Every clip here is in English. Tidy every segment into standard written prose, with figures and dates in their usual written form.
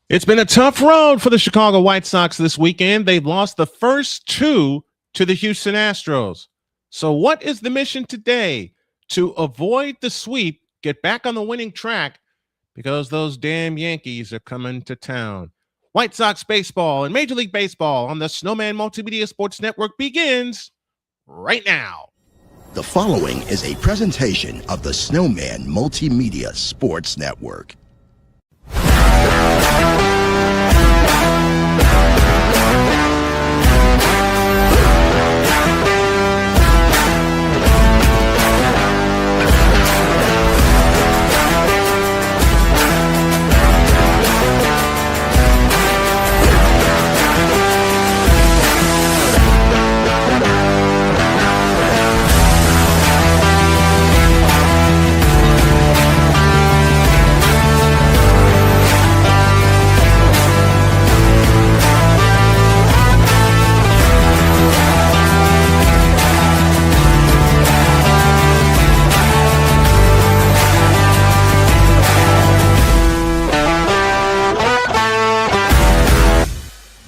It's been a tough road for the Chicago White Sox this weekend. They've lost the first two to the Houston Astros. So what is the mission today? To avoid the sweep, get back on the winning track, because those damn Yankees are coming to town. White Sox baseball and Major League Baseball on the Snowman Multimedia Sports Network begins right now. The following is a presentation of the Snowman Multimedia Sports Network.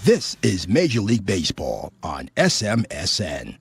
This is Major League Baseball on SMSN.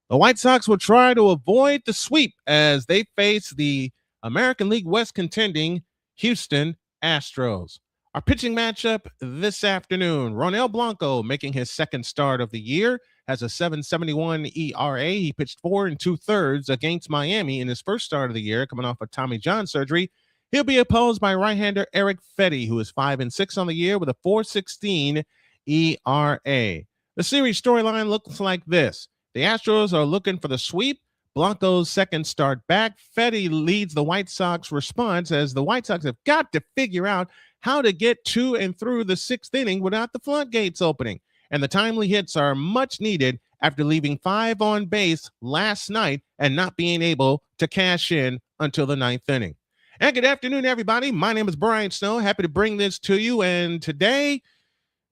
The White Sox will try to avoid the sweep as they face the American League West contending Houston Astros. Our pitching matchup this afternoon, Ronel Blanco, making his second start of the year, has a 7.71 ERA. He pitched 4 2/3 against Miami in his first start of the year, coming off of Tommy John surgery. He'll be opposed by right-hander Eric Fedde, who is 5-6 on the year with a 4.16 ERA. The series storyline looks like this. The Astros are looking for the sweep. Blanco's second start back. Fedde leads the White Sox response as the White Sox have got to figure out how to get to and through the sixth inning without the floodgates opening. And the timely hits are much needed after leaving 5 on base last night and not being able to cash in until the ninth inning. And good afternoon, everybody. My name is Brian Snow. Happy to bring this to you. And today,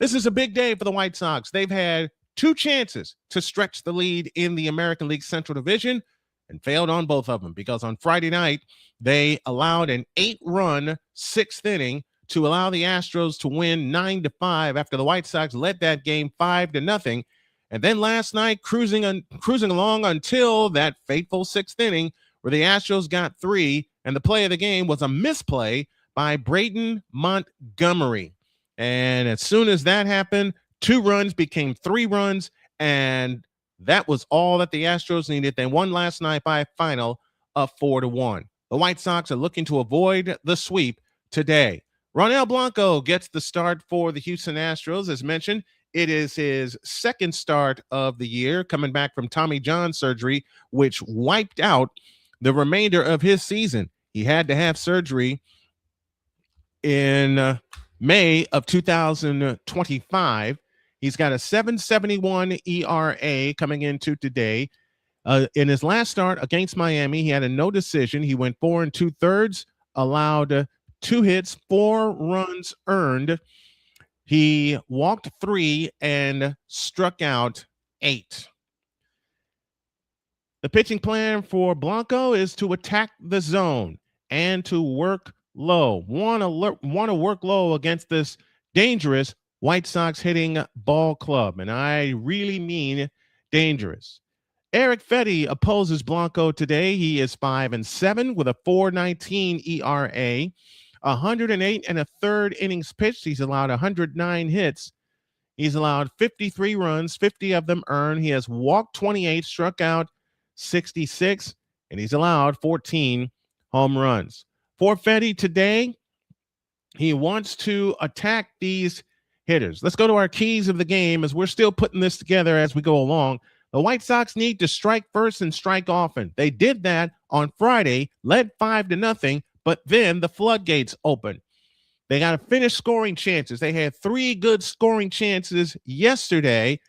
this is a big day for the White Sox. They've had 2 chances to stretch the lead in the American League Central Division and failed on both of them, because on Friday night, they allowed an 8-run 6th inning to allow the Astros to win 9-5 after the White Sox led that game 5-0. And then last night, cruising along until that fateful 6th inning where the Astros got 3, and the play of the game was a misplay by Braden Montgomery. And as soon as that happened, 2 runs became 3 runs, and that was all that the Astros needed. They won last night by a final of 4-1. The White Sox are looking to avoid the sweep today. Ronel Blanco gets the start for the Houston Astros. As mentioned, it is his second start of the year, coming back from Tommy John surgery, which wiped out the remainder of his season. He had to have surgery in May of 2025. He's got a 7.71 ERA coming into today. In his last start against Miami, he had a no decision. He went 4 2/3, allowed 2 hits, 4 runs earned. He walked 3 and struck out 8. The pitching plan for Blanco is to attack the zone and to work low. Want to work low against this dangerous White Sox hitting ball club, and I really mean dangerous. Eric Fedde opposes Blanco today. He is 5-7 with a 4.19 ERA, 108 1/3 innings pitched. He's allowed 109 hits. He's allowed 53 runs, 50 of them earned. He has walked 28, struck out 66, and he's allowed 14 home runs. For Fedde today, he wants to attack these hitters. Let's go to our keys of the game as we're still putting this together as we go along. The White Sox need to strike first and strike often. They did that on Friday, led 5-0, but then the floodgates opened. They got to finish scoring chances. They had 3 good scoring chances yesterday.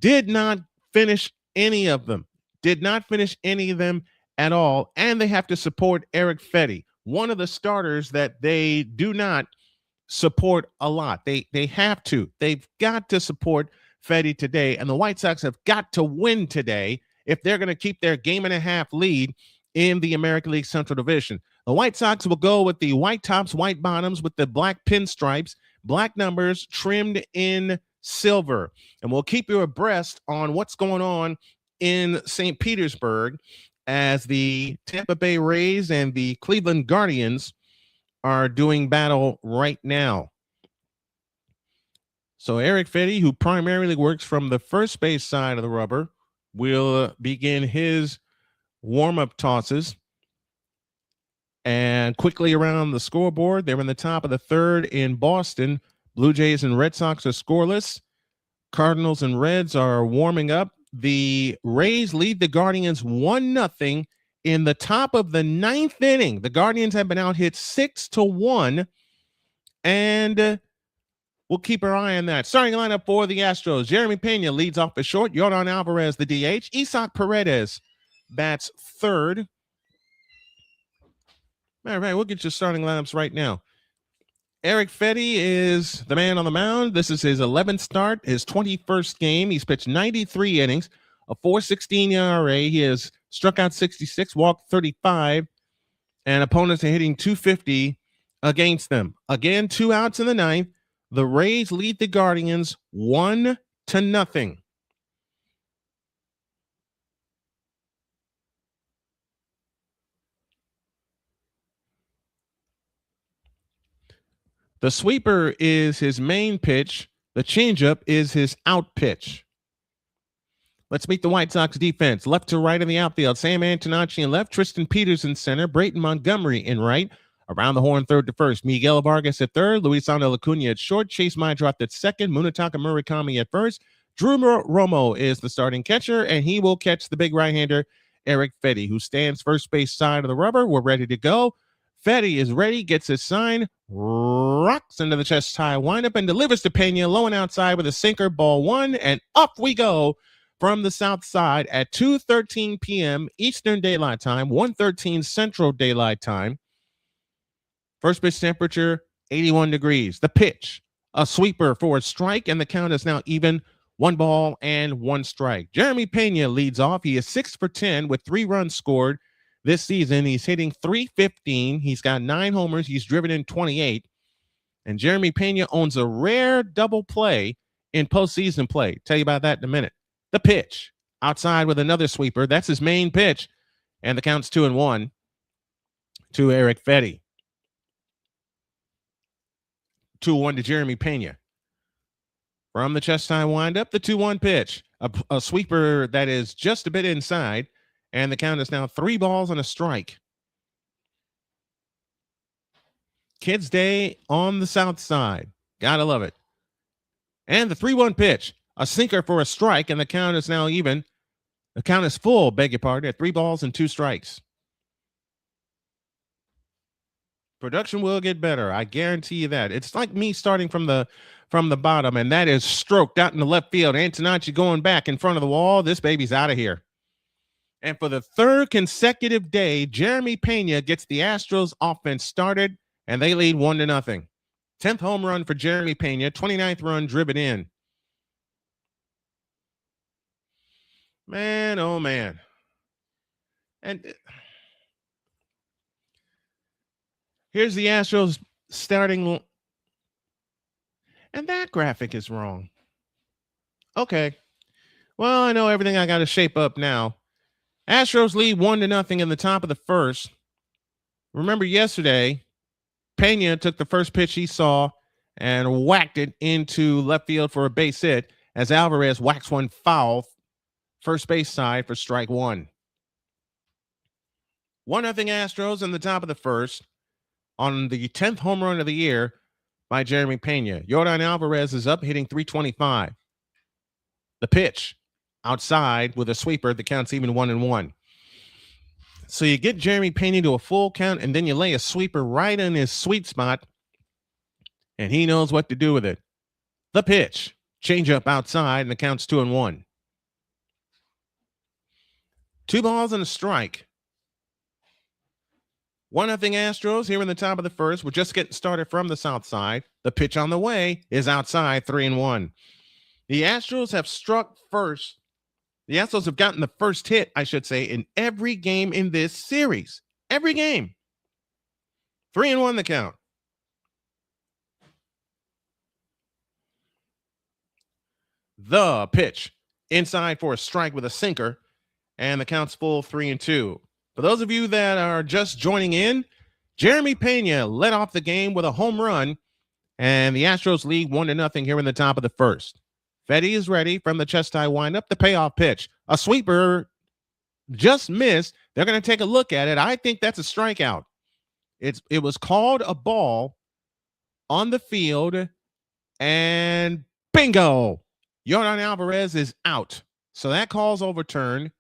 Did not finish any of them. Did not finish any of them at all. And they have to support Eric Fedde, one of the starters that they do not support a lot. They have to. They've got to support Fedde today. And the White Sox have got to win today if they're going to keep their game-and-a-half lead in the American League Central Division. The White Sox will go with the white tops, white bottoms with the black pinstripes, black numbers trimmed in silver. And we'll keep you abreast on what's going on in St. Petersburg as the Tampa Bay Rays and the Cleveland Guardians are doing battle right now. So Eric Fedde, who primarily works from the first base side of the rubber, will begin his warm-up tosses. And quickly around the scoreboard, they're in the top of the third in Boston. Blue Jays and Red Sox are scoreless. Cardinals and Reds are warming up. The Rays lead the Guardians 1-0 in the top of the ninth inning. The Guardians have been out hit 6-1, and we'll keep our eye on that. Starting lineup for the Astros: Jeremy Pena leads off as short. Yordan Alvarez, the DH. Isac Paredes bats third. All right, we'll get your starting lineups right now. Eric Fedde is the man on the mound. This is his 11th start, his 21st game. He's pitched 93 innings, a 4.16 ERA. He has struck out 66, walked 35, and opponents are hitting 250 against them. Again, 2 outs in the ninth. The Rays lead the Guardians 1-0. The sweeper is his main pitch. The changeup is his out pitch. Let's meet the White Sox defense. Left to right in the outfield, Sam Antonacci in left, Tristan Peters in center, Brayton Montgomery in right. Around the horn, third to first, Miguel Vargas at third, Luisano Acuna at short, Chase Maidroth at second, Munetaka Murakami at first. Drew Romo is the starting catcher, and he will catch the big right-hander, Eric Fedde, who stands first base side of the rubber. We're ready to go. Fedde is ready, gets his sign, rocks into the chest high windup, and delivers to Pena, low and outside with a sinker, ball one, and up we go from the south side at 2:13 p.m. Eastern Daylight Time, 1:13 Central Daylight Time. First pitch temperature, 81 degrees. The pitch, a sweeper for a strike, and the count is now even, 1 ball and 1 strike. Jeremy Pena leads off. He is 6 for 10 with 3 runs scored this season. He's hitting .315. He's got 9 homers. He's driven in 28. And Jeremy Pena owns a rare double play in postseason play. Tell you about that in a minute. The pitch, outside with another sweeper. That's his main pitch. And the count's 2-1 to Eric Fedde. 2-1 to Jeremy Pena. From the chest high windup, the 2-1 pitch. A sweeper that is just a bit inside. And the count is now 3 balls and a strike. Kids Day on the south side. Gotta love it. And the 3-1 pitch. A sinker for a strike, and the count is now even. The count is full, beg your pardon, at 3 balls and 2 strikes. Production will get better. I guarantee you that. It's like me starting from the bottom, and that is stroked out in the left field. Antonacci going back in front of the wall. This baby's out of here. And for the 3rd consecutive day, Jeremy Pena gets the Astros offense started, and they lead 1-0. 10th home run for Jeremy Pena, 29th run driven in. Man, oh man. And here's the Astros starting. And that graphic is wrong. Okay. Well, I know everything I got to shape up now. Astros lead 1-0 in the top of the first. Remember yesterday, Pena took the first pitch he saw and whacked it into left field for a base hit as Alvarez whacks one foul, first base side for strike 1. 1-0 Astros in the top of the first on the 10th home run of the year by Jeremy Pena. Yordan Alvarez is up, hitting .325. The pitch outside with a sweeper that counts even 1-1. So you get Jeremy Pena to a full count, and then you lay a sweeper right in his sweet spot, and he knows what to do with it. The pitch, change up outside, and the count's 2-1. 2 balls and a strike. 1-0 Astros here in the top of the first. We're just getting started from the south side. The pitch on the way is outside, 3-1. The Astros have struck first. The Astros have gotten the first hit, I should say, in every game in this series. Every game. 3-1 the count. The pitch inside for a strike with a sinker, and the count's full, 3-2. For those of you that are just joining in, Jeremy Pena led off the game with a home run, and the Astros lead 1-0 here in the top of the first. Fedde is ready from the chest high windup. The payoff pitch, a sweeper, just missed. They're going to take a look at it. I think that's a strikeout. It was called a ball on the field, and bingo, Yordan Alvarez is out. So that call's overturned.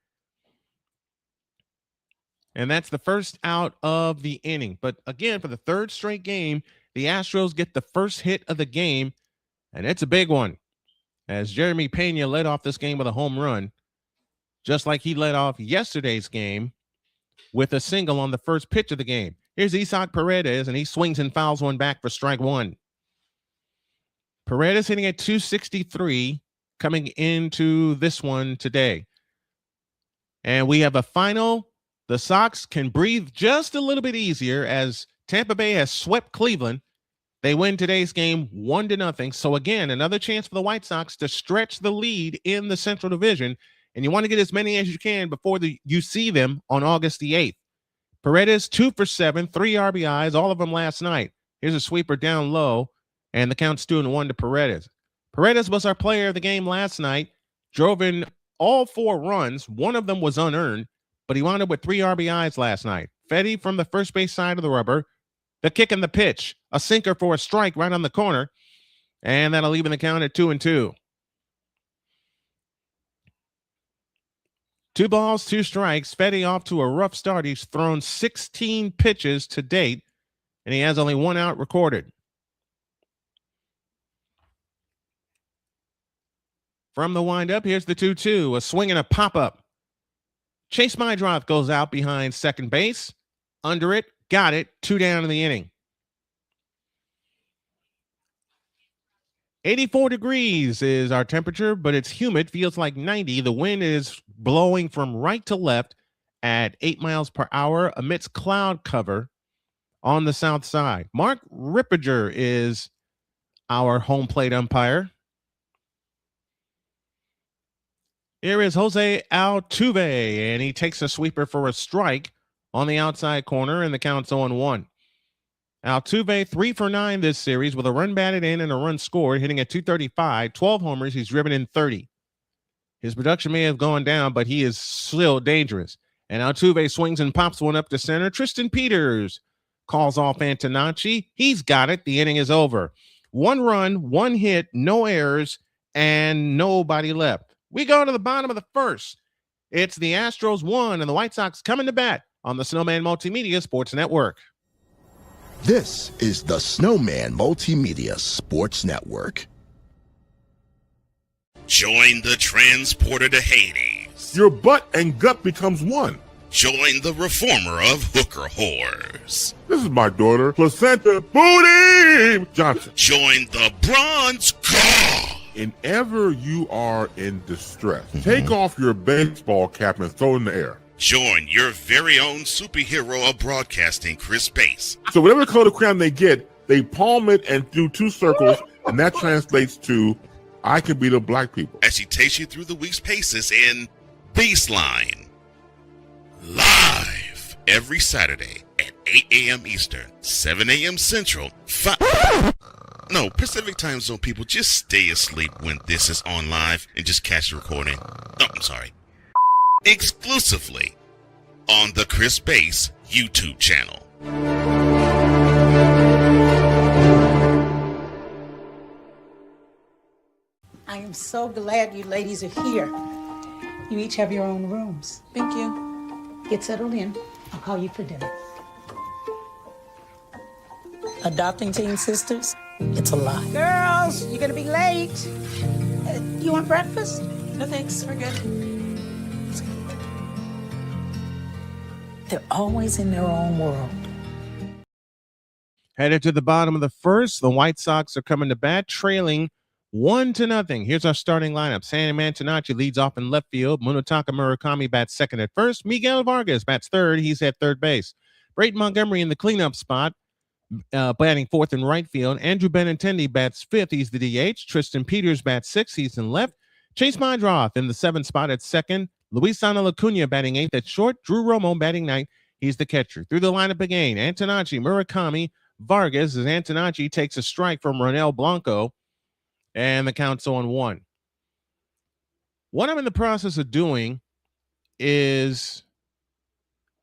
And that's the first out of the inning. But again, for the third straight game, the Astros get the first hit of the game, and it's a big one. As Jeremy Pena led off this game with a home run, just like he led off yesterday's game with a single on the first pitch of the game. Here's Isac Paredes, and he swings and fouls one back for strike one. Paredes hitting at 263 coming into this one today. And we have a final. The Sox can breathe just a little bit easier as Tampa Bay has swept Cleveland. They win today's game 1-0. So again, another chance for the White Sox to stretch the lead in the Central Division. And you want to get as many as you can before you see them on August the 8th. Paredes 2 for 7, 3 RBIs, all of them last night. Here's a sweeper down low, and the count's 2-1 to Paredes. Paredes was our player of the game last night, drove in all 4 runs. One of them was unearned, but he wound up with 3 RBIs last night. Fedde from the first base side of the rubber, the kick and the pitch, a sinker for a strike right on the corner, and that'll even the count at 2-2. 2 balls, 2 strikes. Fedde off to a rough start. He's thrown 16 pitches to date, and he has only 1 out recorded. From the windup, here's the 2-2. A swing and a pop-up. Chase Mydroth goes out behind second base. Under it, got it. 2 down in the inning. 84 degrees is our temperature, but it's humid. Feels like 90. The wind is blowing from right to left at 8 miles per hour amidst cloud cover on the south side. Mark Rippiger is our home plate umpire. Here is Jose Altuve, and he takes a sweeper for a strike on the outside corner, and the count's 0-1. Altuve 3 for 9 this series with a run batted in and a run scored, hitting at 235, 12 homers. He's driven in 30. His production may have gone down, but he is still dangerous. And Altuve swings and pops one up to center. Tristan Peters calls off Antonacci. He's got it. The inning is over. 1 run, 1 hit, no errors, and nobody left. We go to the bottom of the first. It's the Astros 1 and the White Sox coming to bat on the Snowman Multimedia Sports Network. This is the Snowman Multimedia Sports Network. Join the transporter to Hades. Your butt and gut becomes one. Join the reformer of hooker whores. This is my daughter, Placenta Booty Johnson. Join the bronze car. Whenever you are in distress, take off your baseball cap and throw it in the air. Join your very own superhero of broadcasting, Chris Bass. So whatever color crown they get, they palm it and do 2 circles, and that translates to, I can beat up black people. As he takes you through the week's paces in Baseline. Live every Saturday at 8 a.m. Eastern, 7 a.m. Central, Pacific Time Zone people, just stay asleep when this is on live and just catch the recording. Oh, I'm sorry. Exclusively on the Chris Bass YouTube channel. I am so glad you ladies are here. You each have your own rooms. Thank you. Get settled in. I'll call you for dinner. Adopting teen sisters, it's a lot. Girls, you're gonna be late. You want breakfast? No thanks, we're good. They're always in their own world. Headed to the bottom of the first, the White Sox are coming to bat, trailing 1-0. Here's our starting lineup. Sam Antonacci leads off in left field. Munetaka Murakami bats second at first. Miguel Vargas bats third. He's at third base. Brayton Montgomery in the cleanup spot, batting fourth in right field. Andrew Benintendi bats fifth. He's the DH. Tristan Peters bats sixth. He's in left. Chase Meidroth in the seventh spot at second. Luisano Acuna batting eighth at short. Drew Romo batting ninth. He's the catcher. Through the lineup again, Antonacci, Murakami, Vargas, as Antonacci takes a strike from Ronel Blanco, and the count's 0-1. What I'm in the process of doing is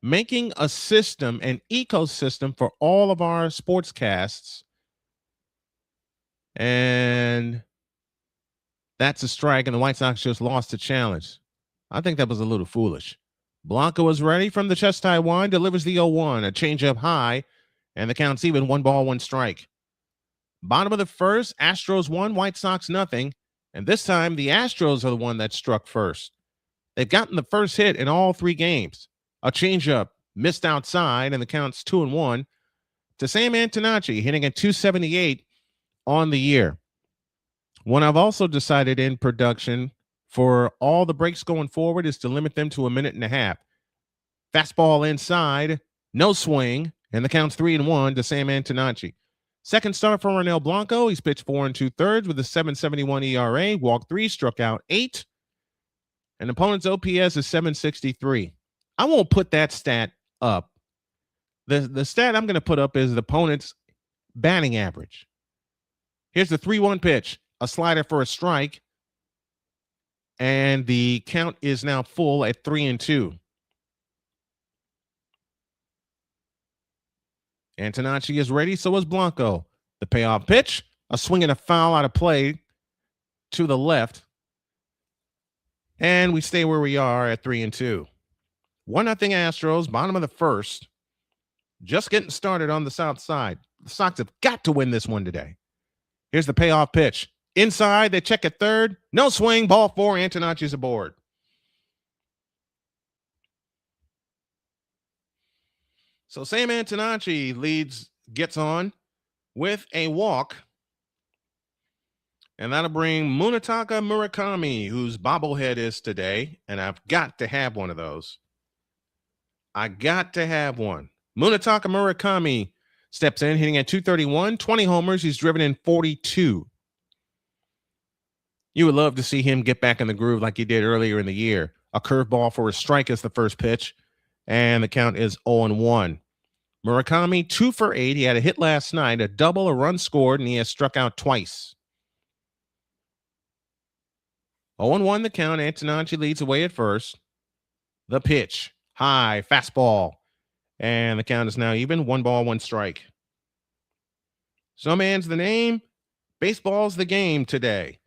making a system, an ecosystem for all of our sportscasts, and that's a strike, and the White Sox just lost the challenge. I think that was a little foolish. Blanco is ready from the chest high wind, delivers the 0-1, a changeup high, and the count's even, 1 ball, 1 strike. Bottom of the first, Astros 1, White Sox nothing. And this time, the Astros are the one that struck first. They've gotten the first hit in all 3 games. A changeup missed outside, and the count's 2-1 to Sam Antonacci, hitting at 278 on the year. One I've also decided in production for all the breaks going forward is to limit them to 1.5 minutes. Fastball inside, no swing, and the count's 3-1 to Sam Antonacci. Second start for Ronel Blanco. He's pitched 4 2/3 with a 7.71 ERA, walked 3, struck out 8. And opponent's OPS is 763. I won't put that stat up. The stat I'm going to put up is the opponent's batting average. Here's the 3-1 pitch, a slider for a strike, and the count is now full at 3-2. Antonacci is ready, so is Blanco. The payoff pitch, a swing and a foul out of play to the left. And we stay where we are at 3-2. 1-0 Astros, bottom of the first. Just getting started on the south side. The Sox have got to win this one today. Here's the payoff pitch. Inside, they check at third. No swing, ball 4, Antonacci's aboard. So Sam Antonacci gets on with a walk. And that'll bring Munetaka Murakami, whose bobblehead is today. And I've got to have one of those. I got to have one. Munetaka Murakami steps in, hitting at 231, 20 homers. He's driven in 42. You would love to see him get back in the groove like he did earlier in the year. A curveball for a strike is the first pitch, and the count is 0-1. Murakami, 2 for 8. He had a hit last night, a double, a run scored, and he has struck out twice. 0-1 the count. Antonacci leads away at first. The pitch, high, fastball, and the count is now even. 1 ball, 1 strike. Snowman's the name. Baseball's the game today.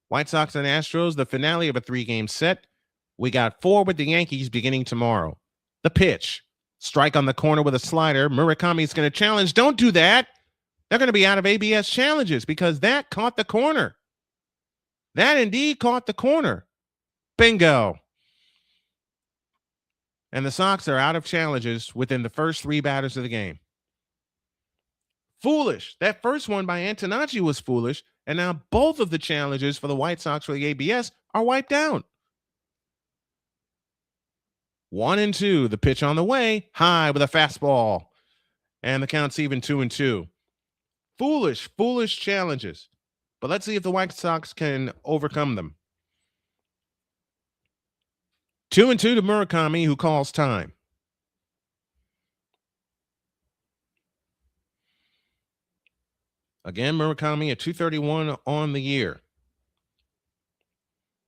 White Sox and Astros, the finale of a 3-game set. We got 4 with the Yankees beginning tomorrow. The pitch, strike on the corner with a slider. Murakami's going to challenge. Don't do that. They're going to be out of ABS challenges because that caught the corner. That indeed caught the corner. Bingo. And the Sox are out of challenges within the first 3 batters of the game. Foolish. That first one by Antonacci was foolish. And now both of the challenges for the White Sox for the ABS are wiped out. 1-2. The pitch on the way. High with a fastball. And the count's even 2-2. Foolish, foolish challenges. But let's see if the White Sox can overcome them. 2-2 to Murakami, who calls time. Again, Murakami at 231 on the year.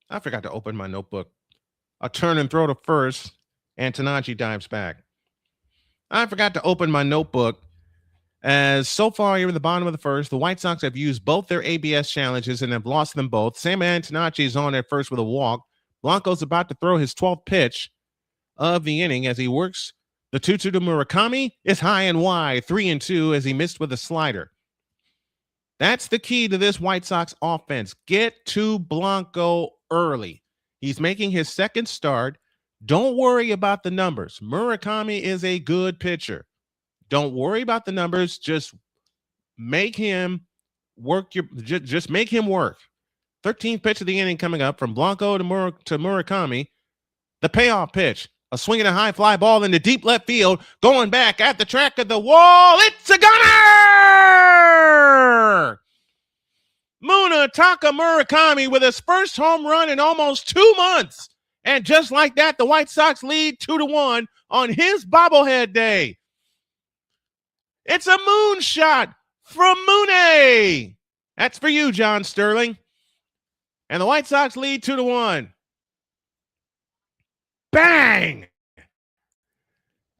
I forgot to open my notebook. A turn and throw to first. Antonacci dives back. I forgot to open my notebook. As so far here in the bottom of the first, the White Sox have used both their ABS challenges and have lost them both. Sam Antonacci is on at first with a walk. Blanco's about to throw his 12th pitch of the inning as he works. The 2-2 to Murakami is high and wide, 3-2 as he missed with a slider. That's the key to this White Sox offense. Get to Blanco early. He's making his second start, Don't worry about the numbers. Murakami is a good pitcher. Don't worry about the numbers. Just make him work. Just make him work. 13th pitch of the inning coming up from Blanco to Murakami. The payoff pitch. A swing and a high fly ball into deep left field. Going back at the track of the wall. It's a gunner! Munetaka Murakami with his first home run in almost 2 months. And just like that, the White Sox lead 2-1 on his bobblehead day. It's a moonshot from Mooney. That's for you, John Sterling. And the White Sox lead 2-1. Bang!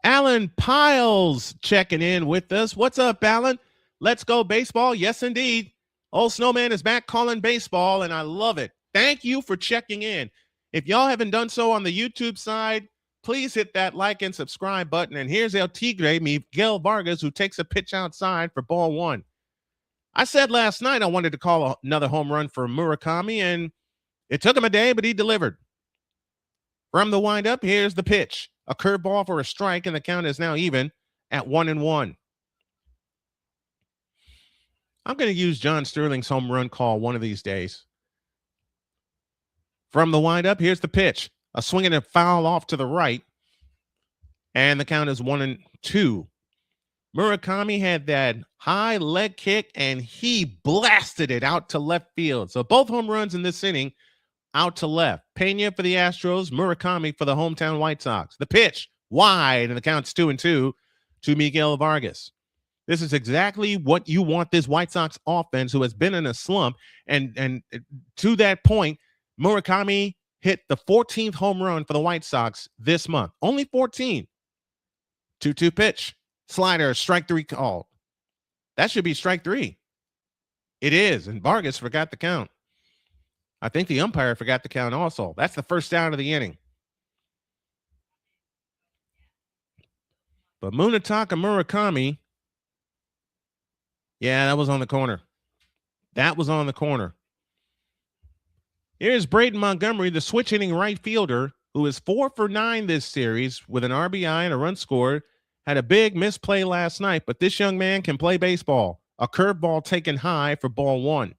Alan Piles checking in with us. What's up, Alan? Let's go baseball. Yes, indeed. Old Snowman is back calling baseball, and I love it. Thank you for checking in. If y'all haven't done so on the YouTube side, please hit that like and subscribe button. And here's El Tigre, Miguel Vargas, who takes a pitch outside for ball one. I said last night I wanted to call another home run for Murakami, and it took him a day, but he delivered. From the windup, here's the pitch. A curveball for a strike, and the count is now even at 1-1. I'm going to use John Sterling's home run call one of these days. From the windup, here's the pitch. A swing and a foul off to the right. And the count is 1-2. Murakami had that high leg kick, and he blasted it out to left field. So both home runs in this inning out to left. Pena for the Astros, Murakami for the hometown White Sox. The pitch, wide, and the count's 2-2 to Miguel Vargas. This is exactly what you want this White Sox offense, who has been in a slump. And to that point, Murakami hit the 14th home run for the White Sox this month. Only 14. 2-2 pitch. Slider, strike three called. That should be strike three. It is, and Vargas forgot the count. I think the umpire forgot the count also. That's the first down of the inning. But Munetaka Murakami, yeah, that was on the corner. That was on the corner. Here's Braden Montgomery, the switch hitting right fielder, who is 4 for 9 this series with an RBI and a run scored. Had a big misplay last night, but this young man can play baseball. A curveball taken high for ball one.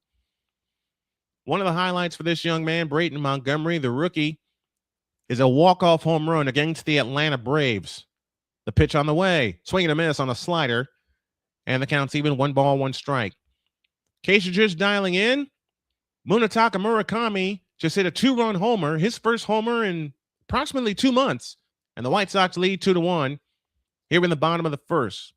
One of the highlights for this young man, Braden Montgomery, the rookie, is a walk-off home run against the Atlanta Braves. The pitch on the way, swing and a miss on a slider, and the count's even 1-1 strike. In case you're just dialing in, Munetaka Murakami just hit a 2-run homer, his first homer in approximately 2 months, and the White Sox lead 2-1 here in the bottom of the first.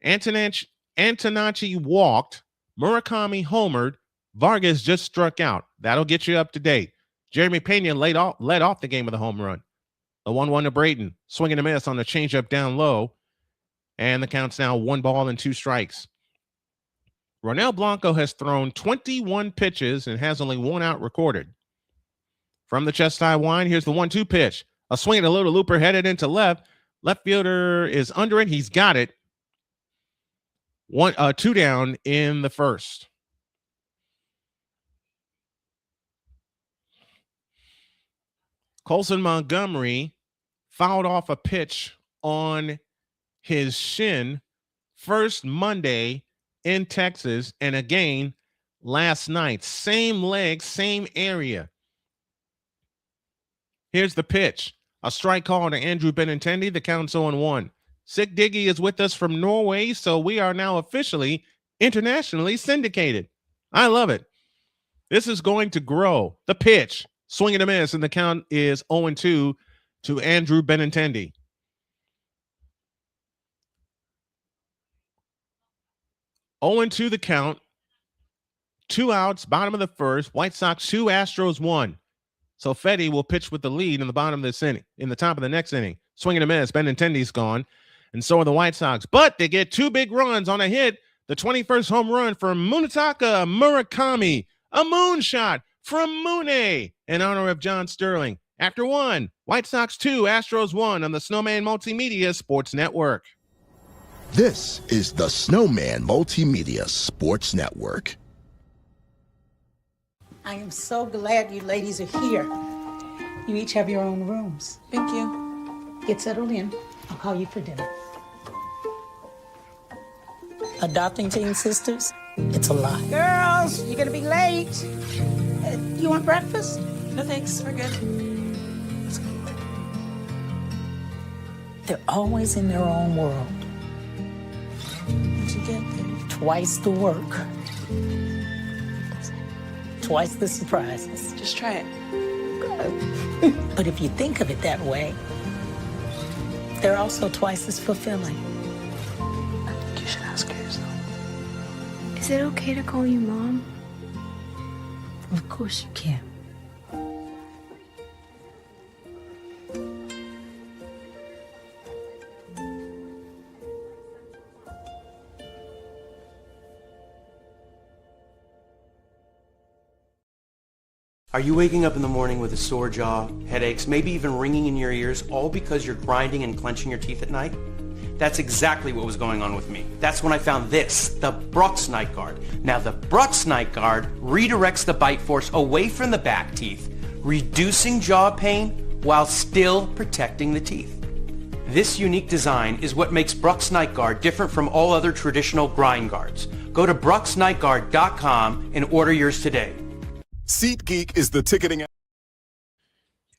Antonacci walked, Murakami homered, Vargas just struck out. That'll get you up to date. Jeremy Pena led off the game with a home run. The 1-1 to Brayton, swing and a miss on the changeup down low, and the count's now 1-2 strikes. Ronel Blanco has thrown 21 pitches and has only 1 out recorded. From the chest high wind, here's the 1-2 pitch. A swing and a little looper headed into left. Left fielder is under it. He's got it. 2 down in the first. Colson Montgomery fouled off a pitch on his shin first Monday in Texas, and again last night. Same leg, same area. Here's the pitch. A strike call to Andrew Benintendi. The count's 0-1. Sick Diggy is with us from Norway, so we are now officially internationally syndicated. I love it. This is going to grow. The pitch, swing and a miss, and the count is 0-2 to Andrew Benintendi. 0-2 the count. 2 outs, bottom of the first. White Sox 2, Astros 1. So Fedde will pitch with the lead in the bottom of this inning. In the top of the next inning, swing and a miss. Benintendi's gone, and so are the White Sox. But they get 2 big runs on a hit. The 21st home run for Munetaka Murakami. A moonshot from Mooney in honor of John Sterling. After 1, White Sox 2, Astros 1 on the Snowman Multimedia Sports Network. This is the Snowman Multimedia Sports Network. I am so glad you ladies are here. You each have your own rooms. Thank you. Get settled in. I'll call you for dinner. Adopting teen sisters, it's a lot. Girls, you're gonna be late. You want breakfast? No thanks, we're good. They're always in their own world. What'd you get there? Twice the work. Twice the surprises. Just try it. But if you think of it that way, they're also twice as fulfilling. I think you should ask her yourself. Is it okay to call you Mom? Of course you can. Are you waking up in the morning with a sore jaw, headaches, maybe even ringing in your ears, all because you're grinding and clenching your teeth at night? That's exactly what was going on with me. That's when I found this, the Brux Night Guard. Now the Brux Night Guard redirects the bite force away from the back teeth, reducing jaw pain while still protecting the teeth. This unique design is what makes Brux Night Guard different from all other traditional grind guards. Go to bruxnightguard.com and order yours today. SeatGeek is the ticketing.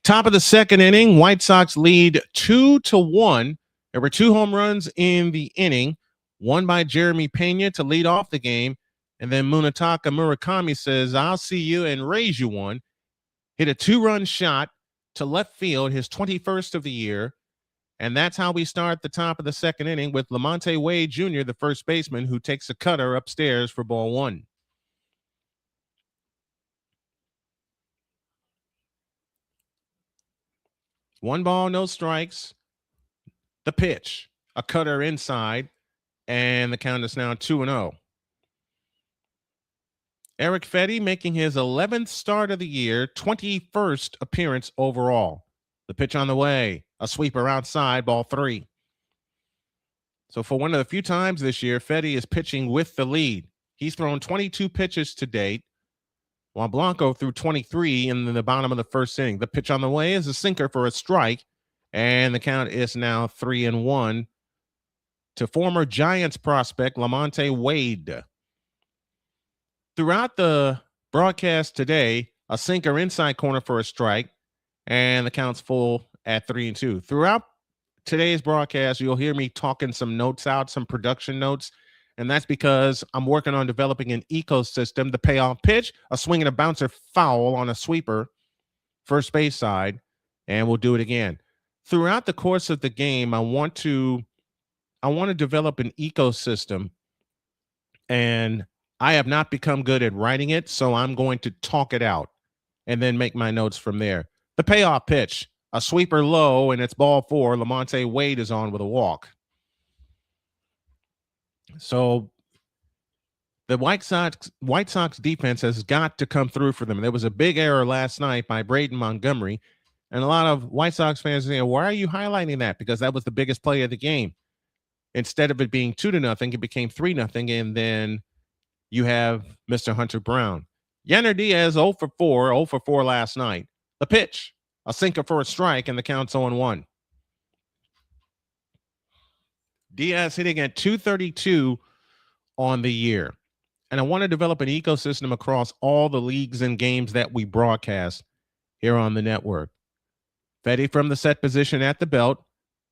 Top of the second inning, White Sox lead 2-1. There were 2 home runs in the inning, one by Jeremy Pena to lead off the game, and then Munetaka Murakami says, "I'll see you and raise you one." Hit a 2-run shot to left field, his 21st of the year, and that's how we start the top of the second inning with Lamonte Wade Jr., the first baseman, who takes a cutter upstairs for ball 1. One ball, no strikes. The pitch, a cutter inside, and the count is now 2-0. Eric Fedde making his 11th start of the year, 21st appearance overall. The pitch on the way, a sweeper outside, ball 3. So for one of the few times this year, Fedde is pitching with the lead. He's thrown 22 pitches to date, while Blanco threw 23 in the bottom of the first inning. The pitch on the way is a sinker for a strike, and the count is now 3-1 to former Giants prospect Lamonte Wade. Throughout the broadcast today, a sinker inside corner for a strike, and the count's full at 3-2. Throughout today's broadcast, you'll hear me talking some notes out, some production notes. And that's because I'm working on developing an ecosystem. The payoff pitch, a swing and a bouncer foul on a sweeper, first base side, and we'll do it again. Throughout the course of the game, I want to develop an ecosystem, and I have not become good at writing it, so I'm going to talk it out and then make my notes from there. The payoff pitch, a sweeper low, and it's ball 4. Lamonte Wade is on with a walk. So the White Sox defense has got to come through for them. There was a big error last night by Braden Montgomery, and a lot of White Sox fans saying, "Why are you highlighting that?" Because that was the biggest play of the game. Instead of it being 2-0, it became 3-0, and then you have Mr. Hunter Brown. Yanner Diaz 0 for 4, 0 for 4 last night. The pitch, a sinker for a strike, and the count's 0-1. Diaz hitting at 232 on the year. And I want to develop an ecosystem across all the leagues and games that we broadcast here on the network. Fedde from the set position at the belt.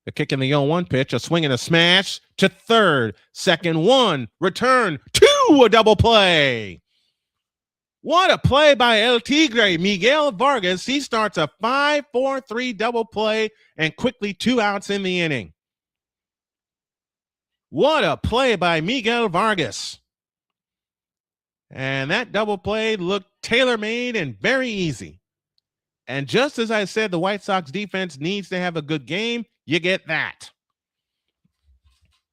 The kick in the 0-1 pitch, a swing and a smash to third. Second 1, return 2, a double play. What a play by El Tigre, Miguel Vargas. He starts a 5-4-3 double play and quickly 2 outs in the inning. What a play by Miguel Vargas. And that double play looked tailor-made and very easy. And just as I said, the White Sox defense needs to have a good game. You get that.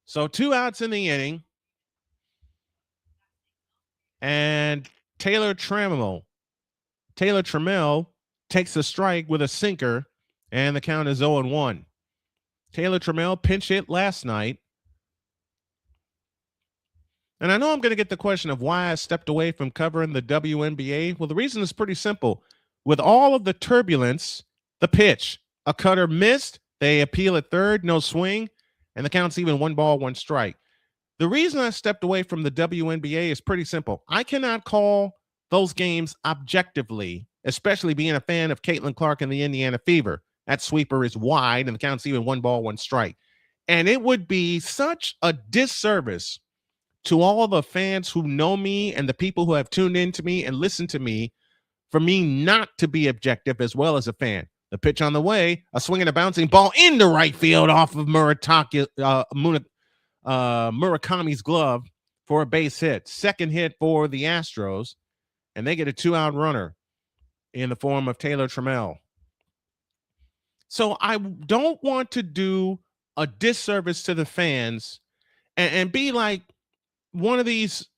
So 2 outs in the inning. And Taylor Trammell takes the strike with a sinker, and the count is 0-1. Taylor Trammell pinch hit last night. And I know I'm going to get the question of why I stepped away from covering the WNBA. Well, the reason is pretty simple. With all of the turbulence The pitch, a cutter missed. They appeal at third, no swing, and the count's even 1-1 strike. The reason I stepped away from the WNBA is pretty simple. I cannot call those games objectively, especially being a fan of Caitlin Clark and the Indiana Fever. That sweeper is wide, and the count's even 1-1 strike. And it would be such a disservice to all the fans who know me and the people who have tuned in to me and listened to me for me not to be objective as well as a fan. The pitch on the way, a swing and a bouncing ball into right field off of Murakami's glove for a base hit. Second hit for the Astros, and they get a 2-out runner in the form of Taylor Trammell. So I don't want to do a disservice to the fans and be like one of these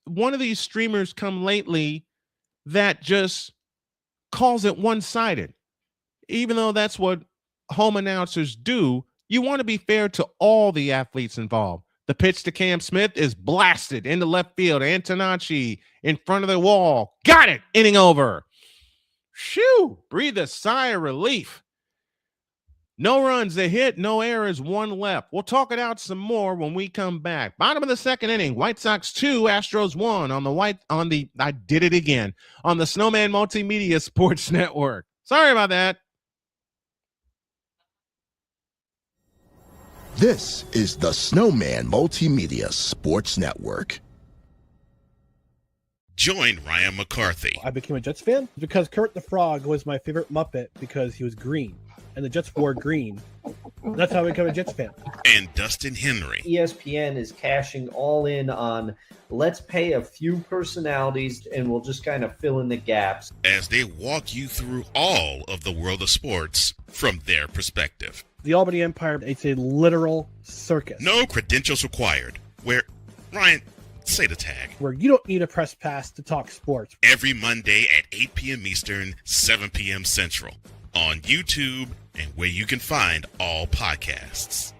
streamers come lately that just calls it one-sided. Even though that's what home announcers do, you want to be fair to all the athletes involved. The pitch to Cam Smith is blasted into left field. Antonacci in front of the wall. Got it. Inning over. Shoo. Breathe a sigh of relief. No runs, a hit, no errors, 1 left. We'll talk it out some more when we come back. Bottom of the second inning, White Sox 2, Astros 1 on the Snowman Multimedia Sports Network. Sorry about that. This is the Snowman Multimedia Sports Network. Join Ryan McCarthy. I became a Jets fan because Kermit the Frog was my favorite Muppet because he was green, and the Jets wore green. That's how I became a Jets fan. And Dustin Henry. ESPN is cashing all in on let's pay a few personalities and we'll just kind of fill in the gaps. As they walk you through all of the world of sports from their perspective. The Albany Empire, it's a literal circus. No credentials required. Where, Ryan, say the tag. Where you don't need a press pass to talk sports. Every Monday at 8 p.m. Eastern, 7 p.m. Central. On YouTube and where you can find all podcasts.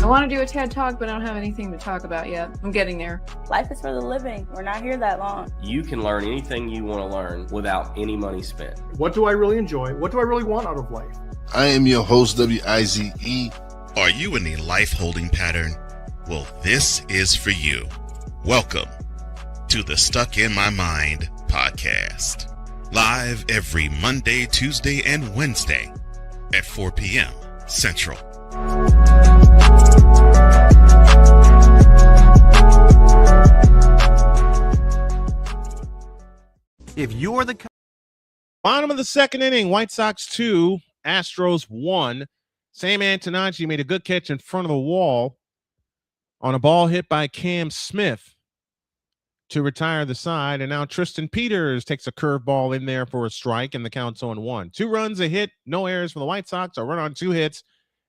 I want to do a TED Talk, but I don't have anything to talk about yet. I'm getting there. Life is for the living. We're not here that long. You can learn anything you want to learn without any money spent. What do I really enjoy? What do I really want out of life? I am your host, WIZE. Are you in a life holding pattern? Well, this is for you. Welcome to the Stuck in My Mind podcast. Live every Monday, Tuesday, and Wednesday at 4 p.m. Central. If you're the bottom of the second inning, White Sox 2, Astros 1. Sam Antonacci made a good catch in front of the wall on a ball hit by Cam Smith to retire the side. And now Tristan Peters takes a curveball in there for a strike, and the count's 0-1. 2 runs, a hit, no errors for the White Sox, a run on 2 hits,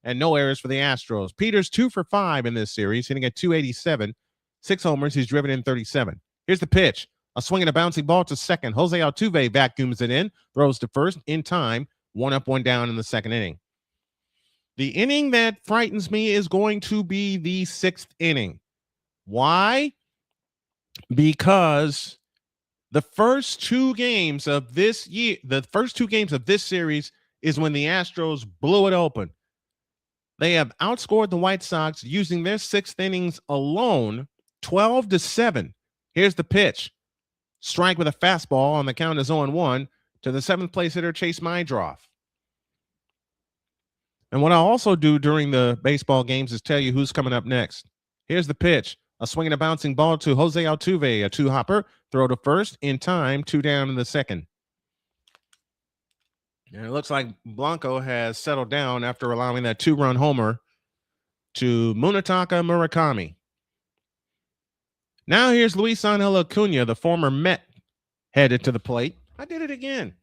and no errors for the Astros. Peters 2 for 5 in this series, hitting at .287, 6 homers. He's driven in 37. Here's the pitch. A swing and a bouncing ball to second. Jose Altuve vacuums it in, throws to first in time. 1 up, 1 down in the second inning. The inning that frightens me is going to be the 6th inning. Why? Because the first 2 games of this year, the first 2 games of this series is when the Astros blew it open. They have outscored the White Sox using their 6th innings alone, 12-7. Here's the pitch. Strike with a fastball on the count is 0-1 to the 7th place hitter, Chase Mydroff. And what I also do during the baseball games is tell you who's coming up next. Here's the pitch. A swing and a bouncing ball to Jose Altuve, a 2-hopper, throw to first in time, 2 down in the second. And it looks like Blanco has settled down after allowing that 2-run homer to Munetaka Murakami. Now here's Luis Angel Acuna, the former Met, headed to the plate. I did it again.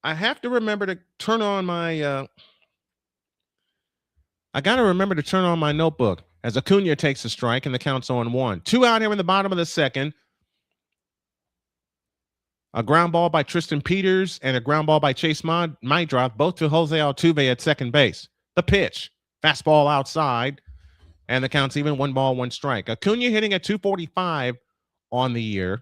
I have to remember to turn on my I got to remember to turn on my notebook as Acuna takes a strike and the count's 0-1. 2 out here in the bottom of the second. A ground ball by Tristan Peters and a ground ball by Chase Mydroff, both to Jose Altuve at second base. The pitch, fastball outside, And the count's even, 1 ball, 1 strike. Acuna hitting at 245 on the year.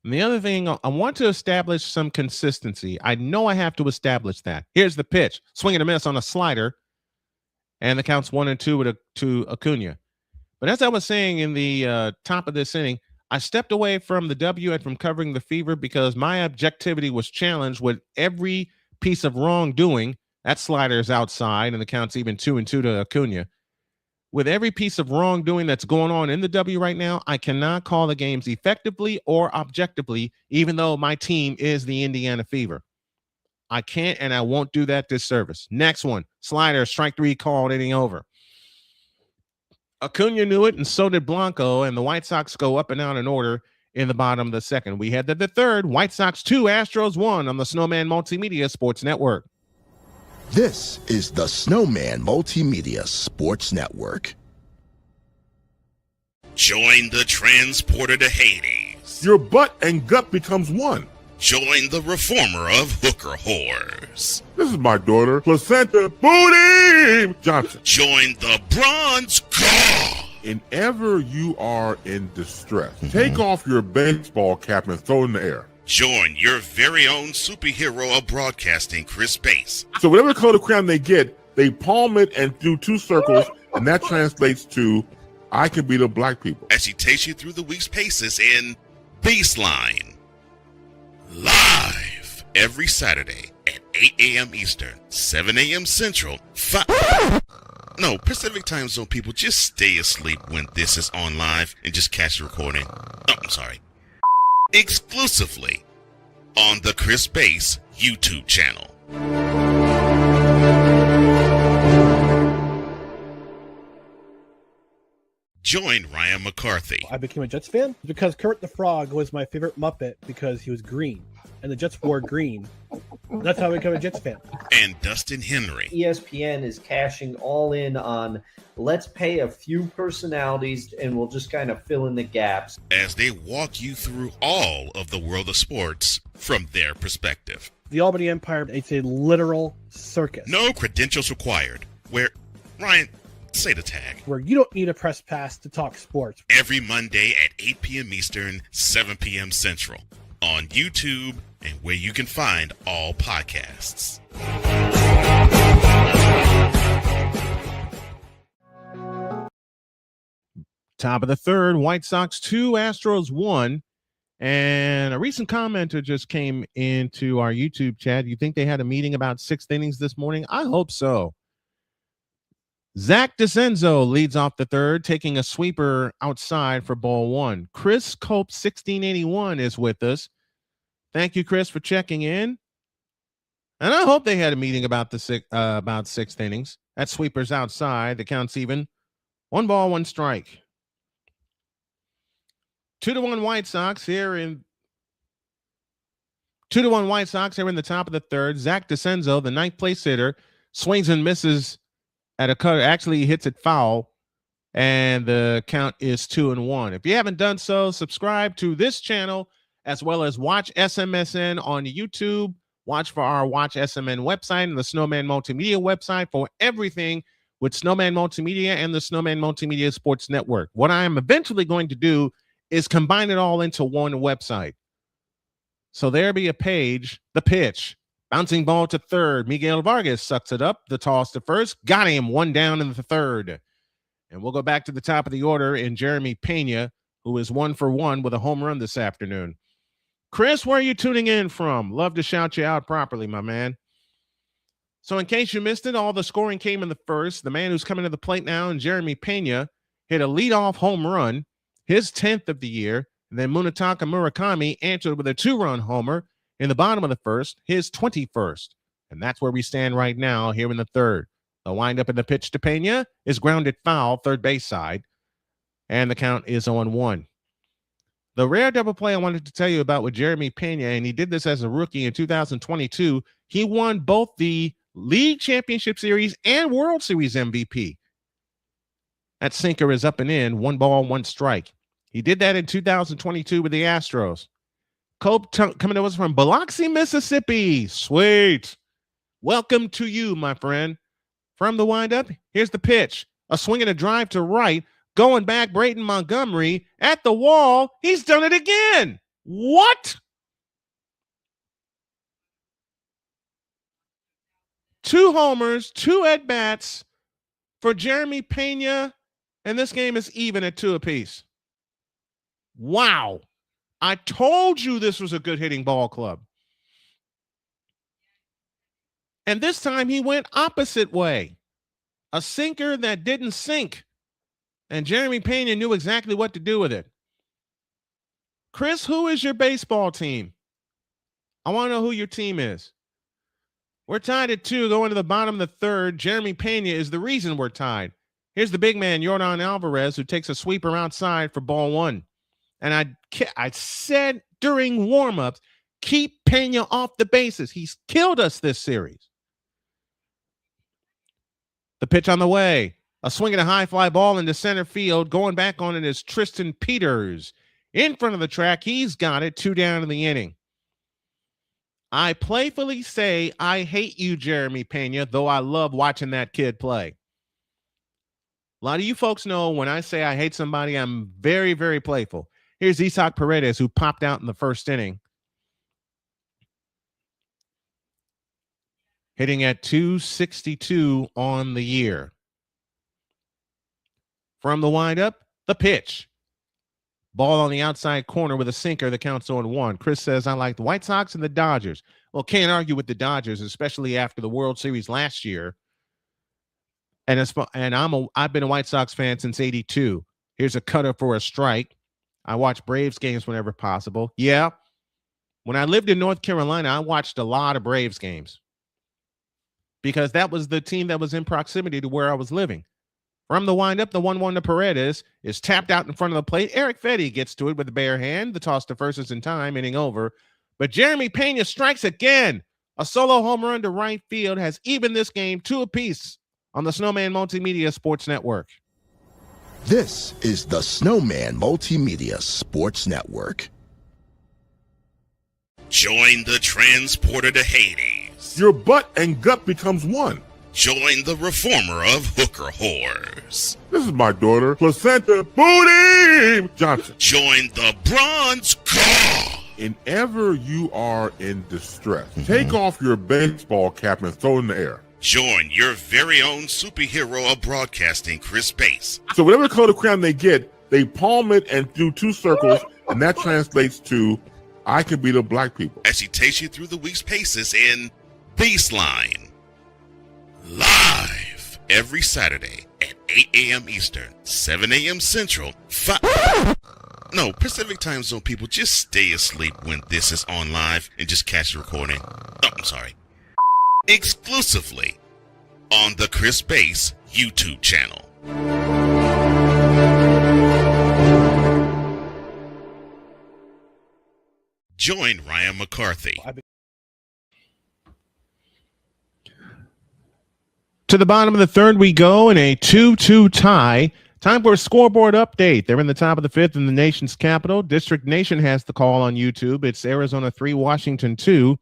And the other thing, I want to establish some consistency. I know I have to establish that. Here's the pitch. Swing and a miss on a slider. And the count's 1-2 to Acuna. But as I was saying in the top of this inning, I stepped away from the W and from covering the fever because my objectivity was challenged with every piece of wrongdoing. That slider is outside, and the count's even 2-2 to Acuna. With every piece of wrongdoing that's going on in the W right now, I cannot call the games effectively or objectively, even though my team is the Indiana Fever. I can't and I won't do that disservice. Next one, slider, strike 3 called, inning over. Acuna knew it, and so did Blanco, and the White Sox go up and down in order in the bottom of the second. We head to the third, White Sox 2, Astros 1 on the Snowman Multimedia Sports Network. This is the Snowman Multimedia Sports Network. Join the transporter to Hades. Your butt and gut becomes one. Join the reformer of hooker whores. This is my daughter, Placenta Booty Johnson. Join the bronze god. Whenever you are in distress, take off your baseball cap and throw it in the air. Join your very own superhero of broadcasting, Chris Bass. So whatever color crayon they get, they palm it and do 2 circles, and that translates to, I can beat up black people. As he takes you through the week's paces in Baseline. Live every Saturday at 8 a.m. Eastern, 7 a.m. Central, No, Pacific Time Zone people, just stay asleep when this is on live and just catch the recording. Oh, I'm sorry. Exclusively on the Chris Bass YouTube channel. Join Ryan McCarthy. I became a Jets fan because Kurt the Frog was my favorite Muppet because he was green, and the Jets wore green. That's how I became a Jets fan. And Dustin Henry. ESPN is cashing all in on let's pay a few personalities and we'll just kind of fill in the gaps. As they walk you through all of the world of sports from their perspective. The Albany Empire, it's a literal circus. No credentials required. Where, Ryan, say the tag. Where you don't need a press pass to talk sports. Every Monday at 8 p.m. Eastern, 7 p.m. Central. On YouTube and where you can find all podcasts. Top of the third, White Sox 2, Astros 1. And a recent commenter just came into our YouTube chat. You think they had a meeting about 6th innings this morning? I hope so. Zach DeCenzo leads off the third, taking a sweeper outside for ball 1. Chris Cope 1681 is with us. Thank you, Chris, for checking in. And I hope they had a meeting about the 6th innings. That sweeper's outside. The count's even. 1 ball, 1 strike. 2-1 White Sox here in 2-1 White Sox here in the top of the third. Zach DeCenzo, the 9th place hitter, swings and misses at a cutter. Actually, he hits it foul, and the count is 2-1. If you haven't done so, subscribe to this channel as well as watch SMSN on YouTube. Watch for our Watch SMN website and the Snowman Multimedia website for everything with Snowman Multimedia and the Snowman Multimedia Sports Network. What I am eventually going to do is combine it all into one website. So there be a page, the pitch, bouncing ball to third. Miguel Vargas sucks it up. The toss to first. Got him. 1 down in the third. And we'll go back to the top of the order in Jeremy Pena, who is 1 for 1 with a home run this afternoon. Chris, where are you tuning in from? Love to shout you out properly, my man. So in case you missed it, all the scoring came in the first. The man who's coming to the plate now, and Jeremy Pena, hit a leadoff home run, his 10th of the year. And then Munetaka Murakami answered with a 2-run homer in the bottom of the first, his 21st. And that's where we stand right now here in the third. The windup in the pitch to Pena is grounded foul, third base side. And the count is 0-1. The rare double play I wanted to tell you about with Jeremy Pena, and he did this as a rookie in 2022. He won both the League Championship Series and World Series MVP. That sinker is up and in, 1 ball, 1 strike. He did that in 2022 with the Astros. Cope coming to us from Biloxi, Mississippi. Sweet. Welcome to you, my friend. From the windup, here's the pitch. A swing and a drive to right. Going back, Brayton Montgomery at the wall. He's done it again. What? 2 homers, 2 at-bats for Jeremy Pena, and this game is even at 2 apiece. Wow. I told you this was a good hitting ball club. And this time he went opposite way. A sinker that didn't sink. And Jeremy Pena knew exactly what to do with it. Chris, who is your baseball team? I want to know who your team is. We're tied at 2 going to the bottom of the third. Jeremy Pena is the reason we're tied. Here's the big man, Yordan Alvarez, who takes a sweeper outside for ball 1. And I said during warmups, keep Pena off the bases. He's killed us this series. The pitch on the way. A swing and a high fly ball into center field. Going back on it is Tristan Peters. In front of the track, he's got it. 2 down in the inning. I playfully say I hate you, Jeremy Pena, though I love watching that kid play. A lot of you folks know when I say I hate somebody, I'm very, very playful. Here's Isac Paredes, who popped out in the first inning. Hitting at 262 on the year. From the windup, the pitch. Ball on the outside corner with a sinker that counts on 1. Chris says, I like the White Sox and the Dodgers. Well, can't argue with the Dodgers, especially after the World Series last year. And I've been a White Sox fan since '82. Here's a cutter for a strike. I watch Braves games whenever possible. Yeah. When I lived in North Carolina, I watched a lot of Braves games because that was the team that was in proximity to where I was living. From the windup, the 1-1 to Paredes is tapped out in front of the plate. Eric Fedde gets to it with the bare hand. The toss to first is in time, inning over. But Jeremy Pena strikes again. A solo home run to right field has evened this game 2 apiece on the Snowman Multimedia Sports Network. This is the Snowman Multimedia Sports Network. Join the transporter to Hades. Your butt and gut becomes one. Join the reformer of hooker whores. This is my daughter, Placenta Booty Johnson. Join the bronze god. Whenever you are in distress, take off your baseball cap and throw it in the air. Join your very own superhero of broadcasting, Chris Bass. So whatever color crown they get, they palm it and do 2 circles, and that translates to, I can beat up black people. As he takes you through the week's paces in Baseline. Live every Saturday at 8 a.m. Eastern, 7 a.m. Central, Pacific Time Zone people, just stay asleep when this is on live and just catch the recording. Oh, I'm sorry. Exclusively on the Chris Bass YouTube channel. Join Ryan McCarthy. To the bottom of the third we go in a 2-2 tie. Time for a scoreboard update. They're in the top of the 5th in the nation's capital. District Nation has the call on YouTube. It's Arizona 3, Washington 2.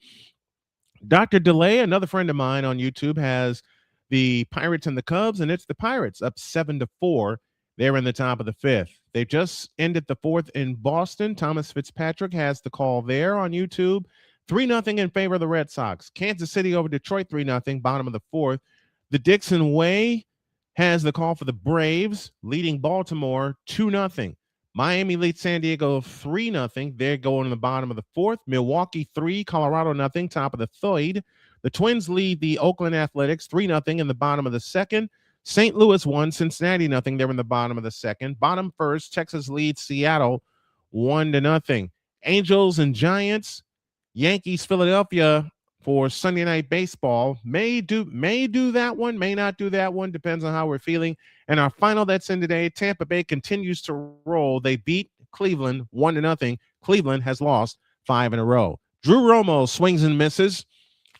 Dr. DeLay, another friend of mine on YouTube, has the Pirates and the Cubs, and it's the Pirates up 7-4. They're in the top of the 5th. They've just ended the 4th in Boston. Thomas Fitzpatrick has the call there on YouTube. 3-0 in favor of the Red Sox. Kansas City over Detroit 3-0, bottom of the 4th. The Dixon Way has the call for the Braves, leading Baltimore 2-0. Miami leads San Diego 3-0. They're going in the bottom of the 4th. Milwaukee 3, Colorado 0, top of the 3rd. The Twins lead the Oakland Athletics 3-0 in the bottom of the 2nd. St. Louis 1, Cincinnati 0. They're in the bottom of the 2nd. Bottom 1st, Texas leads Seattle 1-0. Angels and Giants, Yankees, Philadelphia for Sunday Night Baseball. May do that one, may not do that one, depends on how we're feeling. And our final that's in today, Tampa Bay continues to roll. They beat Cleveland 1-0. Cleveland has lost 5 in a row. Drew Romo swings and misses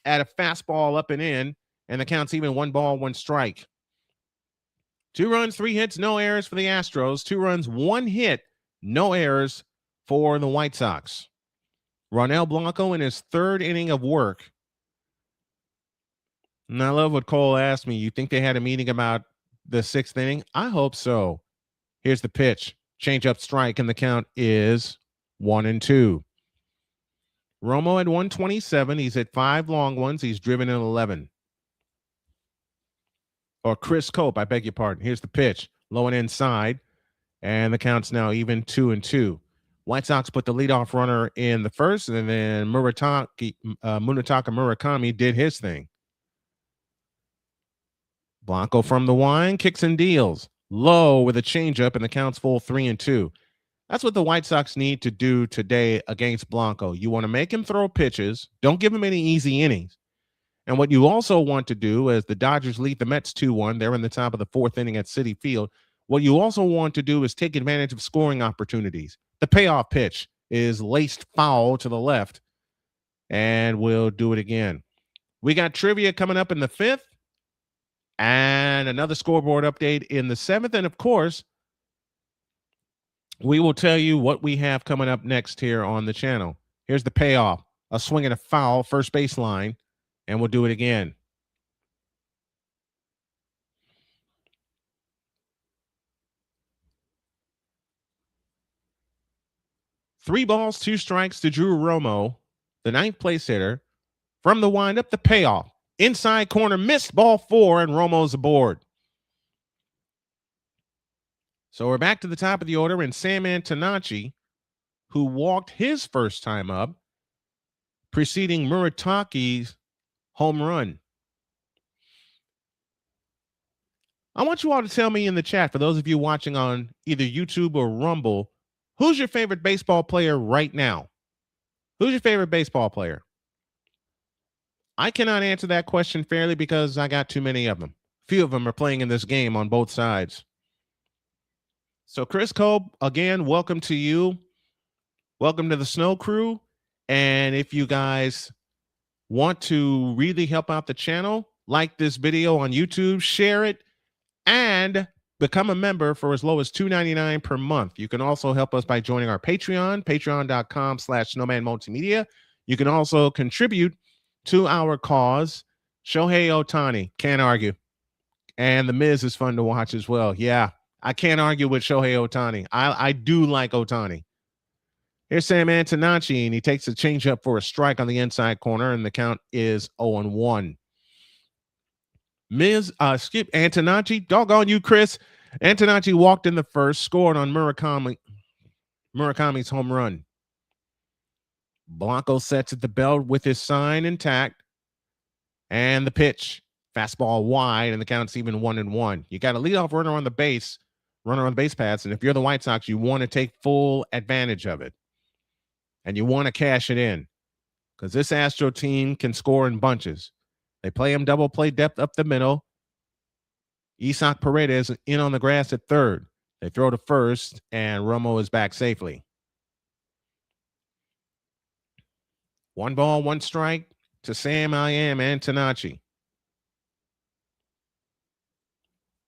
at a fastball up and in, and the count's even 1 ball, 1 strike. 2 runs, 3 hits, no errors for the Astros. 2 runs, 1 hit, no errors for the White Sox. Ronel Blanco in his 3rd inning of work. And I love what Cole asked me. You think they had a meeting about the sixth inning? I hope so. Here's the pitch. Change up strike, and the count is 1-2. Romo at 127. He's hit 5 long ones. He's driven in 11. Or Chris Cope, I beg your pardon. Here's the pitch. Low and inside. And the count's now even 2-2. White Sox put the leadoff runner in the first, and then Munetaka Murakami did his thing. Blanco from the line, kicks and deals. Low with a changeup, and the count's full 3-2. That's what the White Sox need to do today against Blanco. You want to make him throw pitches. Don't give him any easy innings. And what you also want to do, as the Dodgers lead the Mets 2-1, they're in the top of the 4th inning at Citi Field. What you also want to do is take advantage of scoring opportunities. The payoff pitch is laced foul to the left, and we'll do it again. We got trivia coming up in the 5th, and another scoreboard update in the 7th. And, of course, we will tell you what we have coming up next here on the channel. Here's the payoff. A swing and a foul, first baseline, and we'll do it again. Three balls, 2 strikes to Drew Romo, the 9th place hitter. From the windup, the payoff. Inside corner, missed ball 4, and Romo's aboard. So we're back to the top of the order, and Sam Antonacci, who walked his first time up, preceding Murataki's home run. I want you all to tell me in the chat, for those of you watching on either YouTube or Rumble, who's your favorite baseball player right now? Who's your favorite baseball player? I cannot answer that question fairly because I got too many of them. Few of them are playing in this game on both sides. So Chris Cope, again, welcome to you. Welcome to the Snow Crew. And if you guys want to really help out the channel, like this video on YouTube, share it, and become a member for as low as $2.99 per month. You can also help us by joining our Patreon, patreon.com/snowmanmultimedia. You can also contribute to our cause. Shohei Ohtani, can't argue. And The Miz is fun to watch as well. Yeah, I can't argue with Shohei Ohtani. I do like Ohtani. Here's Sam Antonacci, and he takes a changeup for a strike on the inside corner, and the count is 0-1. Antonacci, doggone you, Chris. Antonacci walked in the first, scored on Murakami's home run. Blanco sets at the belt with his sign intact, and the pitch. Fastball wide, and the count's even 1-1. You got a leadoff runner on the base paths, and if you're the White Sox, you want to take full advantage of it. And you want to cash it in, because this Astro team can score in bunches. They play him double play depth up the middle. Isac Paredes in on the grass at third. They throw to first, and Romo is back safely. 1 ball, 1 strike to Sam Antonacci.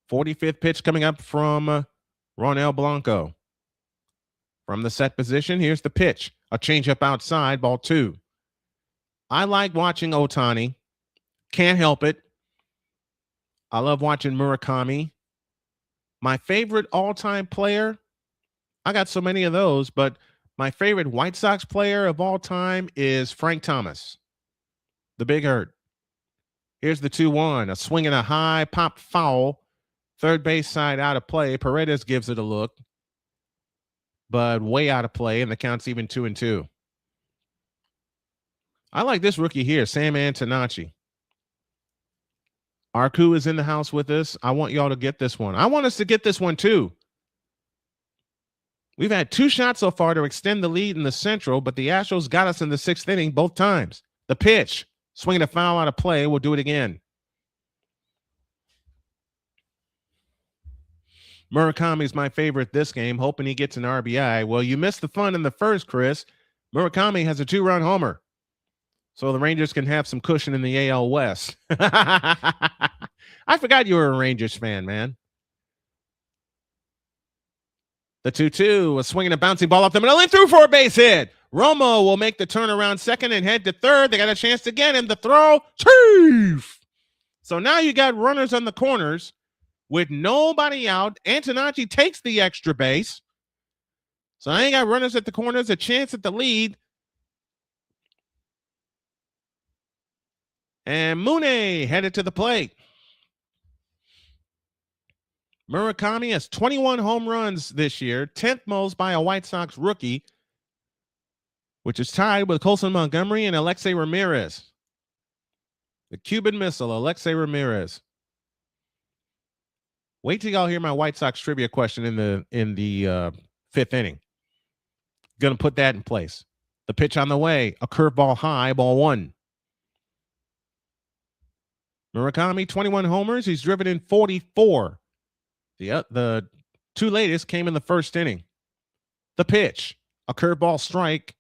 45th pitch coming up from Ronel Blanco. From the set position, here's the pitch. A changeup outside, ball 2. I like watching Ohtani. Can't help it. I love watching Murakami. My favorite all-time player, I got so many of those, but my favorite White Sox player of all time is Frank Thomas, the Big Hurt. Here's the 2-1, a swing and a high, pop foul. Third base side out of play. Paredes gives it a look, but way out of play, and the count's even 2-2. I like this rookie here, Sam Antonacci. Arku is in the house with us. I want y'all to get this one. I want us to get this one too. We've had 2 shots so far to extend the lead in the Central, but the Astros got us in the 6th inning both times. The pitch, swinging a foul out of play. We'll do it again. Murakami's my favorite this game, hoping he gets an RBI. Well, you missed the fun in the first, Chris. Murakami has a 2-run homer, so the Rangers can have some cushion in the AL West. I forgot you were a Rangers fan, man. The 2-2, a swinging a bouncing ball off the middle and through for a base hit. Romo will make the turnaround second and head to third. They got a chance to get him. The throw, chief. So now you got runners on the corners with nobody out. Antonacci takes the extra base. So I ain't got runners at the corners, a chance at the lead. And Mune headed to the plate. Murakami has 21 home runs this year, 10th most by a White Sox rookie, which is tied with Colson Montgomery and Alexei Ramirez. The Cuban Missile, Alexei Ramirez. Wait till y'all hear my White Sox trivia question in the fifth inning. Gonna put that in place. The pitch on the way, a curveball high, ball one. Murakami, 21 homers. He's driven in 44. The two latest came in the first inning. The pitch, a curveball strike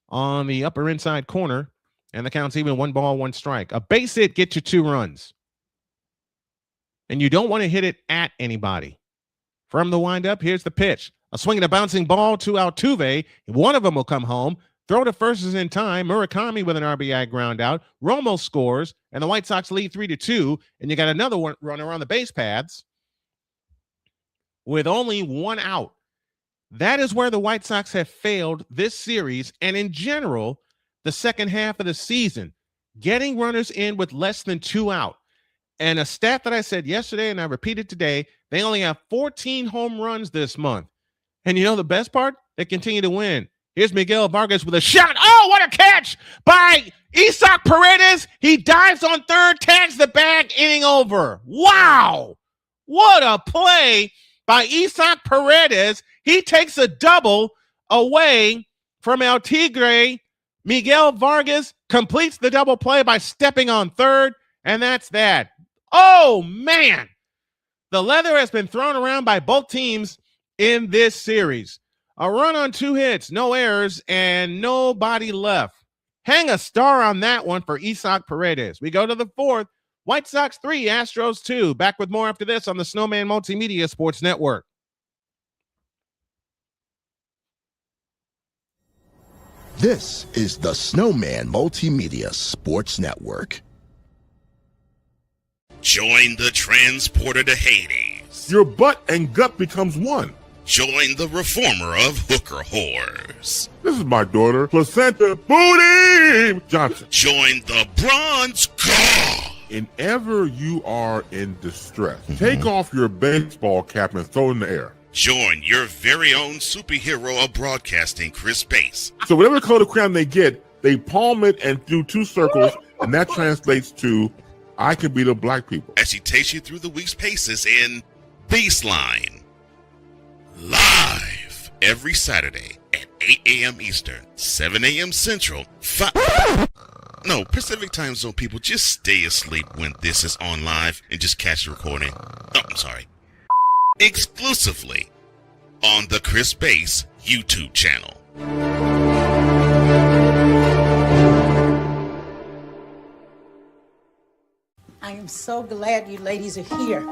on the upper inside corner, and the count's even 1 ball, 1 strike. A base hit gets you 2 runs. And you don't want to hit it at anybody. From the windup, here's the pitch. A swing and a bouncing ball to Altuve. One of them will come home. Throw to first is in time. Murakami with an RBI ground out. Romo scores, and the White Sox lead 3-2. And you got another one runner on the base paths with only 1 out. That is where the White Sox have failed this series and in general the second half of the season, getting runners in with less than 2 out. And a stat that I said yesterday and I repeated today, they only have 14 home runs this month. And you know the best part? They continue to win. Here's Miguel Vargas with a shot. Oh, what a catch by Isac Paredes. He dives on third, tags the bag, inning over. Wow. What a play by Isac Paredes. He takes a double away from El Tigre. Miguel Vargas completes the double play by stepping on third, and that's that. Oh, man. The leather has been thrown around by both teams in this series. A run on 2 hits, no errors, and nobody left. Hang a star on that one for Isac Paredes. We go to the 4th. White Sox 3, Astros 2. Back with more after this on the Snowman Multimedia Sports Network. This is the Snowman Multimedia Sports Network. Join the transporter to Hades. Your butt and gut becomes one. Join the reformer of hooker whores. This is my daughter, Placenta Booty Johnson. Join the bronze god. Whenever you are in distress, take off your baseball cap and throw it in the air. Join your very own superhero of broadcasting, Chris Bass. So whatever color crayon they get, they palm it and do 2 circles, and that translates to, I can beat up black people. As she takes you through the week's paces in Baseline. Live every Saturday at 8 a.m. Eastern, 7 a.m. Central, Pacific Time Zone people, just stay asleep when this is on live and just catch the recording. Oh, I'm sorry. Exclusively on the Chris Bass YouTube channel. I am so glad you ladies are here.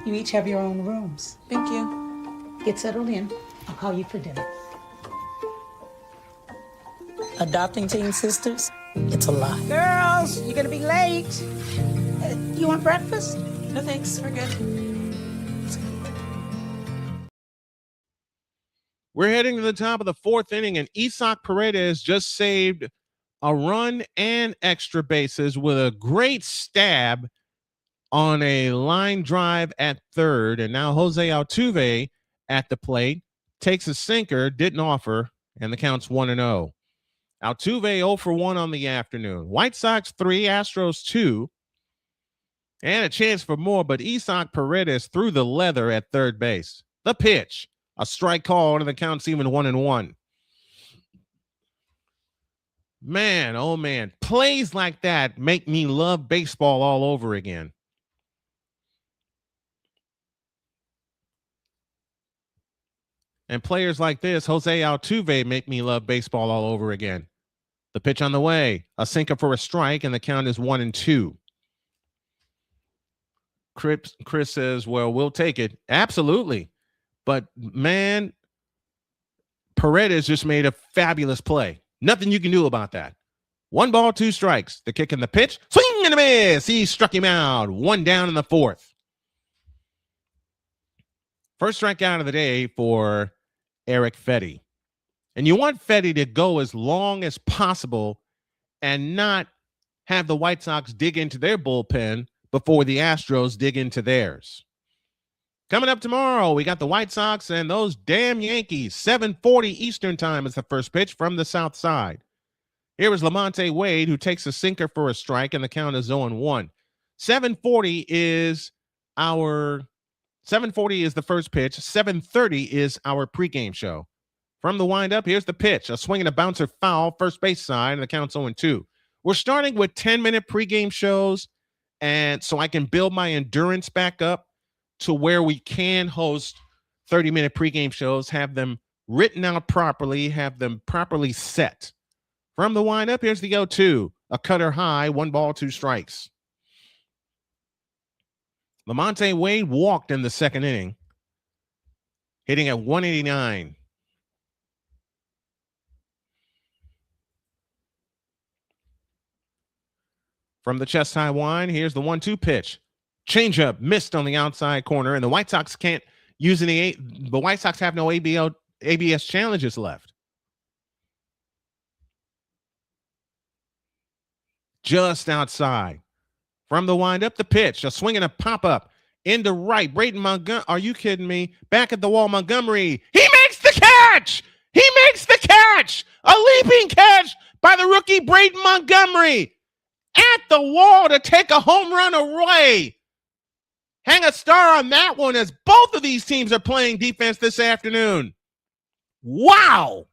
You each have your own rooms. Thank you. Get settled in. I'll call you for dinner. Adopting teen sisters? It's a lot. Girls, you're gonna be late. You want breakfast? No thanks, we're good. We're heading to the top of the 4th inning, and Isac Paredes just saved a run and extra bases with a great stab on a line drive at third. And now Jose Altuve at the plate takes a sinker, didn't offer, and the count's 1-0. Altuve 0 for 1 on the afternoon. White Sox 3, Astros 2, and a chance for more, but Isac Paredes threw the leather at third base. The pitch, a strike call, and the count's even 1-1. Man, oh man, plays like that make me love baseball all over again. And players like this, Jose Altuve, make me love baseball all over again. The pitch on the way, a sinker for a strike, and the count is 1-2. Chris says, well, we'll take it. Absolutely. But, man, Paredes just made a fabulous play. Nothing you can do about that. 1 ball, 2 strikes. The kick and the pitch. Swing and a miss. He struck him out. 1 down in the 4th. First strikeout of the day for Eric Fedde. And you want Fedde to go as long as possible and not have the White Sox dig into their bullpen before the Astros dig into theirs. Coming up tomorrow, we got the White Sox and those damn Yankees. 7:40 Eastern time is the first pitch from the south side. Here is Lamonte Wade, who takes a sinker for a strike, and the count is 0-1. 7:40 is the first pitch. 7:30 is our pregame show. From the windup, here's the pitch. A swing and a bouncer foul, first base side, and the count's 0-2. We're starting with 10-minute pregame shows, and so I can build my endurance back up to where we can host 30-minute pregame shows, have them written out properly, have them properly set. From the windup, here's the 0-2. A cutter high, 1 ball, 2 strikes. Lamonte Wade walked in the second inning, hitting at 189. From the chest high wind, here's the 1-2 pitch. Changeup missed on the outside corner, and the White Sox can't use any. The White Sox have no ABS challenges left. Just outside. From the windup, the pitch. A swing and a pop up into right. Braden Montgomery. Are you kidding me? Back at the wall, Montgomery. He makes the catch. He makes the catch. A leaping catch by the rookie Braden Montgomery at the wall to take a home run away. Hang a star on that one, as both of these teams are playing defense this afternoon. Wow.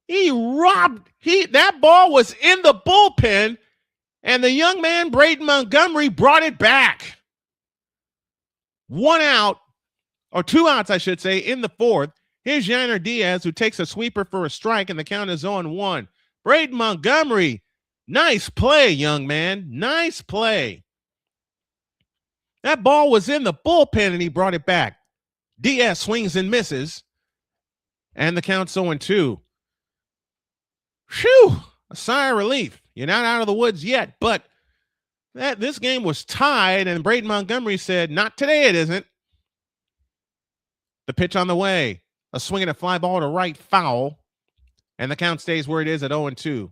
That ball was in the bullpen, and the young man, Braden Montgomery, brought it back. 1 out, or 2 outs, I should say, in the fourth. Here's Yainer Diaz, who takes a sweeper for a strike, and the count is 0-1. Braden Montgomery, nice play, young man. Nice play. That ball was in the bullpen, and he brought it back. Diaz swings and misses, and the count's 0-2. Phew, a sigh of relief. You're not out of the woods yet, but this game was tied, and Braden Montgomery said, not today it isn't. The pitch on the way. A swing and a fly ball to right, foul, and the count stays where it is at 0-2.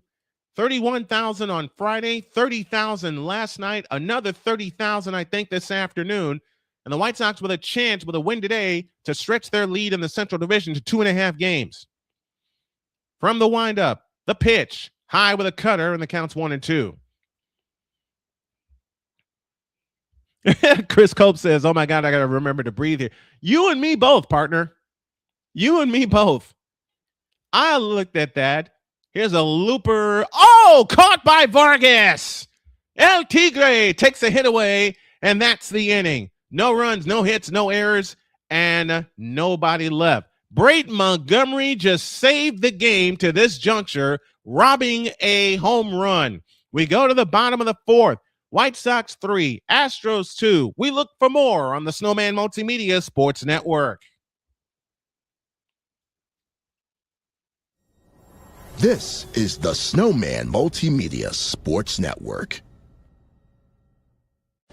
31,000 on Friday, 30,000 last night, another 30,000, I think, this afternoon. And the White Sox with a chance, with a win today, to stretch their lead in the Central Division to 2.5 games. From the windup, the pitch, high with a cutter, and the count's 1-2. Chris Cope says, oh my God, I got to remember to breathe here. You and me both, partner. You and me both. I looked at that. Here's a looper. Oh, caught by Vargas. El Tigre takes a hit away, and that's the inning. No runs, no hits, no errors, and nobody left. Braden Montgomery just saved the game to this juncture, robbing a home run. We go to the bottom of the fourth. White Sox 3, Astros 2. We look for more on the Snowman Multimedia Sports Network. This is the Snowman Multimedia Sports Network.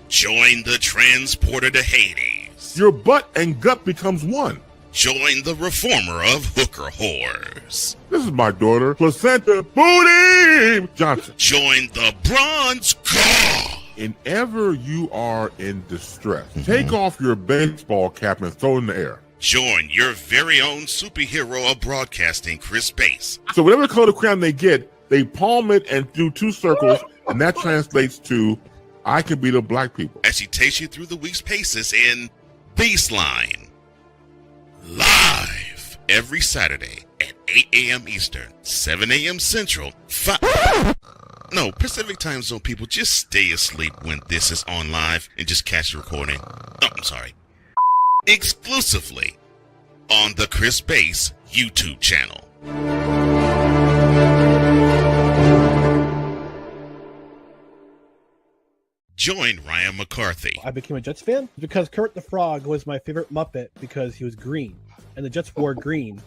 Join the transporter to Hades. Your butt and gut becomes one. Join the reformer of hooker whores. This is my daughter, Placenta Booty Johnson. Join the bronze car. Whenever you are in distress, take off your baseball cap and throw it in the air. Join your very own superhero of broadcasting, Chris Bass. So whatever color crayon they get, they palm it and do 2 circles, and that translates to, I can beat up black people. As she takes you through the week's paces in Baseline. Live every Saturday at 8 a.m. Eastern, 7 a.m. Central, Pacific Time Zone people, just stay asleep when this is on live and just catch the recording. Oh, I'm sorry. Exclusively on the Chris Bass YouTube channel. Join Ryan McCarthy. I became a Jets fan because Kurt the Frog was my favorite Muppet because he was green. and the Jets wore green.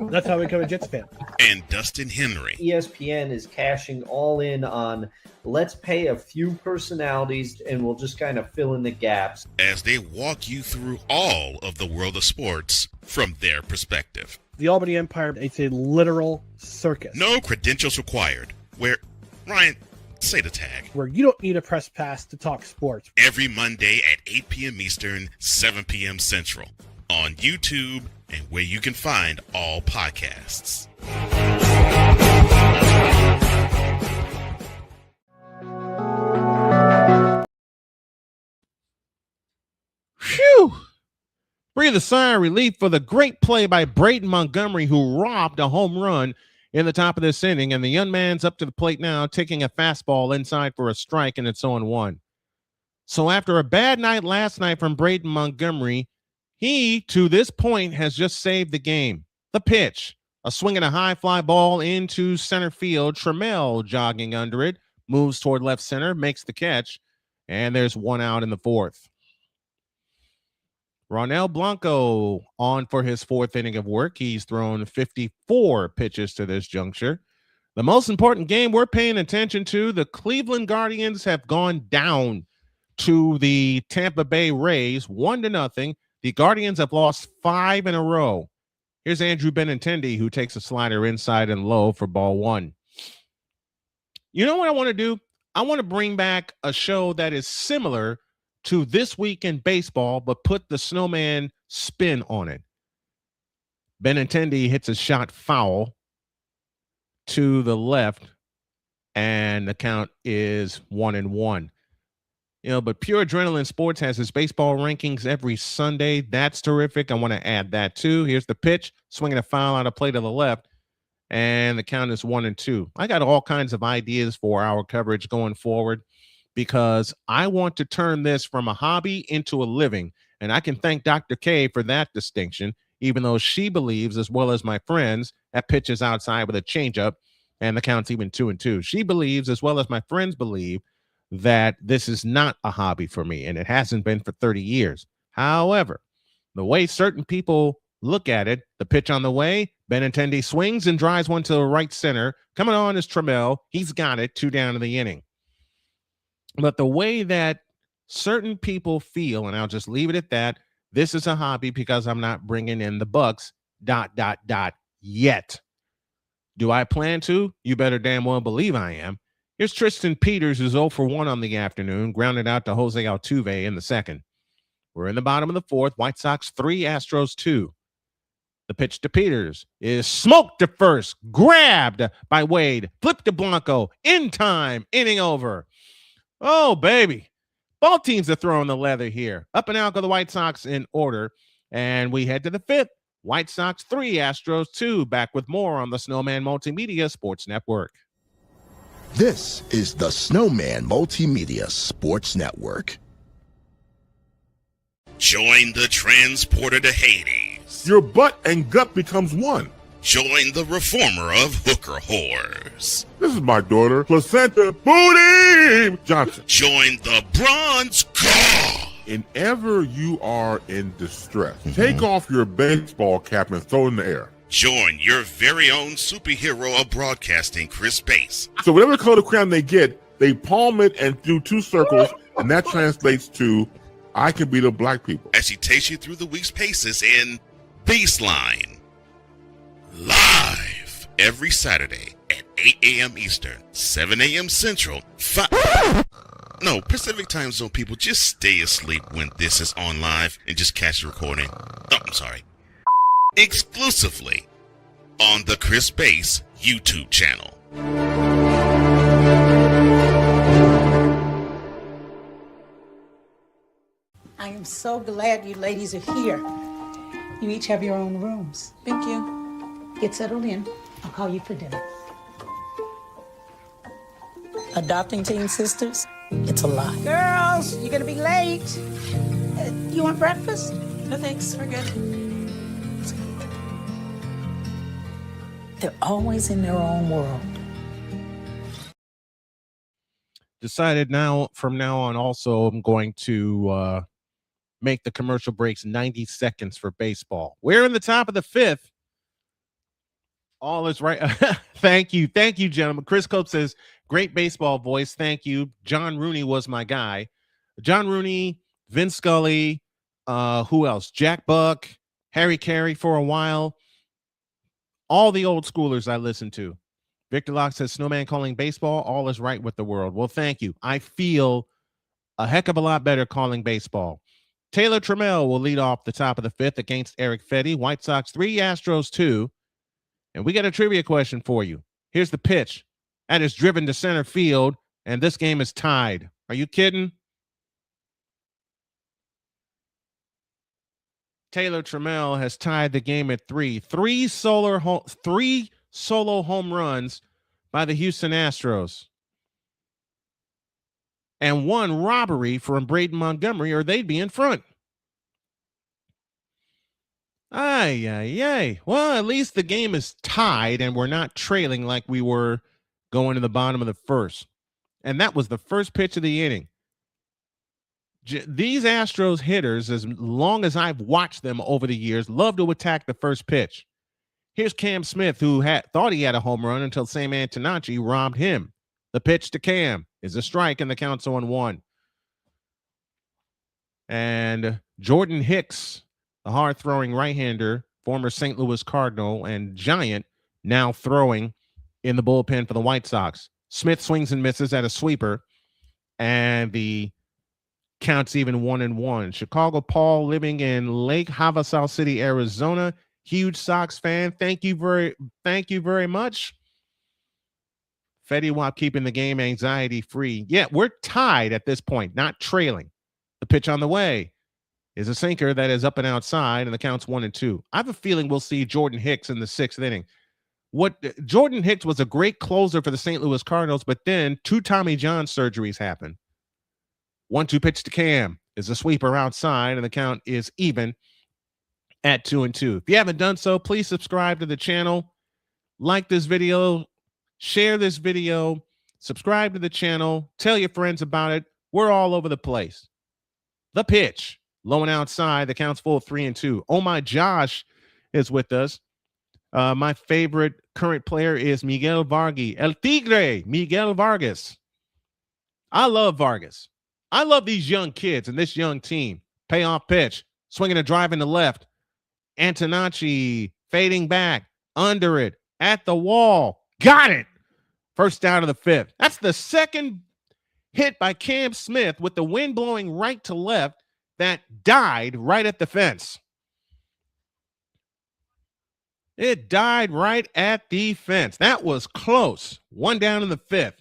That's how I became a Jets fan. And Dustin Henry. ESPN is cashing all in on let's pay a few personalities and we'll just kind of fill in the gaps. As they walk you through all of the world of sports from their perspective. The Albany Empire, it's a literal circus. No credentials required. Where, Ryan, say the tag. Where you don't need a press pass to talk sports. Every Monday at 8 p.m. Eastern, 7 p.m. Central. On YouTube and where you can find all podcasts. Phew! Breathe a sigh of relief for the great play by Braden Montgomery, who robbed a home run in the top of this inning. And the young man's up to the plate now, taking a fastball inside for a strike, and it's 0-1. So after a bad night last night from Braden Montgomery, he, to this point, has just saved the game. The pitch, a swing and a high fly ball into center field. Trammell jogging under it, moves toward left center, makes the catch, and there's one out in the fourth. Ronel Blanco on for his fourth inning of work. He's thrown 54 pitches to this juncture. The most important game we're paying attention to, the Cleveland Guardians have gone down to the Tampa Bay Rays 1-0. The Guardians have lost 5 in a row. Here's Andrew Benintendi, who takes a slider inside and low for ball 1. You know what I want to do? I want to bring back a show that is similar to This Week in Baseball, but put the snowman spin on it. Benintendi hits a shot foul to the left, and the count is 1-1. You know, but Pure Adrenaline Sports has his baseball rankings every Sunday. That's terrific. I want to add that too. Here's the pitch, swinging a foul out of play to the left, and the count is 1-2. I got all kinds of ideas for our coverage going forward because I want to turn this from a hobby into a living, and I can thank Dr. K for that distinction, even though she believes, as well as my friends, that pitches outside with a changeup, and the count's even 2-2. She believes, as well as my friends believe, that this is not a hobby for me, and it hasn't been for 30 years. However, the way certain people look at it, the pitch on the way, Benintendi swings and drives one to the right center. Coming on is Trammell. He's got it, 2 down in the inning. But the way that certain people feel, and I'll just leave it at that, this is a hobby because I'm not bringing in the bucks, ... yet. Do I plan to? You better damn well believe I am. Here's Tristan Peters, who's 0 for 1 on the afternoon, grounded out to Jose Altuve in the second. We're in the bottom of the fourth. White Sox 3, Astros 2. The pitch to Peters is smoked to first, grabbed by Wade, flipped to Blanco, in time, inning over. Oh, baby. Both teams are throwing the leather here. Up and out go the White Sox in order, and we head to the fifth. White Sox 3, Astros 2. Back with more on the Snowman Multimedia Sports Network. This is the Snowman Multimedia Sports Network. Join the transporter to Hades. Your butt and gut becomes one. Join the reformer of hooker whores. This is my daughter, Placenta Booty Johnson. Join the bronze god. Whenever you are in distress, take off your baseball cap and throw it in the air. Join your very own superhero of broadcasting, Chris Bass. So whatever color crayon they get, they palm it and do 2 circles, and that translates to, I can beat up black people. As he takes you through the week's paces in Baseline. Live every Saturday at 8 a.m. Eastern, 7 a.m. Central, Pacific Time Zone people, just stay asleep when this is on live and just catch the recording. Oh, I'm sorry. Exclusively on the Chris Bass YouTube channel. I am so glad you ladies are here. You each have your own rooms. Thank you. Get settled in. I'll call you for dinner. Adopting teen sisters, it's a lot. Girls, you're gonna be late. You want breakfast? No thanks, we're good. They're always in their own world. Decided now, from now on, also, I'm going to make the commercial breaks 90 seconds for baseball. We're in the top of the 5th. All is right. Thank you, gentlemen. Chris Cope says, great baseball voice. Thank you. John Rooney was my guy. John Rooney, Vince Scully, who else? Jack Buck, Harry Carey for a while. All the old schoolers I listened to. Victor Locke says, Snowman calling baseball, all is right with the world. Well, thank you. I feel a heck of a lot better calling baseball. Taylor Trammell will lead off the top of the 5th against Eric Fedde. White Sox 3, Astros 2. And we got a trivia question for you. Here's the pitch. That is driven to center field, and this game is tied. Are you kidding? Taylor Trammell has tied the game at 3. Three solo home runs by the Houston Astros. And 1 robbery from Braden Montgomery, or they'd be in front. Ay. Well, at least the game is tied, and we're not trailing like we were going to the bottom of the 1st. And that was the first pitch of the inning. These Astros hitters, as long as I've watched them over the years, love to attack the first pitch. Here's Cam Smith, who thought he had a home run until Sam Antonacci robbed him. The pitch to Cam is a strike, and the count's 0-1. And Jordan Hicks, the hard-throwing right-hander, former St. Louis Cardinal and Giant, now throwing in the bullpen for the White Sox. Smith swings and misses at a sweeper, and the count's even 1-1. Chicago Paul, living in Lake Havasu City, Arizona, huge Sox fan. Thank you very much. Fedde Wap keeping the game anxiety-free. Yeah, we're tied at this point, not trailing. The pitch on the way is a sinker that is up and outside, and the count's 1-2. I have a feeling we'll see Jordan Hicks in the 6th inning. Jordan Hicks was a great closer for the St. Louis Cardinals, but then 2 Tommy John surgeries happened. 1-2 pitch to Cam is a sweeper outside, and the count is even at 2-2. If you haven't done so, please subscribe to the channel, like this video, share this video, subscribe to the channel, tell your friends about it. We're all over the place. The pitch, low and outside, the count's full 3-2. Oh my Josh is with us. My favorite current player is Miguel Vargas, El Tigre, Miguel Vargas. I love Vargas. I love these young kids and this young team. Payoff pitch, swinging a drive in the left. Antonacci fading back, under it, at the wall. Got it. First down of the 5th. That's the second hit by Cam Smith with the wind blowing right to left that died right at the fence. It died right at the fence. That was close. 1 down in the 5th.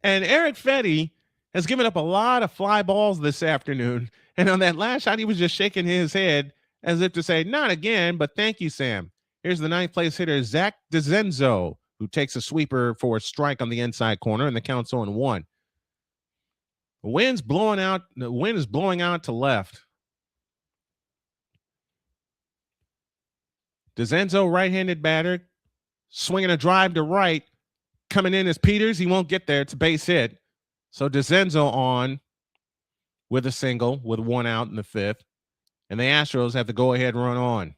And Eric Fedde has given up a lot of fly balls this afternoon. And on that last shot, he was just shaking his head as if to say, not again, but thank you, Sam. Here's the 9th place hitter, Zach DeZenzo, who takes a sweeper for a strike on the inside corner, and the count's 0-1. The wind is blowing out to left. DeZenzo, right-handed batter, swinging a drive to right. Coming in as Peters. He won't get there. It's a base hit. So DeZenzo on with a single with 1 out in the 5th. And the Astros have the go-ahead run on.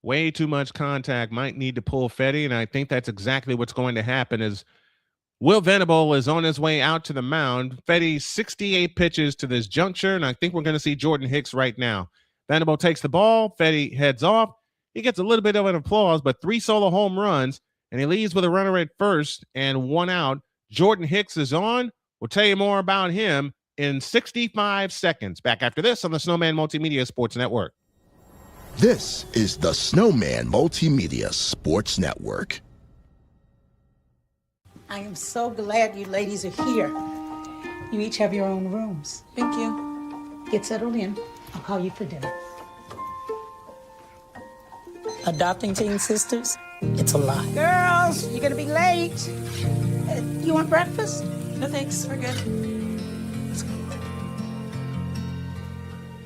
Way too much contact. Might need to pull Fedde, and I think that's exactly what's going to happen as Will Venable is on his way out to the mound. Fedde, 68 pitches to this juncture, and I think we're going to see Jordan Hicks right now. Venable takes the ball. Fedde heads off. He gets a little bit of an applause, but 3 solo home runs, and he leads with a runner at first and 1 out. Jordan Hicks is on. We'll tell you more about him in 65 seconds. Back after this on the Snowman Multimedia Sports Network. This is the Snowman Multimedia Sports Network. I am so glad you ladies are here. You each have your own rooms. Thank you. Get settled in. I'll call you for dinner. Adopting teen sisters, it's a lot. Girls, you're gonna be late. You want breakfast? No thanks, we're good.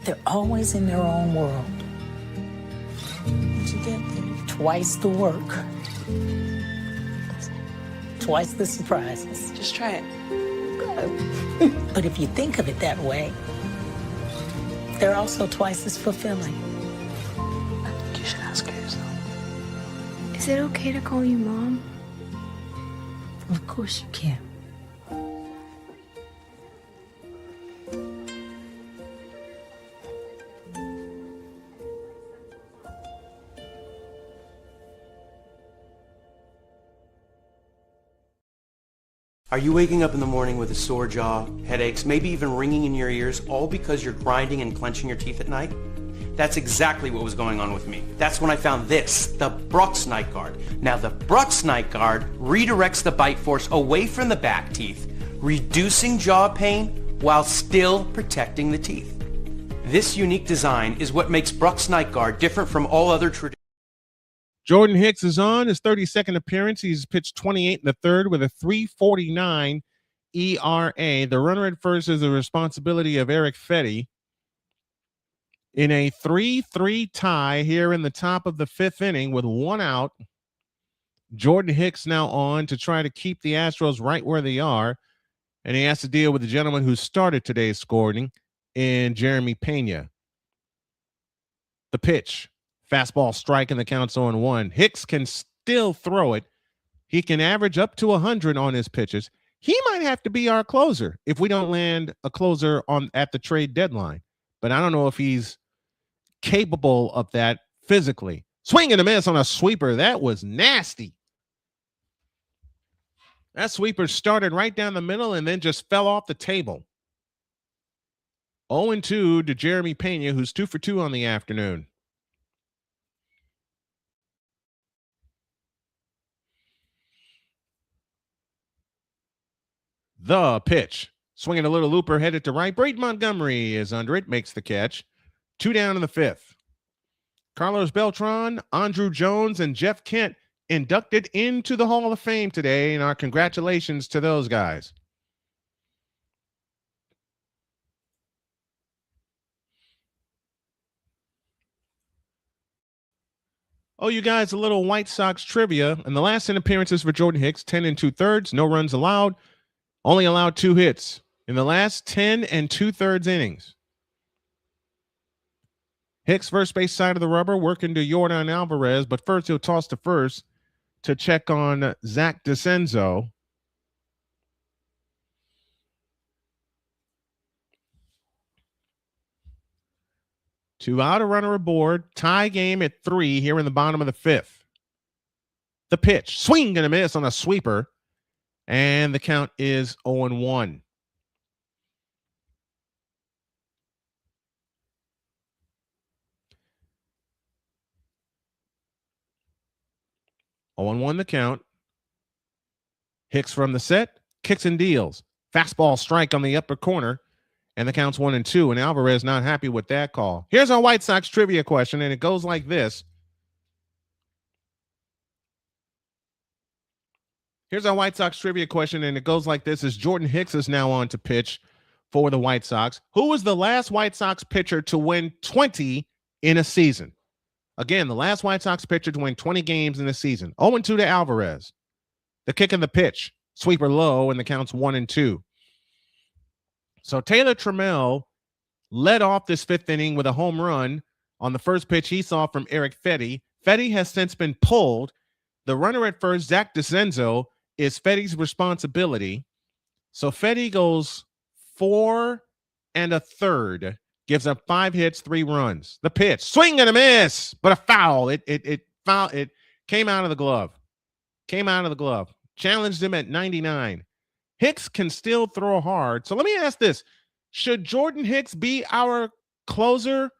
They're always in their own world. What'd you get? Twice the work. twice the surprises. Just try it. But if you think of it that way, they're also twice as fulfilling. You should ask her yourself. Is it okay to call you Mom? Of course you can. Are you waking up in the morning with a sore jaw, headaches, maybe even ringing in your ears, all because you're grinding and clenching your teeth at night? That's exactly what was going on with me. That's when I found this, the Brooks Night Guard. Now the Brooks Night Guard redirects the bite force away from the back teeth, reducing jaw pain while still protecting the teeth. This unique design is what makes Brooks Night Guard different from all other traditional. Jordan Hicks is on his 32nd appearance. He's pitched 28 in the third with a 3.49 ERA. The runner at first is the responsibility of Eric Fedde. In a 3-3 tie here in the top of the fifth inning with one out, Jordan Hicks now on to try to keep the Astros right where they are, and he has to deal with the gentleman who started today's scoring in Jeremy Pena. The pitch. Fastball strike, and the count's 0-1. Hicks can still throw it. He can average up to 100 on his pitches. He might have to be our closer if we don't land a closer at the trade deadline. But I don't know if he's capable of that physically. Swing and a miss on a sweeper. That was nasty. That sweeper started right down the middle and then just fell off the table. 0-2 to Jeremy Pena, who's 2 for 2 on the afternoon. The pitch. Swinging a little looper, headed to right. Braden Montgomery is under it, makes the catch. 2 down in the fifth. Carlos Beltran, Andrew Jones, and Jeff Kent inducted into the Hall of Fame today, and our congratulations to those guys. Oh, you guys, a little White Sox trivia. In the last 10 appearances for Jordan Hicks, 10 2/3, no runs allowed. Only allowed 2 hits in the last 10 2/3 innings. Hicks, first base side of the rubber, working to Jordan Alvarez, but first he'll toss to first to check on Zach DeCenzo. Two out, a runner aboard. Tie game at 3 here in the bottom of the fifth. The pitch, swing and a miss on a sweeper. And the count is 0-1. The count. Hicks from the set, kicks and deals. Fastball strike on the upper corner, and the count's 1-2. And Alvarez not happy with that call. Here's our White Sox trivia question, and it goes like this. Here's our White Sox trivia question, and it goes like this. As Jordan Hicks is now on to pitch for the White Sox, who was the last White Sox pitcher to win 20 in a season? Again, the last White Sox pitcher to win 20 games in a season. 0-2 to Alvarez. The kick and the pitch. Sweeper low, and the count's 1-2. So Taylor Trammell led off this fifth inning with a home run on the first pitch he saw from Eric Fedde. Fedde has since been pulled. The runner at first, Zach DeCenzo, is Fedde's responsibility. So Fedde goes 4 1/3, gives up 5 hits, 3 runs. The pitch, swing and a miss, but a foul. It came out of the glove. Challenged him at 99. Hicks can still throw hard. So let me ask this. Should Jordan Hicks be our closer,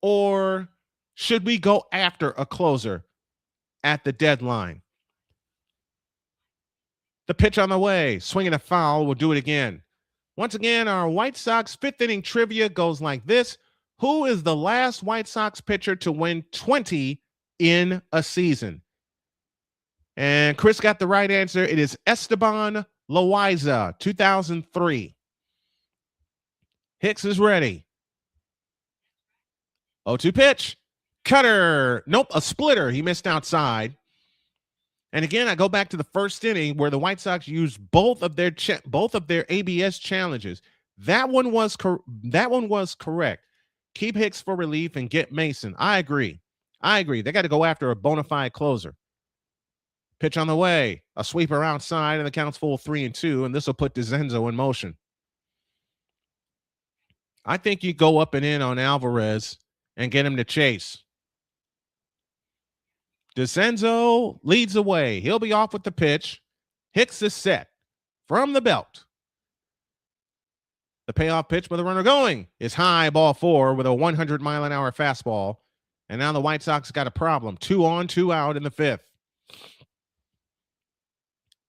or should we go after a closer at the deadline? The pitch on the way, swinging a foul. We'll do it again. Once again, our White Sox fifth inning trivia goes like this. Who is the last White Sox pitcher to win 20 in a season? And Chris got the right answer. It is Esteban Loaiza, 2003. Hicks is ready. 0-2 pitch. Cutter. Nope, a splitter. He missed outside. And again, I go back to the first inning where the White Sox used both of their ABS challenges. That one was correct. Keep Hicks for relief and get Mason. I agree. They got to go after a bona fide closer. Pitch on the way, a sweeper outside, and the count's full 3-2, and this will put DeCenzo in motion. I think you go up and in on Alvarez and get him to chase. DeCenzo leads away. He'll be off with the pitch. Hicks is set from the belt. The payoff pitch with the runner going is high, ball 4 with a 100-mile-an-hour fastball. And now the White Sox got a problem. 2 on, 2 out in the 5th.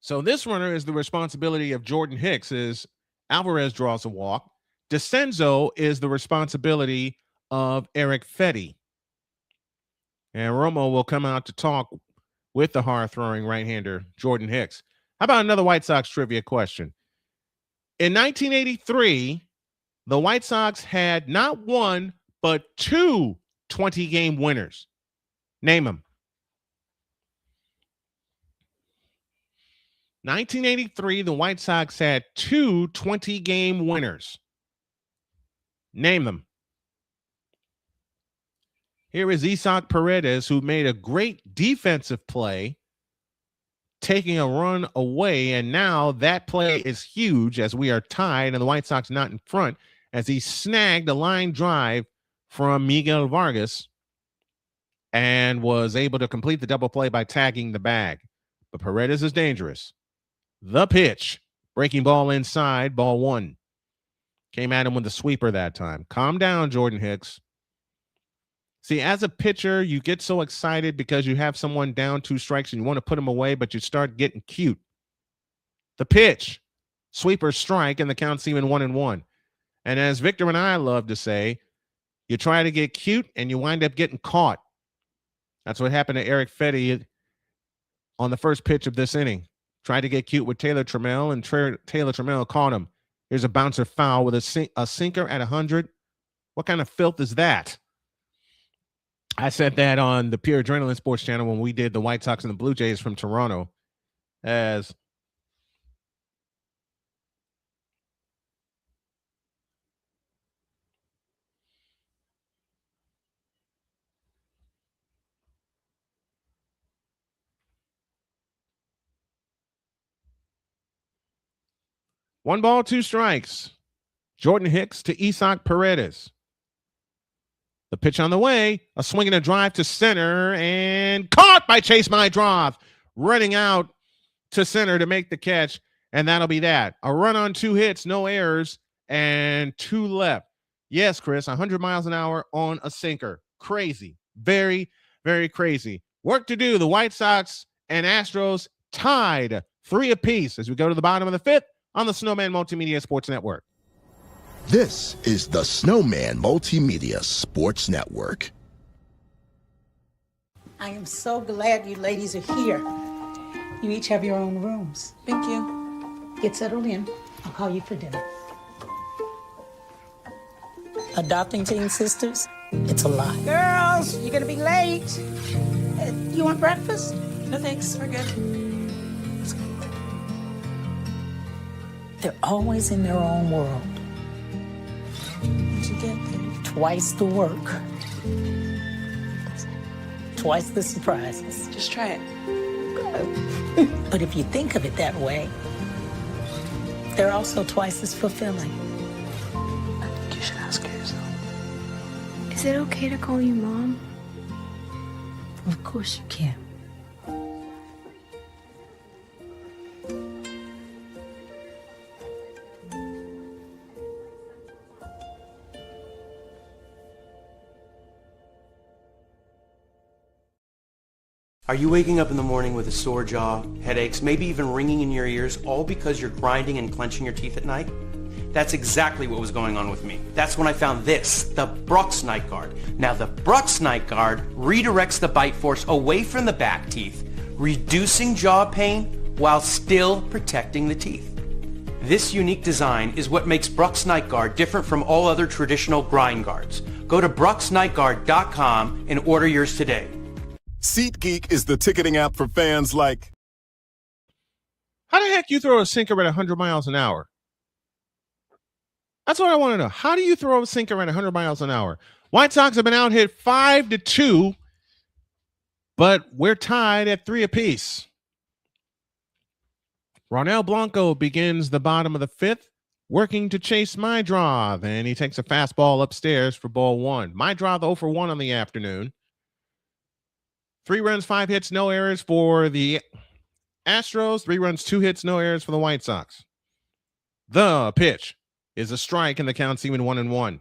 So this runner is the responsibility of Jordan Hicks as Alvarez draws a walk. DeCenzo is the responsibility of Eric Fedde. And Romo will come out to talk with the hard-throwing right-hander, Jordan Hicks. How about another White Sox trivia question? In 1983, the White Sox had not one, but 2 20-game winners. Name them. 1983, the White Sox had 2 20-game winners. Name them. Here is Isac Paredes, who made a great defensive play, taking a run away, and now that play is huge as we are tied and the White Sox not in front, as he snagged a line drive from Miguel Vargas and was able to complete the double play by tagging the bag. But Paredes is dangerous. The pitch, breaking ball inside, ball 1. Came at him with the sweeper that time. Calm down, Jordan Hicks. See, as a pitcher, you get so excited because you have someone down 2 strikes and you want to put them away, but you start getting cute. The pitch, sweeper strike, and the count's even 1-1. And as Victor and I love to say, you try to get cute and you wind up getting caught. That's what happened to Eric Fedde on the first pitch of this inning. Tried to get cute with Taylor Trammell, and Taylor Trammell caught him. Here's a bouncer foul with a sinker at 100. What kind of filth is that? I said that on the Pure Adrenaline Sports Channel when we did the White Sox and the Blue Jays from Toronto. As one ball, 2 strikes. Jordan Hicks to Isac Paredes. The pitch on the way, a swing and a drive to center, and caught by Chase Mydroth, running out to center to make the catch, and that'll be that. A run on 2 hits, no errors, and 2 left. Yes, Chris, 100 miles an hour on a sinker. Crazy. Very, very crazy. Work to do. The White Sox and Astros tied 3 apiece as we go to the bottom of the 5th on the Snowman Multimedia Sports Network. This is the Snowman Multimedia Sports Network. I am so glad you ladies are here. You each have your own rooms. Thank you. Get settled in. I'll call you for dinner. Adopting teen sisters, it's a lot. Girls, you're gonna be late. You want breakfast? No thanks, we're good. They're always in their own world. What'd you get there? Twice the work. Twice the surprises. Just try it. But if you think of it that way, they're also twice as fulfilling. I think you should ask her yourself. Is it okay to call you Mom? Of course you can. Are you waking up in the morning with a sore jaw, headaches, maybe even ringing in your ears, all because you're grinding and clenching your teeth at night? That's exactly what was going on with me. That's when I found this, the Brooks Night Guard. Now the Brooks Night Guard redirects the bite force away from the back teeth, reducing jaw pain while still protecting the teeth. This unique design is what makes Brooks Night Guard different from all other traditional grind guards. Go to brooksnightguard.com and order yours today. SeatGeek is the ticketing app for fans like... How the heck you throw a sinker at 100 miles an hour? That's what I want to know. How do you throw a sinker at 100 miles an hour? White Sox have been out hit 5-2, but we're tied at 3 apiece. Ronel Blanco begins the bottom of the 5th, working to chase my drive, and he takes a fastball upstairs for ball 1. My drive 0 for 1 on the afternoon. 3 runs, 5 hits, no errors for the Astros. 3 runs, 2 hits, no errors for the White Sox. The pitch is a strike, and the count's even 1-1.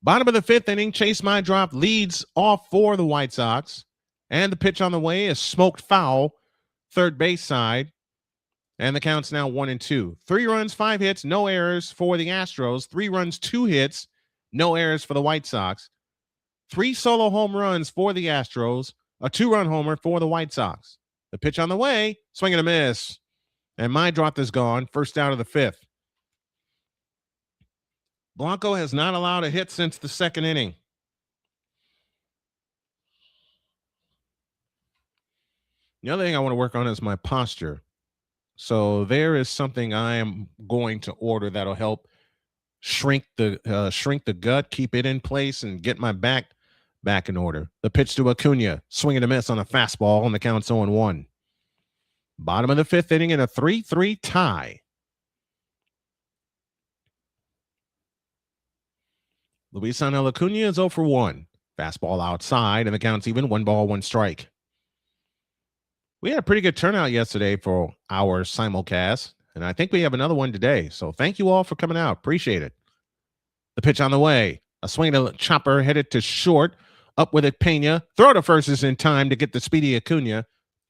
Bottom of the 5th inning, Chase My Drop leads off for the White Sox. And the pitch on the way is smoked foul, third base side. And the count's now 1-2. 3 runs, 5 hits, no errors for the Astros. 3 runs, 2 hits, no errors for the White Sox. 3 solo home runs for the Astros. A 2-run homer for the White Sox. The pitch on the way, swing and a miss. And My Drop is gone, first out of the 5th. Blanco has not allowed a hit since the 2nd inning. The other thing I want to work on is my posture. So there is something I am going to order that'll help shrink the gut, keep it in place, and get my back in order. The pitch to Acuna, swing and a miss on a fastball, and the count's 0-1. Bottom of the 5th inning in a 3-3 tie. Luis Angel Acuna is 0 for 1. Fastball outside, and the count's even 1 ball, 1 strike. We had a pretty good turnout yesterday for our simulcast, and I think we have another one today. So thank you all for coming out. Appreciate it. The pitch on the way. A swing to chopper headed to short. Up with it, Pena. Throw to first is in time to get the speedy Acuna.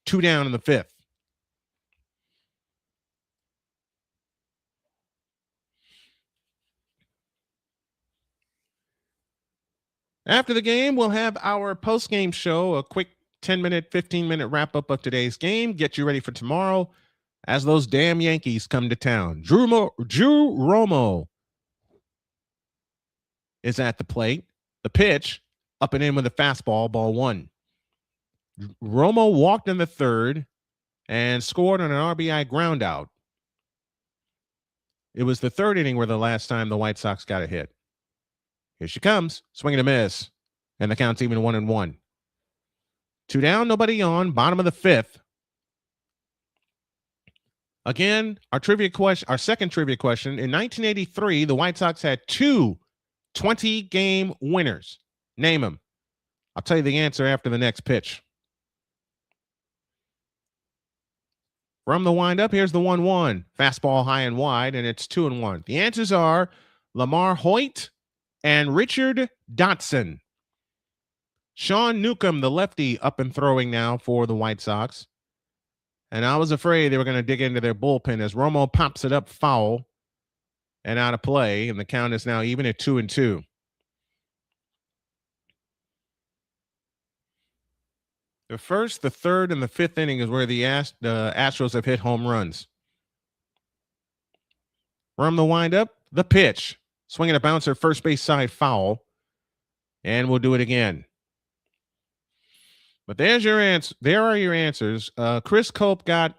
2 down in the 5th. After the game, we'll have our post-game show, a quick 10-minute, 15-minute wrap-up of today's game. Get you ready for tomorrow as those damn Yankees come to town. Drew Romo is at the plate. The pitch, up and in with a fastball, ball 1. Romo walked in the 3rd and scored on an RBI ground out. It was the 3rd inning where the last time the White Sox got a hit. Here she comes. Swing and a miss. And the count's even 1-1. 2 down, nobody on. Bottom of the 5th. Again, our second trivia question. In 1983, the White Sox had 2 20-game winners. Name them. I'll tell you the answer after the next pitch. From the windup, here's the 1-1. Fastball high and wide, and it's 2-1. The answers are Lamar Hoyt and Richard Dotson. Sean Newcomb, the lefty, up and throwing now for the White Sox. And I was afraid they were going to dig into their bullpen as Romo pops it up foul and out of play. And the count is now even at 2-2. The 1st, the 3rd, and the 5th inning is where the Astros have hit home runs. From the windup, the pitch. Swinging a bouncer, first base side foul. And we'll do it again. But there's your answer. There are your answers. Chris Cope got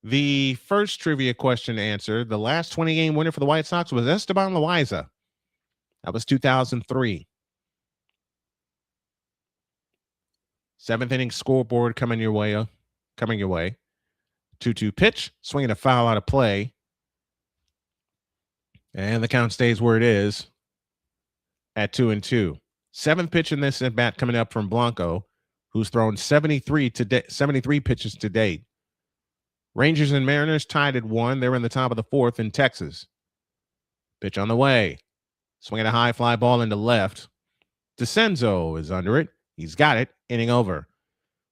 the first trivia question answered. The last 20-game winner for the White Sox was Esteban Loaiza. That was 2003. 7th inning scoreboard coming your way. 2-2 pitch. Swinging a foul out of play. And the count stays where it is at 2-2. 7th pitch in this at bat coming up from Blanco, who's thrown 73 pitches to date. Rangers and Mariners tied at 1. They're in the top of the 4th in Texas. Pitch on the way. Swinging a high fly ball into left. DeCenzo is under it. He's got it. Inning over.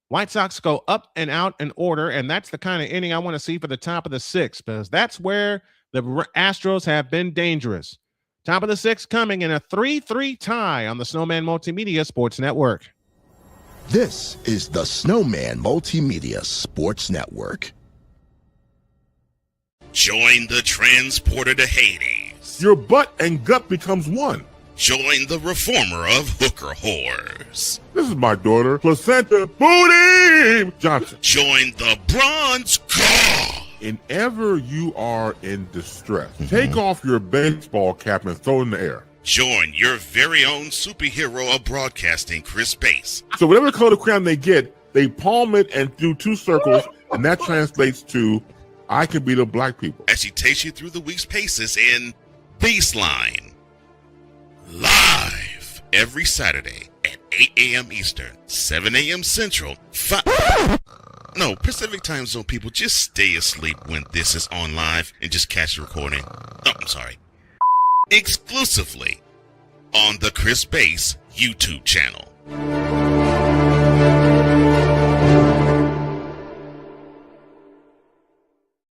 White Sox go up and out in order, and that's the kind of inning I want to see for the top of the 6th, because that's where the Astros have been dangerous. Top of the 6th coming in a 3-3 tie on the Snowman Multimedia Sports Network. This is the Snowman Multimedia Sports Network. Join the transporter to Hades. Your butt and gut becomes one. Join the reformer of hooker whores. This is my daughter, Placenta Booty Johnson. Join the bronze car. Whenever you are in distress, take off your baseball cap and throw it in the air. Join your very own superhero of broadcasting, Chris Bass. So whatever color crown they get, they palm it and do two circles, and that translates to, I can be the black people. As she takes you through the week's paces in Baseline. Live every Saturday at 8 a.m. Eastern, 7 a.m. Central, Pacific Time Zone people, just stay asleep when this is on live and just catch the recording. Oh, I'm sorry. Exclusively on the Chris Bass YouTube channel.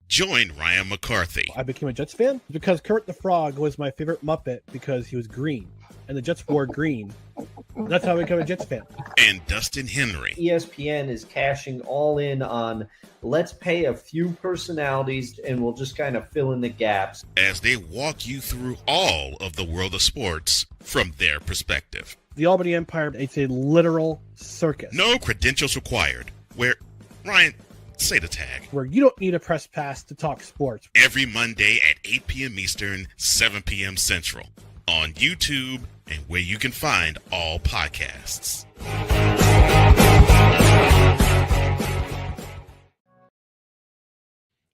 Join Ryan McCarthy. I became a Jets fan because Kurt the Frog was my favorite Muppet because he was green, and the Jets wore green. That's how I became a Jets fan. And Dustin Henry. ESPN is cashing all in on let's pay a few personalities and we'll just kind of fill in the gaps. As they walk you through all of the world of sports from their perspective. The Albany Empire, it's a literal circus. No credentials required. Where, Ryan, say the tag. Where you don't need a press pass to talk sports. Every Monday at 8 p.m. Eastern, 7 p.m. Central. On YouTube and where you can find all podcasts.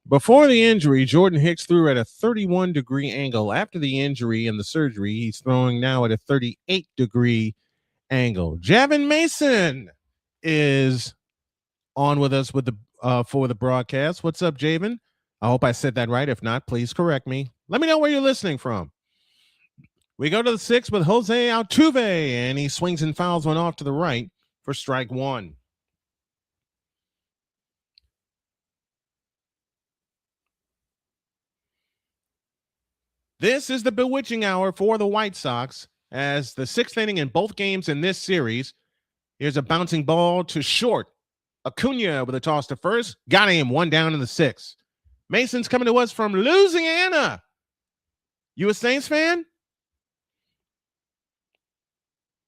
Before the injury, Jordan Hicks threw at a 31-degree angle. After the injury and the surgery, he's throwing now at a 38-degree angle. Javin Mason is on with us with the for the broadcast. What's up, Javin? I hope I said that right. If not, please correct me. Let me know where you're listening from. We go to the sixth with Jose Altuve, and he swings and fouls one off to the right for strike one. This is the bewitching hour for the White Sox as the sixth inning in both games in this series. Here's a bouncing ball to short. Acuna with a toss to first. Got him, one down in the sixth. Mason's coming to us from Louisiana. You a Saints fan?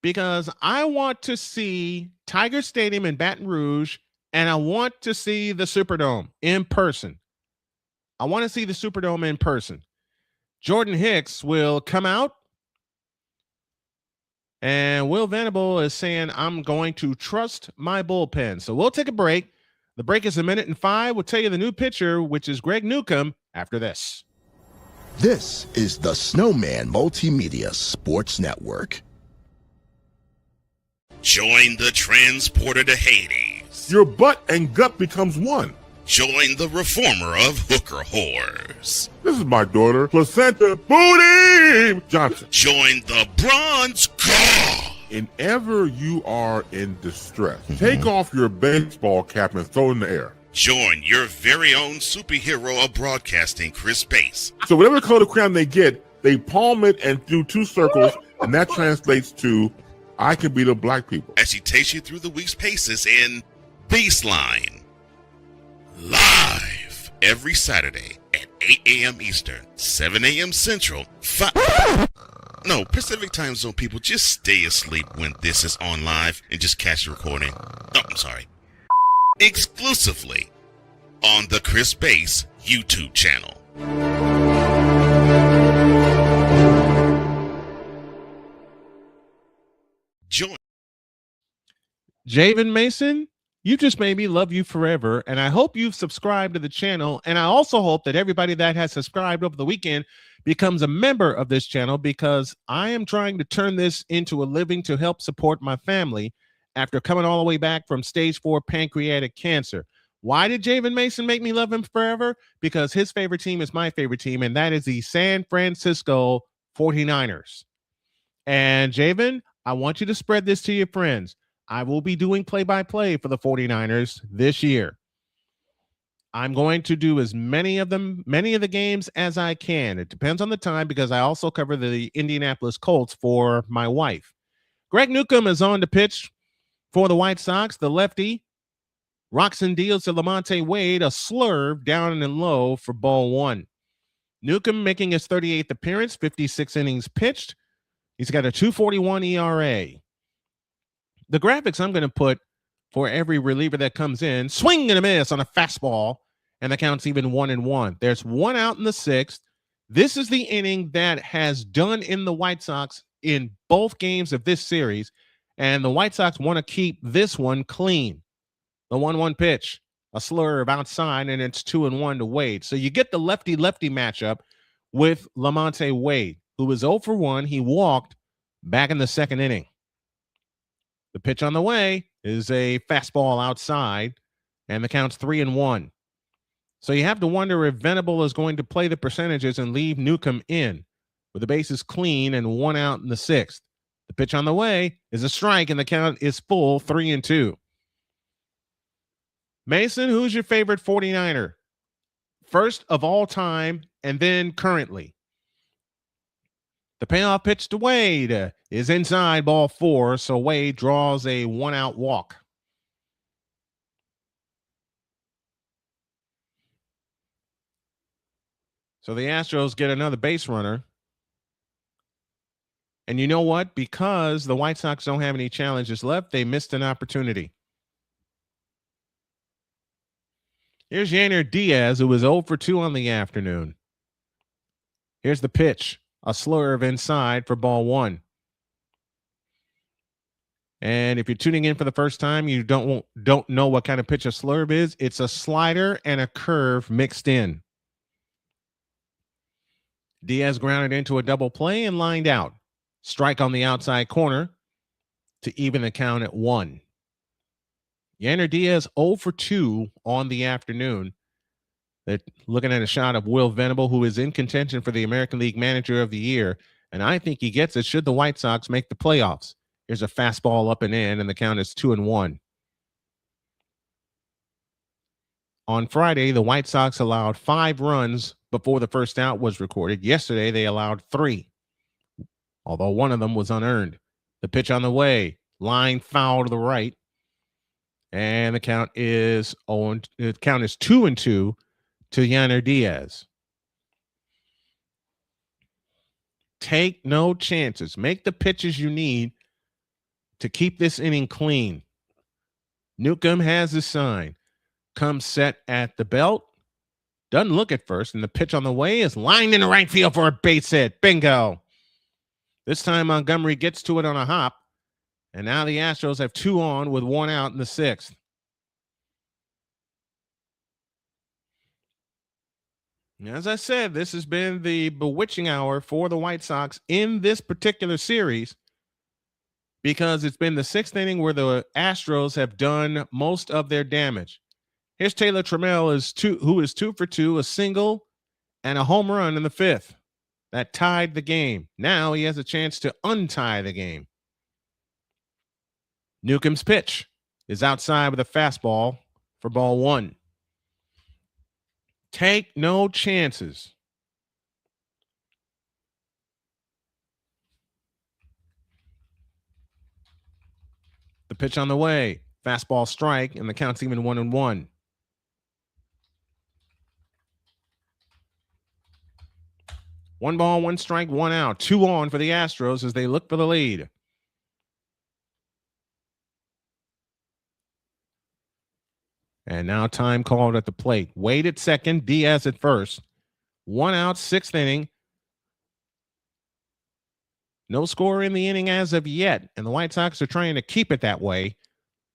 Because I want to see Tiger Stadium in Baton Rouge, and I want to see the Superdome in person. I want to see the Superdome in person. Jordan Hicks will come out, and Will Venable is saying, I'm going to trust my bullpen. So we'll take a break. The break is 1:05. We'll tell you the new pitcher, which is Greg Newcomb, after this. This is the Snowman Multimedia Sports Network. Join the transporter to Hades. Your butt and gut becomes one. Join the reformer of hooker whores. This is my daughter, Placenta Booty Johnson. Join the bronze car. Whenever you are in distress, take off your baseball cap and throw it in the air. Join your very own superhero of broadcasting, Chris Bass. So whatever color crown they get, they palm it and do two circles, and that translates to, I can be the black people. As she takes you through the week's paces in Baseline. Live every Saturday at 8 a.m. Eastern, 7 a.m. Central, Pacific Time Zone people, just stay asleep when this is on live and just catch the recording. Oh, I'm sorry. Exclusively on the Chris Bass YouTube channel. Join Javin Mason, you just made me love you forever, and I hope you've subscribed to the channel, and I also hope that everybody that has subscribed over the weekend becomes a member of this channel, because I am trying to turn this into a living to help support my family after coming all the way back from stage 4 pancreatic cancer. Why did Javin Mason make me love him forever? Because his favorite team is my favorite team, and that is the San Francisco 49ers. And Javin, I want you to spread this to your friends. I will be doing play-by-play for the 49ers this year. I'm going to do as many of the games as I can. It depends on the time, because I also cover the Indianapolis Colts for my wife. Greg Newcomb is on to pitch for the White Sox. The lefty rocks and deals to Lamonte Wade, a slurve down and low for ball one. Newcomb making his 38th appearance, 56 innings pitched, He's got a 2.41 ERA. The graphics I'm going to put for every reliever that comes in, swing and a miss on a fastball, and the count's even 1-1. There's one out in the sixth. This is the inning that has done in the White Sox in both games of this series, and the White Sox want to keep this one clean. The 1-1 pitch, a slurve outside, and it's 2-1 to Wade. So you get the lefty-lefty matchup with Lamonte Wade, who was 0 for 1. He walked back in the second inning. The pitch on the way is a fastball outside, and the count's 3-1. So you have to wonder if Venable is going to play the percentages and leave Newcomb in with the bases clean and one out in the sixth. The pitch on the way is a strike, and the count is full, 3-2. Mason, who's your favorite 49er? First of all time, and then currently. The payoff pitch to Wade is inside, ball 4, so Wade draws a one-out walk. So the Astros get another base runner. And you know what? Because the White Sox don't have any challenges left, they missed an opportunity. Here's Yainer Diaz, who was 0 for 2 on the afternoon. Here's the pitch, a slurve inside for ball 1. And if you're tuning in for the first time, you don't know what kind of pitch a slurve is. It's a slider and a curve mixed in. Diaz grounded into a double play and lined out. Strike on the outside corner to even the count at 1. Yainer Diaz 0 for 2 on the afternoon. They're looking at a shot of Will Venable, who is in contention for the American League Manager of the Year, and I think he gets it should the White Sox make the playoffs. Here's a fastball up and in, and the count is 2-1. On Friday, the White Sox allowed 5 runs before the first out was recorded. Yesterday, they allowed 3, although one of them was unearned. The pitch on the way, line foul to the right, and the count is 2-2 to Yainer Diaz. Take no chances. Make the pitches you need to keep this inning clean. Newcomb has his sign. Comes set at the belt. Doesn't look at first, and the pitch on the way is lined in the right field for a base hit. Bingo. This time Montgomery gets to it on a hop, and now the Astros have 2 on with 1 out in the 6th. As I said, this has been the bewitching hour for the White Sox in this particular series because it's been the 6th inning where the Astros have done most of their damage. Here's Taylor Trammell, who is 2 for 2, a single and a home run in the 5th. That tied the game. Now he has a chance to untie the game. Newcomb's pitch is outside with a fastball for ball 1. Take no chances. The pitch on the way. Fastball strike, and the count's even 1-1. One ball, 1 strike, 1 out. 2 on for the Astros as they look for the lead. And now time called at the plate. Wade at second, Diaz at first. 1 out, 6th inning. No score in the inning as of yet, and the White Sox are trying to keep it that way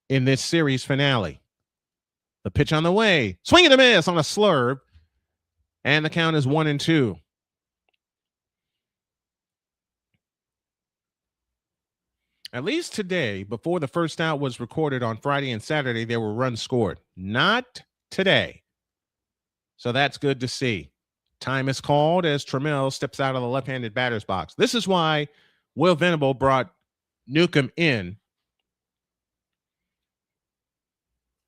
in this series finale. The pitch on the way. Swing and a miss on a slurve, and the count is 1-2. At least today, before the first out was recorded on Friday and Saturday, there were runs scored. Not today. So that's good to see. Time is called as Trammell steps out of the left-handed batter's box. This is why Will Venable brought Newcomb in.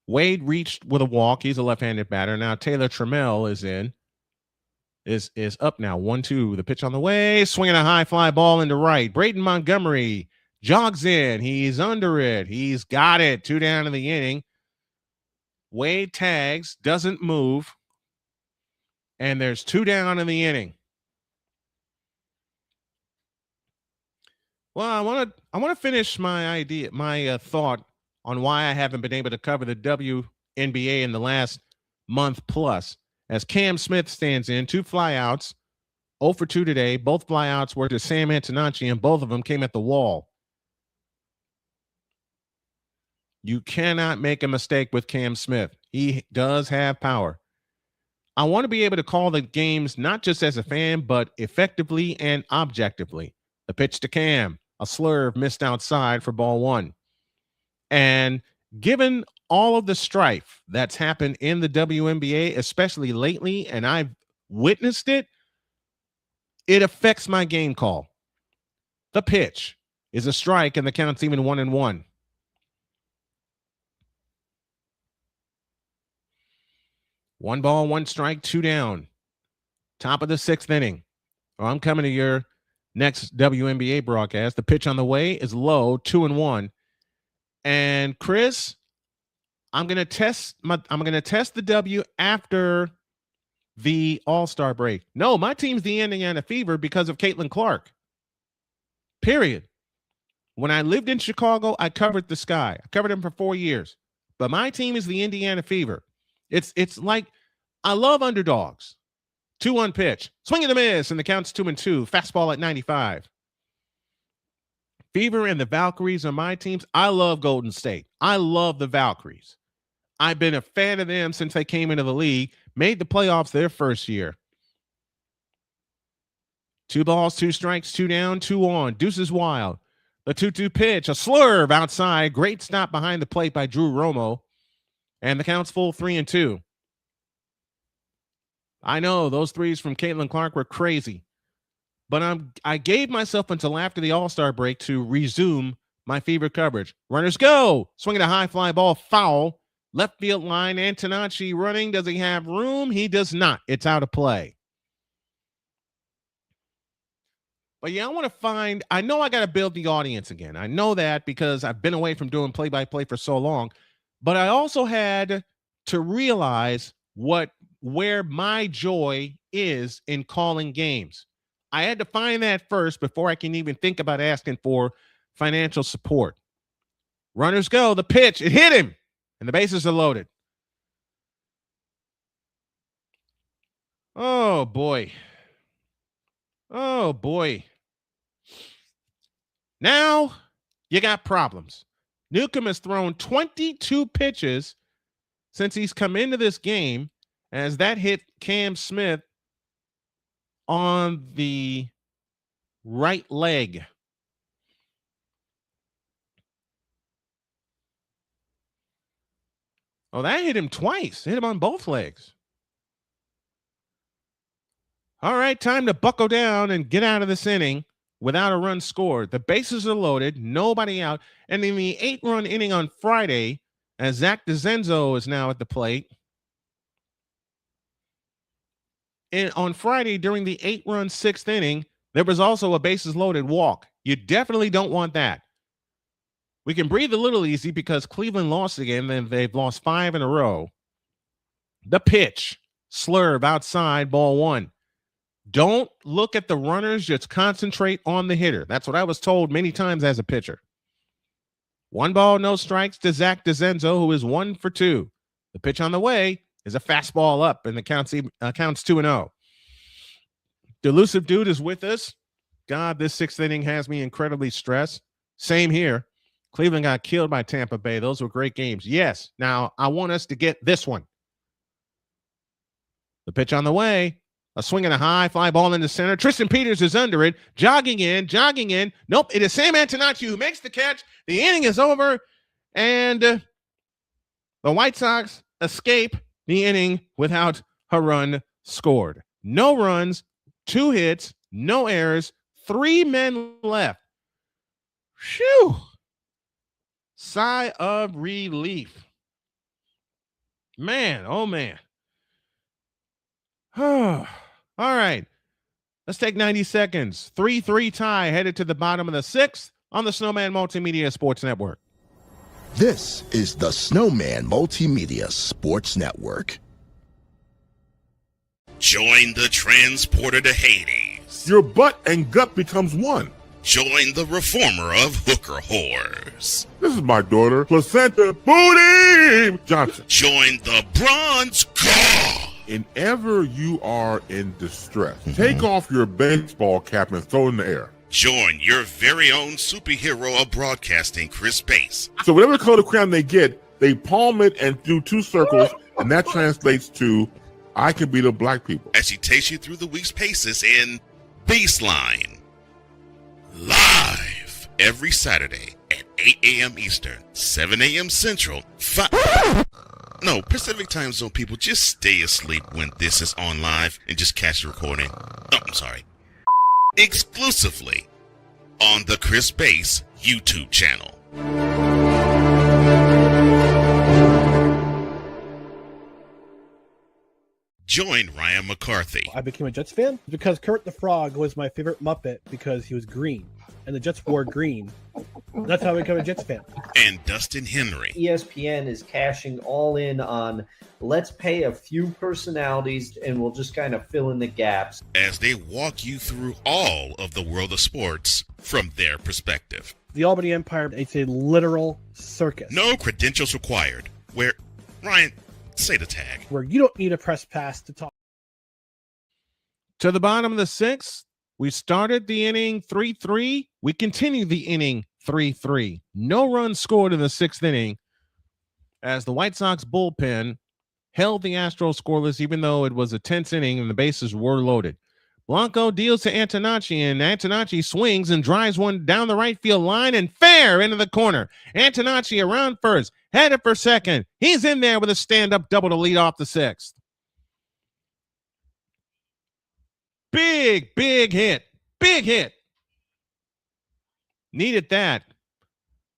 Wade reached with a walk. He's a left-handed batter. Now Taylor Trammell is up now. 1-2. The pitch on the way. Swinging a high fly ball into right. Braden Montgomery jogs in. He's under it. He's got it. 2 down in the inning. Wade tags, doesn't move. And there's 2 down in the inning. Well, I want to finish my thought on why I haven't been able to cover the WNBA in the last month plus. As Cam Smith stands in, 2 flyouts, 0 for 2 today. Both flyouts were to Sam Antonacci, and both of them came at the wall. You cannot make a mistake with Cam Smith. He does have power. I want to be able to call the games not just as a fan, but effectively and objectively. The pitch to Cam, a slurve missed outside for ball 1. And given all of the strife that's happened in the WNBA, especially lately, and I've witnessed it, it affects my game call. The pitch is a strike, and the count's even 1-1. One ball, 1 strike, 2 down. Top of the 6th inning. Well, I'm coming to your next WNBA broadcast. The pitch on the way is low, 2-1. And Chris, I'm gonna test the W after the All-Star break. No, my team's the Indiana Fever because of Caitlin Clark. Period. When I lived in Chicago, I covered the Sky. I covered them for 4 years. But my team is the Indiana Fever. It's like I love underdogs. 2-1 pitch. Swing and a miss, and the count's 2-2. Fastball at 95. Fever and the Valkyries are my teams. I love Golden State. I love the Valkyries. I've been a fan of them since they came into the league. Made the playoffs their first year. 2 balls, 2 strikes, 2 down, 2 on. Deuces wild. The 2-2 pitch. A slurve outside. Great stop behind the plate by Drew Romo. And the count's full 3-2. I know those threes from Caitlin Clark were crazy, but I gave myself until after the All-Star break to resume my Fever coverage. Runners go. Swinging a high fly ball, foul. Left field line, Antonacci running. Does he have room? He does not. It's out of play. But yeah, I know I got to build the audience again. I know that because I've been away from doing play-by-play for so long. But I also had to realize where my joy is in calling games. I had to find that first before I can even think about asking for financial support. Runners go. The pitch. It hit him. And the bases are loaded. Oh, boy. Oh, boy. Now you got problems. Newcomb has thrown 22 pitches since he's come into this game, as that hit Cam Smith on the right leg. Oh, that hit him twice. Hit him on both legs. All right, time to buckle down and get out of this inning without a run scored. The bases are loaded, nobody out. And in the 8-run inning on Friday, as Zach DeZenzo is now at the plate, and on Friday during the 8-run 6th inning, there was also a bases loaded walk. You definitely don't want that. We can breathe a little easy because Cleveland lost again, and they've lost 5 in a row. The pitch, slurve outside, ball 1. Don't look at the runners, just concentrate on the hitter. That's what I was told many times as a pitcher. 1 ball, no strikes to Zach DeZenzo, who is 1 for 2. The pitch on the way is a fastball up, and the counts 2-0. The elusive dude is with us. God, this 6th inning has me incredibly stressed. Same here. Cleveland got killed by Tampa Bay. Those were great games. Yes. Now, I want us to get this one. The pitch on the way. A swing and a high fly ball in the center. Tristan Peters is under it. Jogging in. Nope. It is Sam Antonacci who makes the catch. The inning is over. And the White Sox escape the inning without a run scored. No runs, 2 hits, no errors, 3 men left. Phew. Sigh of relief. Man, oh man. All right. Let's take 90 seconds. 3-3 tie headed to the bottom of the 6th on the Snowman Multimedia Sports Network. This is the Snowman Multimedia Sports Network. Join the transporter to Hades. Your butt and gut becomes one. Join the reformer of hooker whores. This is my daughter, Placenta Booty Johnson. Join the bronze car. Whenever you are in distress, take off your baseball cap and throw it in the air. Join your very own superhero of broadcasting, Chris Bass. So whatever color crown they get, they palm it and do 2 circles, and that translates to, I can beat up black people. As she takes you through the week's paces in Baseline. Live every Saturday at 8 a.m. Eastern, 7 a.m. Central, No, Pacific Time Zone people, just stay asleep when this is on live and just catch the recording. Oh, I'm sorry. Exclusively on the Chris Bass YouTube channel. Join Ryan McCarthy. I became a Jets fan because Kurt the Frog was my favorite Muppet because he was green, and the Jets wore green. That's how I became a Jets fan. And Dustin Henry. ESPN is cashing all in on let's pay a few personalities and we'll just kind of fill in the gaps. As they walk you through all of the world of sports from their perspective. The Albany Empire, it's a literal circus. No credentials required. Where, Ryan, say the tag. Where you don't need a press pass to talk. To the bottom of the 6th, we started the inning 3-3. We continue the inning 3-3. No runs scored in the 6th inning as the White Sox bullpen held the Astros scoreless, even though it was a tense inning and the bases were loaded. Blanco deals to Antonacci, and Antonacci swings and drives one down the right field line and fair into the corner. Antonacci around first, headed for second. He's in there with a stand-up double to lead off the 6th. Big hit. Big hit. Needed that.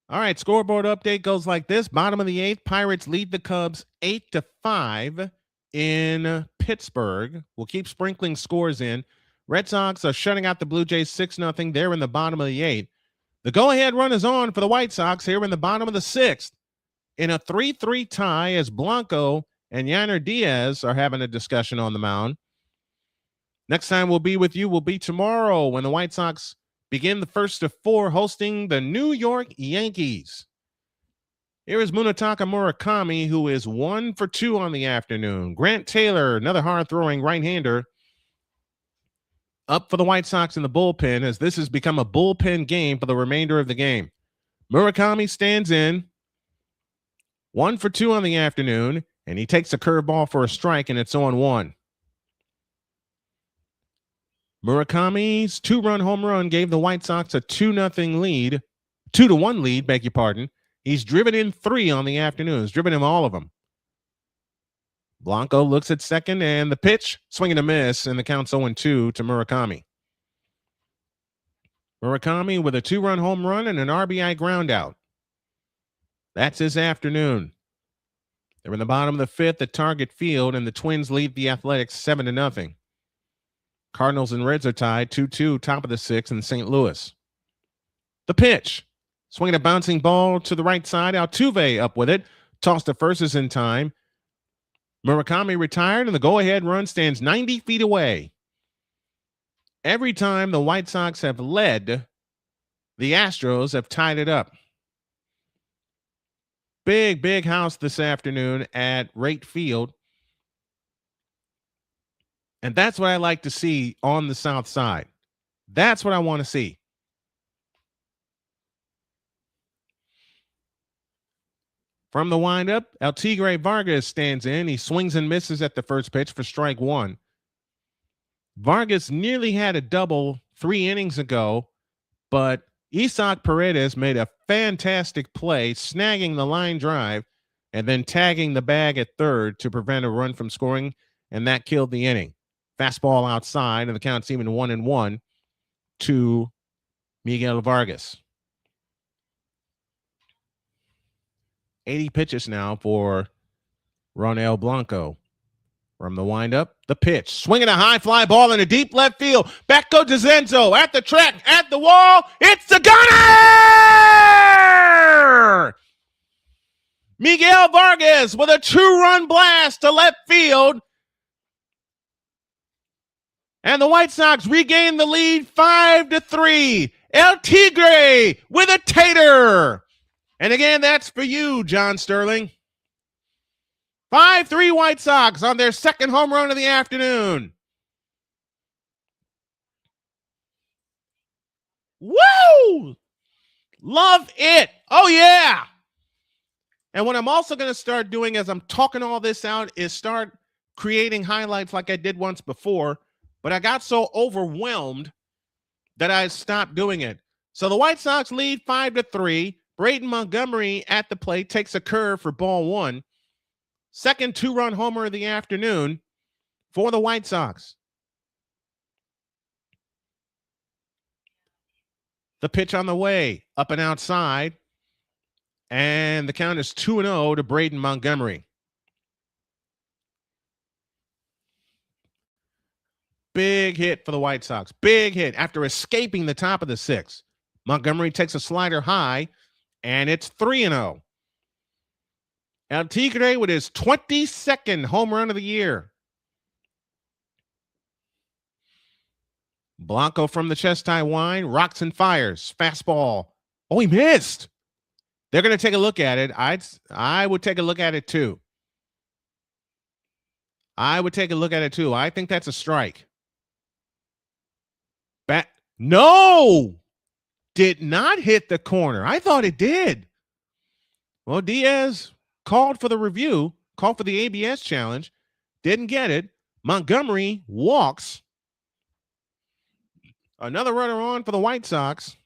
All right, scoreboard update goes like this. Bottom of the 8th, Pirates lead the Cubs 8-5 in Pittsburgh. We'll keep sprinkling scores in. Red Sox are shutting out the Blue Jays 6-0. They're in the bottom of the 8th. The go-ahead run is on for the White Sox here in the bottom of the 6th in a 3-3 tie as Blanco and Yainer Diaz are having a discussion on the mound. Next time we'll be with you will be tomorrow when the White Sox begin the first of 4 hosting the New York Yankees. Here is Munetaka Murakami, who is 1 for 2 on the afternoon. Grant Taylor, another hard-throwing right-hander, up for the White Sox in the bullpen as this has become a bullpen game for the remainder of the game. Murakami stands in, 1 for 2 on the afternoon, and he takes a curveball for a strike, and it's 0-1. Murakami's 2-run home run gave the White Sox a 2-1 lead, beg your pardon. He's driven in 3 on the afternoon. He's driven in all of them. Blanco looks at second, and the pitch, swing and a miss, and the count's 0-2 to Murakami. Murakami with a 2-run home run and an RBI ground out. That's his afternoon. They're in the bottom of the 5th at Target Field, and the Twins lead the Athletics 7-0. Cardinals and Reds are tied 2-2, top of the 6th in St. Louis. The pitch. Swinging a bouncing ball to the right side. Altuve up with it. Tossed to first is in time. Murakami retired, and the go-ahead run stands 90 feet away. Every time the White Sox have led, the Astros have tied it up. Big house this afternoon at Rate Field. And that's what I like to see on the South Side. That's what I want to see. From the windup, El Tigre Vargas stands in. He swings and misses at the first pitch for strike 1. Vargas nearly had a double 3 innings ago, but Isac Paredes made a fantastic play, snagging the line drive and then tagging the bag at third to prevent a run from scoring, and that killed the inning. Fastball outside, and the count's even 1-1 to Miguel Vargas. 80 pitches now for Ronel Blanco. From the windup, the pitch. Swinging a high fly ball in a deep left field. Back goes DeZenzo at the track, at the wall. It's the gunner! Miguel Vargas with a 2-run blast to left field. And the White Sox regain the lead 5-3. El Tigre with a tater. And again, that's for you, John Sterling. 5-3 White Sox on their second home run of the afternoon. Woo! Love it. Oh, yeah. And what I'm also going to start doing as I'm talking all this out is start creating highlights like I did once before, but I got so overwhelmed that I stopped doing it. So the White Sox lead 5-3. Braden Montgomery at the plate takes a curve for ball one. Second two-run homer of the afternoon for the White Sox. The pitch on the way, up and outside. And the count is 2-0 to Braden Montgomery. Big hit for the White Sox. Big hit after escaping the top of the sixth. Montgomery takes a slider high, and it's 3-0. El Tigre with his 22nd home run of the year. Blanco from the chest high wind, rocks and fires. Fastball. Oh, he missed. They're going to take a look at it. I would take a look at it too. I think that's a strike. No! Did not hit the corner. I thought it did. Well, Diaz called for the review, called for the ABS challenge, didn't get it. Montgomery walks. Another runner on for the White Sox.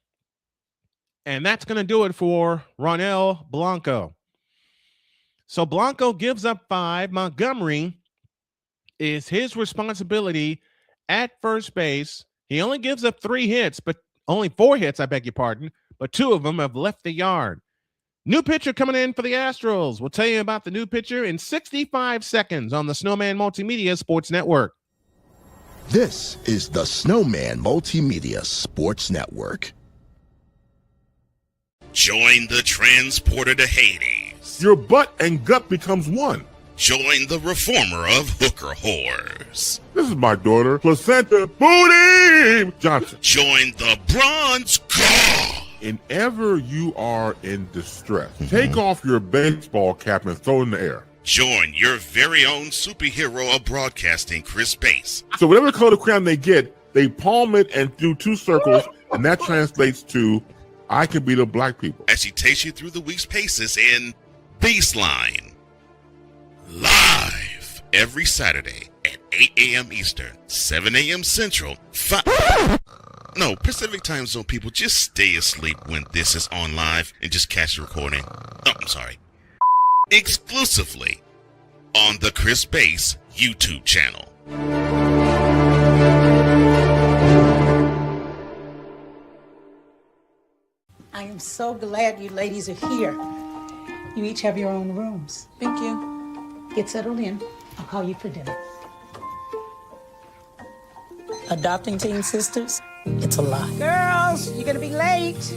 And that's going to do it for Ronel Blanco. So Blanco gives up 5. Montgomery is his responsibility at first base. He only gives up 3 hits, but only 4 hits, I beg your pardon, but 2 of them have left the yard. New pitcher coming in for the Astros. We'll tell you about the new pitcher in 65 seconds on the Snowman Multimedia Sports Network. This is the Snowman Multimedia Sports Network. Join the transporter to Hades. Your butt and gut becomes one. Join the reformer of hooker whores. This is my daughter, Placenta Booty Johnson. Join the bronze god. Whenever you are in distress, take off your baseball cap and throw it in the air. Join your very own superhero of broadcasting, Chris Bass. So whatever color crayon they get, they palm it and do 2 circles, and that translates to I can beat up black people. As she takes you through the week's paces in Baseline. Live every Saturday at 8 a.m. Eastern, 7 a.m. Central, Pacific time zone people, just stay asleep when this is on live and just catch the recording. Oh, I'm sorry. Exclusively on the Chris Bass YouTube channel. I am so glad you ladies are here. You each have your own rooms. Thank you. Get settled in. I'll call you for dinner. Adopting teen sisters? It's a lot. Girls, you're gonna be late.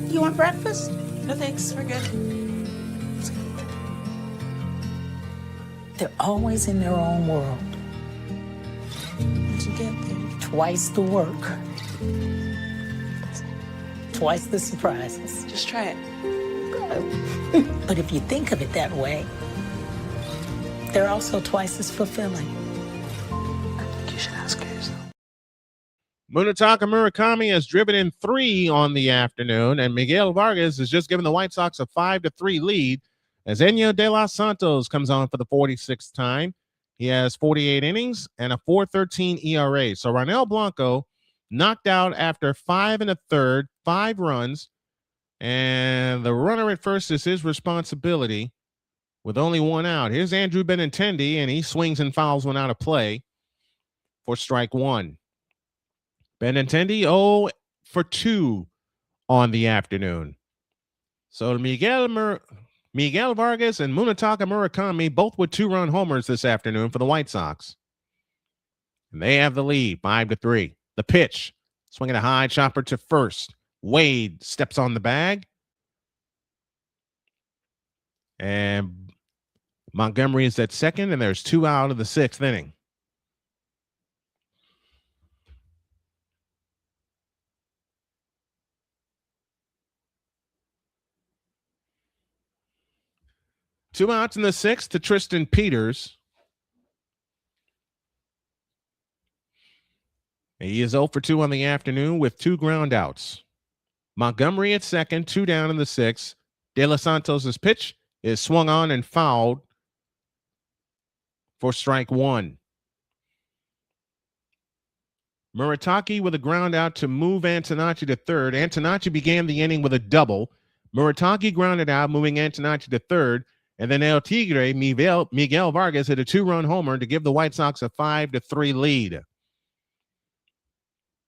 You want breakfast? No thanks, we're good. They're always in their own world. What'd you get there? Twice the work. Twice the surprises. Just try it. But if you think of it that way, they're also twice as fulfilling. I think you should ask her yourself. Munetaka Murakami has driven in 3 on the afternoon, and Miguel Vargas has just given the White Sox a 5-3 lead as Enyo De Los Santos comes on for the 46th time. He has 48 innings and a 4.13 ERA. So Ronel Blanco knocked out after 5 1/3, 5 runs, and the runner at first is his responsibility with only 1 out. Here's Andrew Benintendi, and he swings and fouls one out of play for strike 1. Benintendi 0 for 2 on the afternoon. So Miguel Vargas and Munetaka Murakami both with 2-run homers this afternoon for the White Sox. And they have the lead, 5-3. The pitch, swinging a high chopper to first. Wade steps on the bag. And Montgomery is at second, and there's 2 out of the 6th inning. 2 outs in the 6th to Tristan Peters. He is 0 for 2 on the afternoon with 2 ground outs. Montgomery at second, 2 down in the 6th. De Los Santos' pitch is swung on and fouled for strike 1. Murataki with a ground out to move Antonacci to third. Antonacci began the inning with a double. Murataki grounded out, moving Antonacci to third. And then El Tigre, Miguel Vargas, hit a 2-run homer to give the White Sox a 5-3 lead.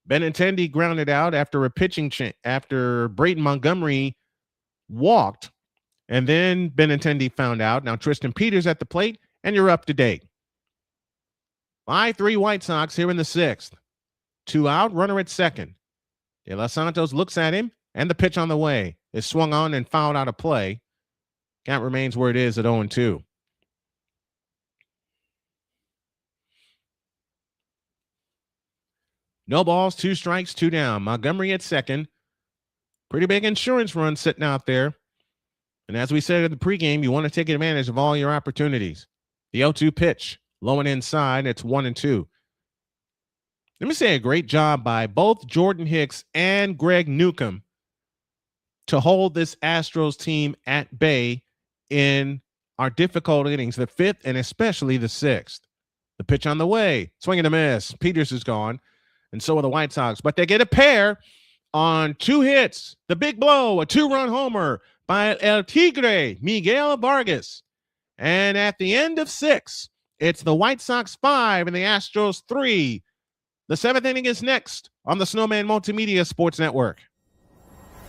Benintendi grounded out after a pitching after Brayton Montgomery walked, and then Benintendi found out. Now Tristan Peters at the plate, and you're up to date. 5-3 White Sox here in the 6th. 2 out, runner at second. De Los Santos looks at him, and the pitch on the way is swung on and fouled out of play. Count remains where it is at 0-2. No balls, 2 strikes, 2 down. Montgomery at second. Pretty big insurance run sitting out there. And as we said in the pregame, you want to take advantage of all your opportunities. The 0-2 pitch, low and inside. It's 1-2. Let me say a great job by both Jordan Hicks and Greg Newcomb to hold this Astros team at bay in our difficult innings, the 5th and especially the 6th. The pitch on the way, swing and a miss. Peters is gone. And so are the White Sox. But they get a pair on 2 hits. The big blow, a 2-run homer by El Tigre, Miguel Vargas. And at the end of 6, it's the White Sox 5 and the Astros 3. The 7th inning is next on the Snowman Multimedia Sports Network.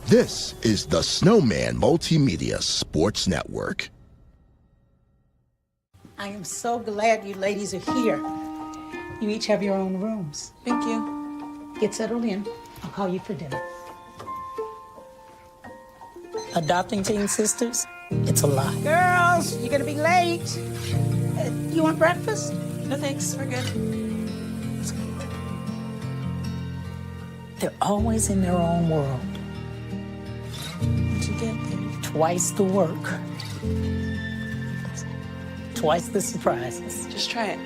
This is the Snowman Multimedia Sports Network. I am so glad you ladies are here. You each have your own rooms. Thank you. Get settled in. I'll call you for dinner. Adopting teen sisters, it's a lot. Girls, you're gonna be late. You want breakfast? No thanks, we're good. They're always in their own world. What'd you get, baby? Twice the work. Twice the surprises. Just try it.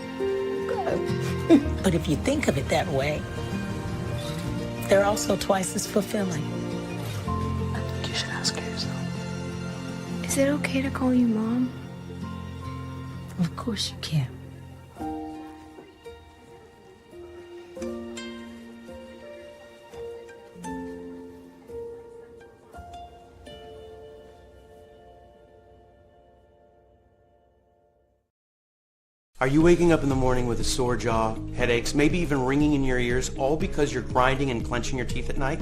But if you think of it that way, they're also twice as fulfilling. I think you should ask her yourself. Is it okay to call you Mom? Of course you can. Are you waking up in the morning with a sore jaw, headaches, maybe even ringing in your ears, all because you're grinding and clenching your teeth at night?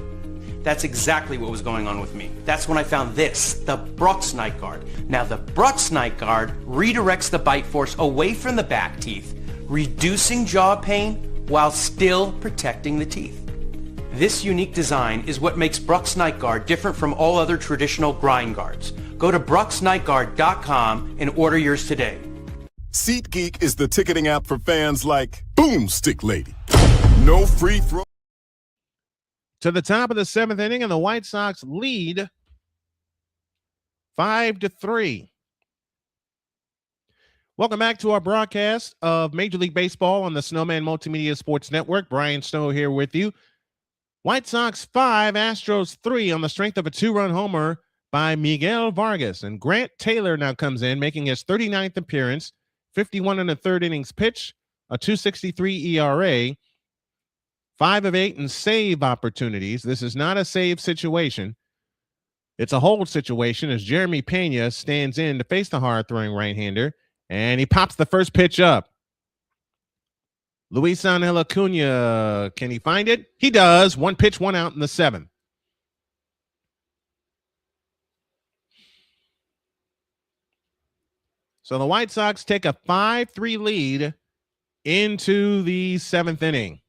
That's exactly what was going on with me. That's when I found this, the Brooks Night Guard. Now the Brooks Night Guard redirects the bite force away from the back teeth, reducing jaw pain while still protecting the teeth. This unique design is what makes Brooks Night Guard different from all other traditional grind guards. Go to brooksnightguard.com and order yours today. SeatGeek is the ticketing app for fans like Boomstick Lady. No free throw. To the top of the 7th inning, and the White Sox lead 5-3. Welcome back to our broadcast of Major League Baseball on the Snowman Multimedia Sports Network. Brian Snow here with you. White Sox 5, Astros 3 on the strength of a 2-run homer by Miguel Vargas. And Grant Taylor now comes in, making his 39th appearance. 51 in the 3rd innings pitch, a 2.63 ERA, 5 of 8 in save opportunities. This is not a save situation. It's a hold situation as Jeremy Pena stands in to face the hard-throwing right-hander, and he pops the first pitch up. Luis Angel Acuna, can he find it? He does. 1 pitch, 1 out in the 7th. So the White Sox take a 5-3 lead into the 7th inning.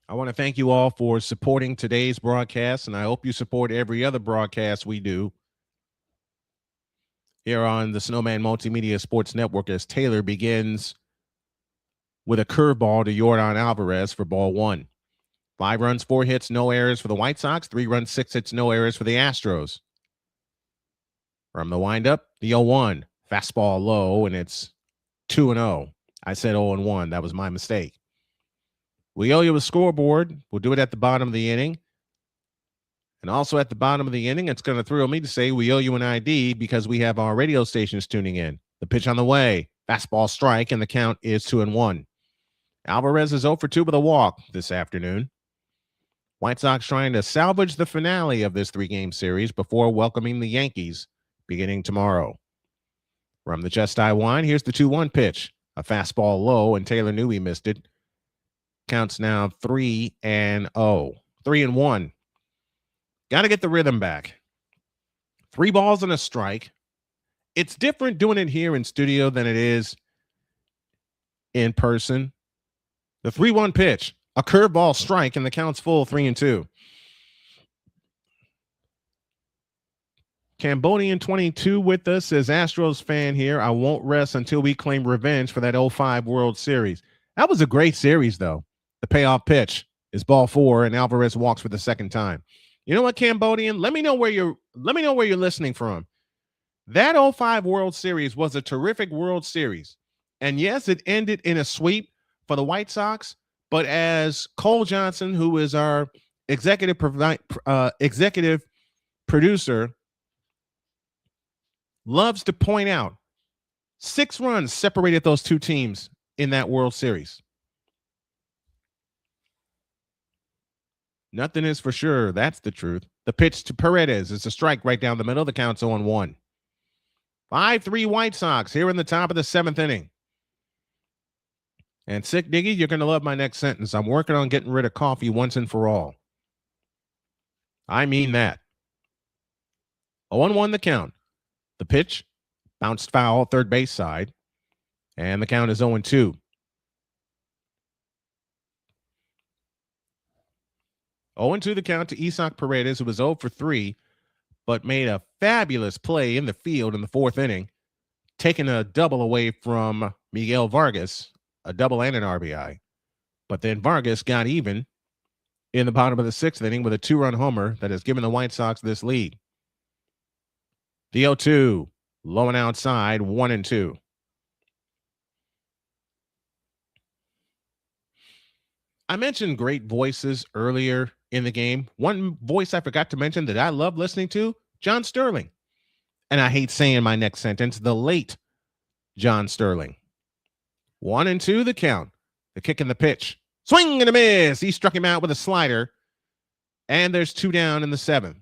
I want to thank you all for supporting today's broadcast, and I hope you support every other broadcast we do here on the Snowman Multimedia Sports Network as Taylor begins with a curveball to Yordan Alvarez for ball 1. 5 runs, 4 hits, no errors for the White Sox. 3 runs, 6 hits, no errors for the Astros. From the windup, the 0-1. Fastball low, and it's 2-0. I said 0-1. That was my mistake. We owe you a scoreboard. We'll do it at the bottom of the inning. And also at the bottom of the inning, it's going to thrill me to say we owe you an ID because we have our radio stations tuning in. The pitch on the way. Fastball strike, and the count is 2-1. Alvarez is 0 for 2 with a walk this afternoon. White Sox trying to salvage the finale of this 3-game series before welcoming the Yankees beginning tomorrow. From the chest high wine, here's the 2-1 pitch. A fastball low, and Taylor knew he missed it. Counts now 3-0. 3-1. Got to get the rhythm back. 3 balls and a strike. It's different doing it here in studio than it is in person. The 3-1 pitch, a curveball strike, and the count's full 3-2. Cambodian 22 with us says, Astros fan here. I won't rest until we claim revenge for that 05 World Series. That was a great series, though. The payoff pitch is ball 4, and Alvarez walks for the second time. You know what, Cambodian? Let me know where you're listening from. That 05 World Series was a terrific World Series. And yes, it ended in a sweep for the White Sox, but as Cole Johnson, who is our executive producer, loves to point out, 6 runs separated those two teams in that World Series. Nothing is for sure. That's the truth. The pitch to Paredes is a strike right down the middle. The count's 0-1. 5-3 White Sox here in the top of the 7th inning. And Sick Diggy, you're going to love my next sentence. I'm working on getting rid of coffee once and for all. I mean that. 0-1 the count. The pitch bounced foul, third base side. And the count is 0-2. 0-2 the count to Isac Paredes, who was 0 for 3, but made a fabulous play in the field in the 4th inning, taking a double away from Miguel Vargas, a double and an RBI. But then Vargas got even in the bottom of the 6th inning with a 2-run homer that has given the White Sox this lead. The 0-2, low and outside, 1-2. I mentioned great voices earlier in the game. One voice I forgot to mention that I love listening to, John Sterling. And I hate saying my next sentence, the late John Sterling. 1-2 the count. The kick and the pitch. Swing and a miss. He struck him out with a slider. And there's 2 down in the 7th.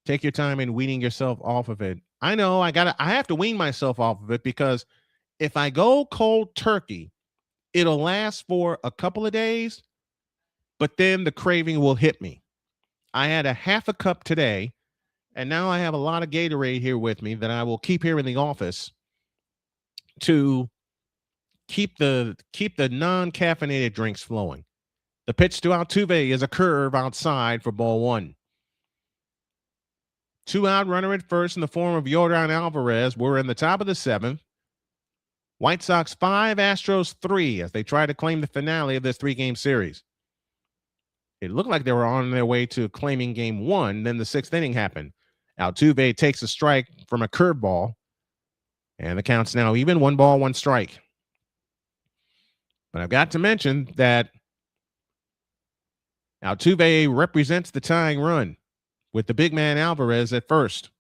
Take your time in weaning yourself off of it. I know I have to wean myself off of it because if I go cold turkey, it'll last for a couple of days, but then the craving will hit me. I had a half a cup today, and now I have a lot of Gatorade here with me that I will keep here in the office to keep the non-caffeinated drinks flowing. The pitch to Altuve is a curve outside for ball 1. 2-out runner at first in the form of Yordan Alvarez. We're in the top of the 7th. White Sox 5, Astros 3 as they try to claim the finale of this 3-game series. It looked like they were on their way to claiming game 1. Then the 6th inning happened. Altuve takes a strike from a curveball, and the count's now even, 1 ball, 1 strike. But I've got to mention that Altuve represents the tying run with the big man Alvarez at first.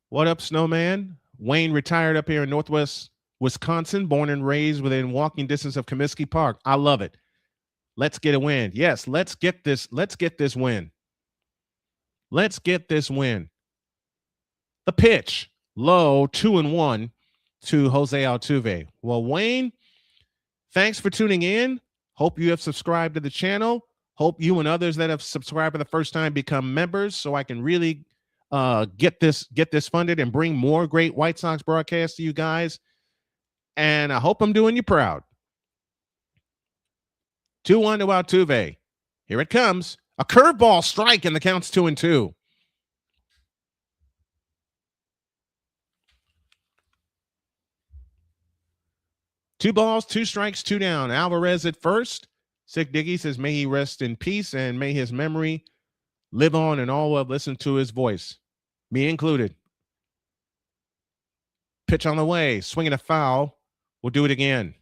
What up, Snowman? Wayne retired up here in Northwest Wisconsin, born and raised within walking distance of Comiskey Park. I love it. Let's get a win. Yes, let's get this win. Let's get this win. The pitch, low, 2-1 to Jose Altuve. Well, Wayne, thanks for tuning in. Hope you have subscribed to the channel. Hope you and others that have subscribed for the first time become members so I can really get this funded and bring more great White Sox broadcasts to you guys. And I hope I'm doing you proud. 2-1 to Altuve. Here it comes. A curveball strike, and the count's 2-2. 2 balls, 2 strikes, 2 down. Alvarez at first. Sick Diggy says, may he rest in peace and may his memory live on and all will listen to his voice. Me included. Pitch on the way. Swinging a foul. We'll do it again.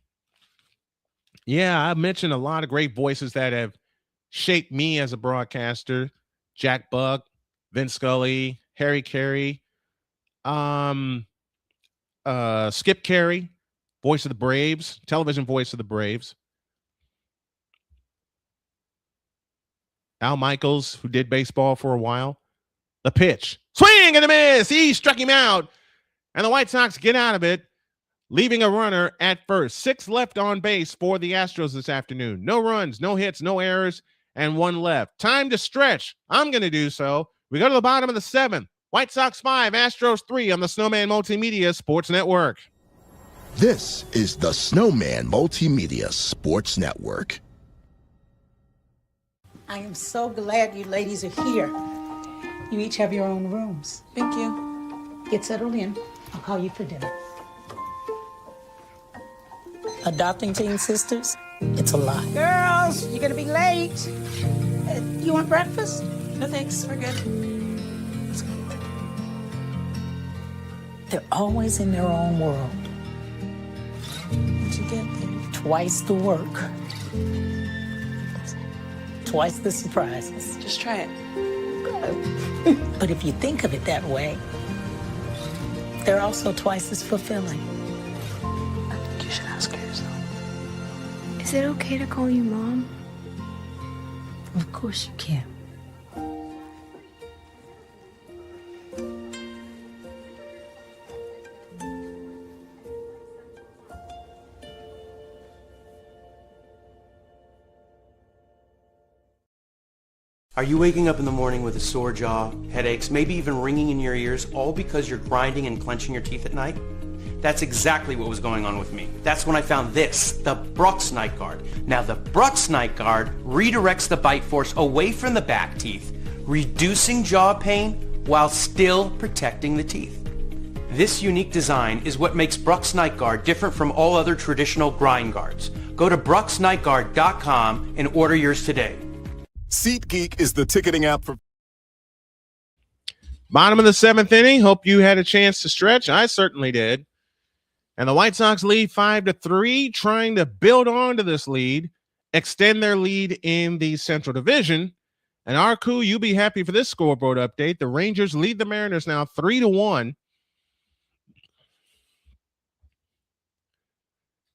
Yeah, I mentioned a lot of great voices that have shaped me as a broadcaster. Jack Buck, Vince Scully, Harry Carey, Skip Carey, voice of the Braves, television voice of the Braves. Al Michaels, who did baseball for a while. The pitch. Swing and a miss. He struck him out. And the White Sox get out of it, leaving a runner at first. 6 left on base for the Astros this afternoon. No runs, no hits, no errors, and 1 left. Time to stretch. I'm going to do so. We go to the bottom of the 7th. White Sox 5, Astros 3 on the Snowman Multimedia Sports Network. This is the Snowman Multimedia Sports Network. I am so glad you ladies are here. You each have your own rooms. Thank you. Get settled in. I'll call you for dinner. Adopting teen sisters, it's a lot. Girls, you're gonna be late. You want breakfast? No thanks, we're good. They're always in their own world. What'd you get there? Twice the work. Twice the surprises. Just try it. But if you think of it that way, they're also twice as fulfilling. I think you should ask her yourself. Is it okay to call you Mom? Of course you can. Are you waking up in the morning with a sore jaw, headaches, maybe even ringing in your ears, all because you're grinding and clenching your teeth at night? That's exactly what was going on with me. That's when I found this, the Brooks Night Guard. Now the Brooks Night Guard redirects the bite force away from the back teeth, reducing jaw pain while still protecting the teeth. This unique design is what makes Brooks Night Guard different from all other traditional grind guards. Go to brooksnightguard.com and order yours today. SeatGeek is the ticketing app for... Bottom of the 7th inning. Hope you had a chance to stretch. I certainly did. And the White Sox lead 5-3, trying to build on to this lead, extend their lead in the Central Division. And Arku, you'll be happy for this scoreboard update. The Rangers lead the Mariners now 3-1.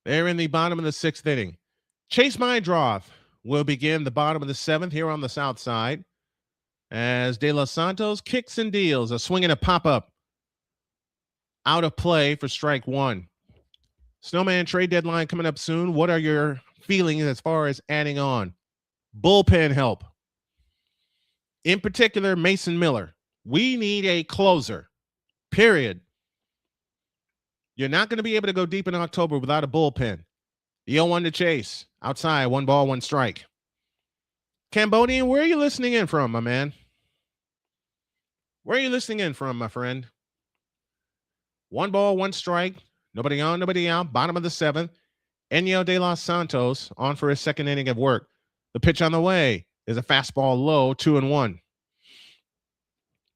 They're in the bottom of the 6th inning. Chase Mydroth will begin the bottom of the 7th here on the south side as De Los Santos kicks and deals. A swing and a pop-up out of play for strike 1. Snowman trade deadline coming up soon. What are your feelings as far as adding on? Bullpen help. In particular, Mason Miller. We need a closer, period. You're not going to be able to go deep in October without a bullpen. The 0-1 to Chase. Outside, 1 ball, 1 strike. Cambodian, where are you listening in from, my man? Where are you listening in from, my friend? 1 ball, 1 strike. Nobody on, nobody out. Bottom of the 7th. Enyo De Los Santos on for his 2nd inning of work. The pitch on the way is a fastball low, 2-1.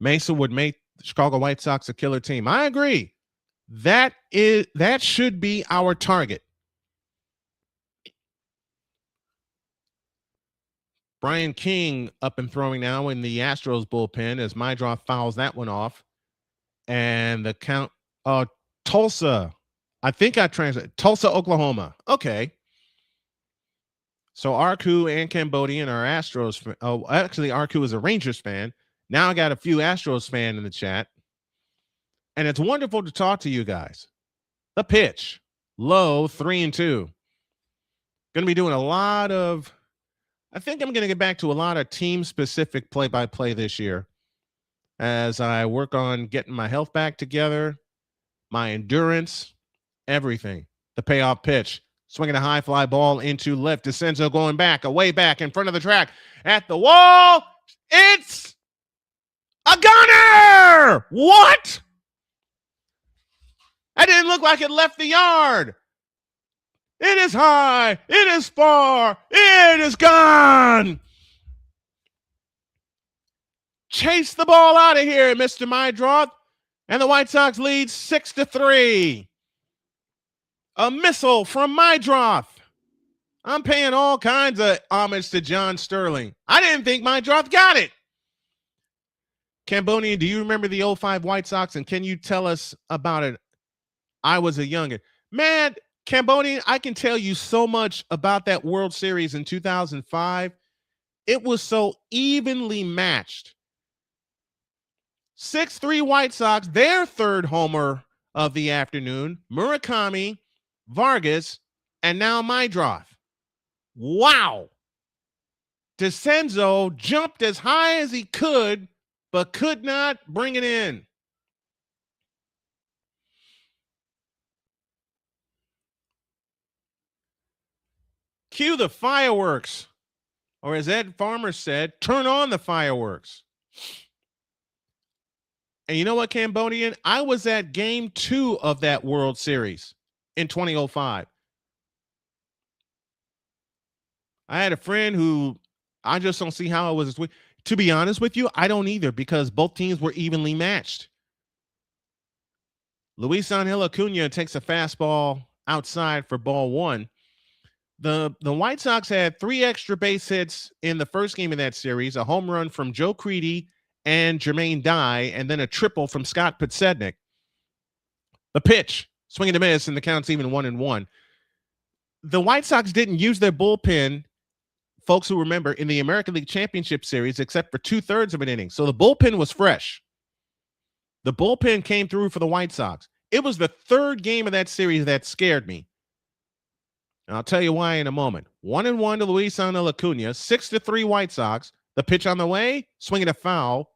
Mesa would make the Chicago White Sox a killer team. I agree. That should be our target. Brian King up and throwing now in the Astros bullpen as Mydroth fouls that one off. And the count, Tulsa. I think I translated Tulsa, Oklahoma. Okay. So Arku and Cambodian are Astros. Actually, Arku is a Rangers fan. Now I got a few Astros fan in the chat. And it's wonderful to talk to you guys. The pitch, low, 3-2. Going to be doing a lot of, I think I'm going to get back to a lot of team-specific play-by-play this year as I work on getting my health back together, my endurance, everything. The payoff pitch, swinging a high fly ball into left. DeCenzo going back, away back in front of the track at the wall. It's a gunner! What? That didn't look like it left the yard. It is high. It is far. It is gone. Chase the ball out of here, Mr. Mydroth. And the White Sox lead 6-3. A missile from Mydroth. I'm paying all kinds of homage to John Sterling. I didn't think Mydroth got it. Cambonian, do you remember the 05 White Sox? And can you tell us about it? I was a youngin'. Man, Cambonian, I can tell you so much about that World Series in 2005. It was so evenly matched. 6-3 White Sox, their third homer of the afternoon. Murakami, Vargas, and now Mydroth. Wow. DeCenzo jumped as high as he could, but could not bring it in. Cue the fireworks. Or as Ed Farmer said, turn on the fireworks. And you know what, Cambodian? I was at game 2 of that World Series in 2005. I had a friend who I just don't see how it was. To be honest with you, I don't either, because both teams were evenly matched. Luis Angel Acuna takes a fastball outside for ball 1. The White Sox had 3 extra base hits in the first game of that series, a home run from Joe Creedy and Jermaine Dye, and then a triple from Scott Podsednik. The pitch, swing and a miss, and the count's even 1-1. The White Sox didn't use their bullpen, folks who remember, in the American League Championship Series, except for 2/3 of an inning. So the bullpen was fresh. The bullpen came through for the White Sox. It was the third game of that series that scared me. And I'll tell you why in a moment. 1-1 to Luis Angel Acuna, 6-3 White Sox. The pitch on the way, swinging a foul,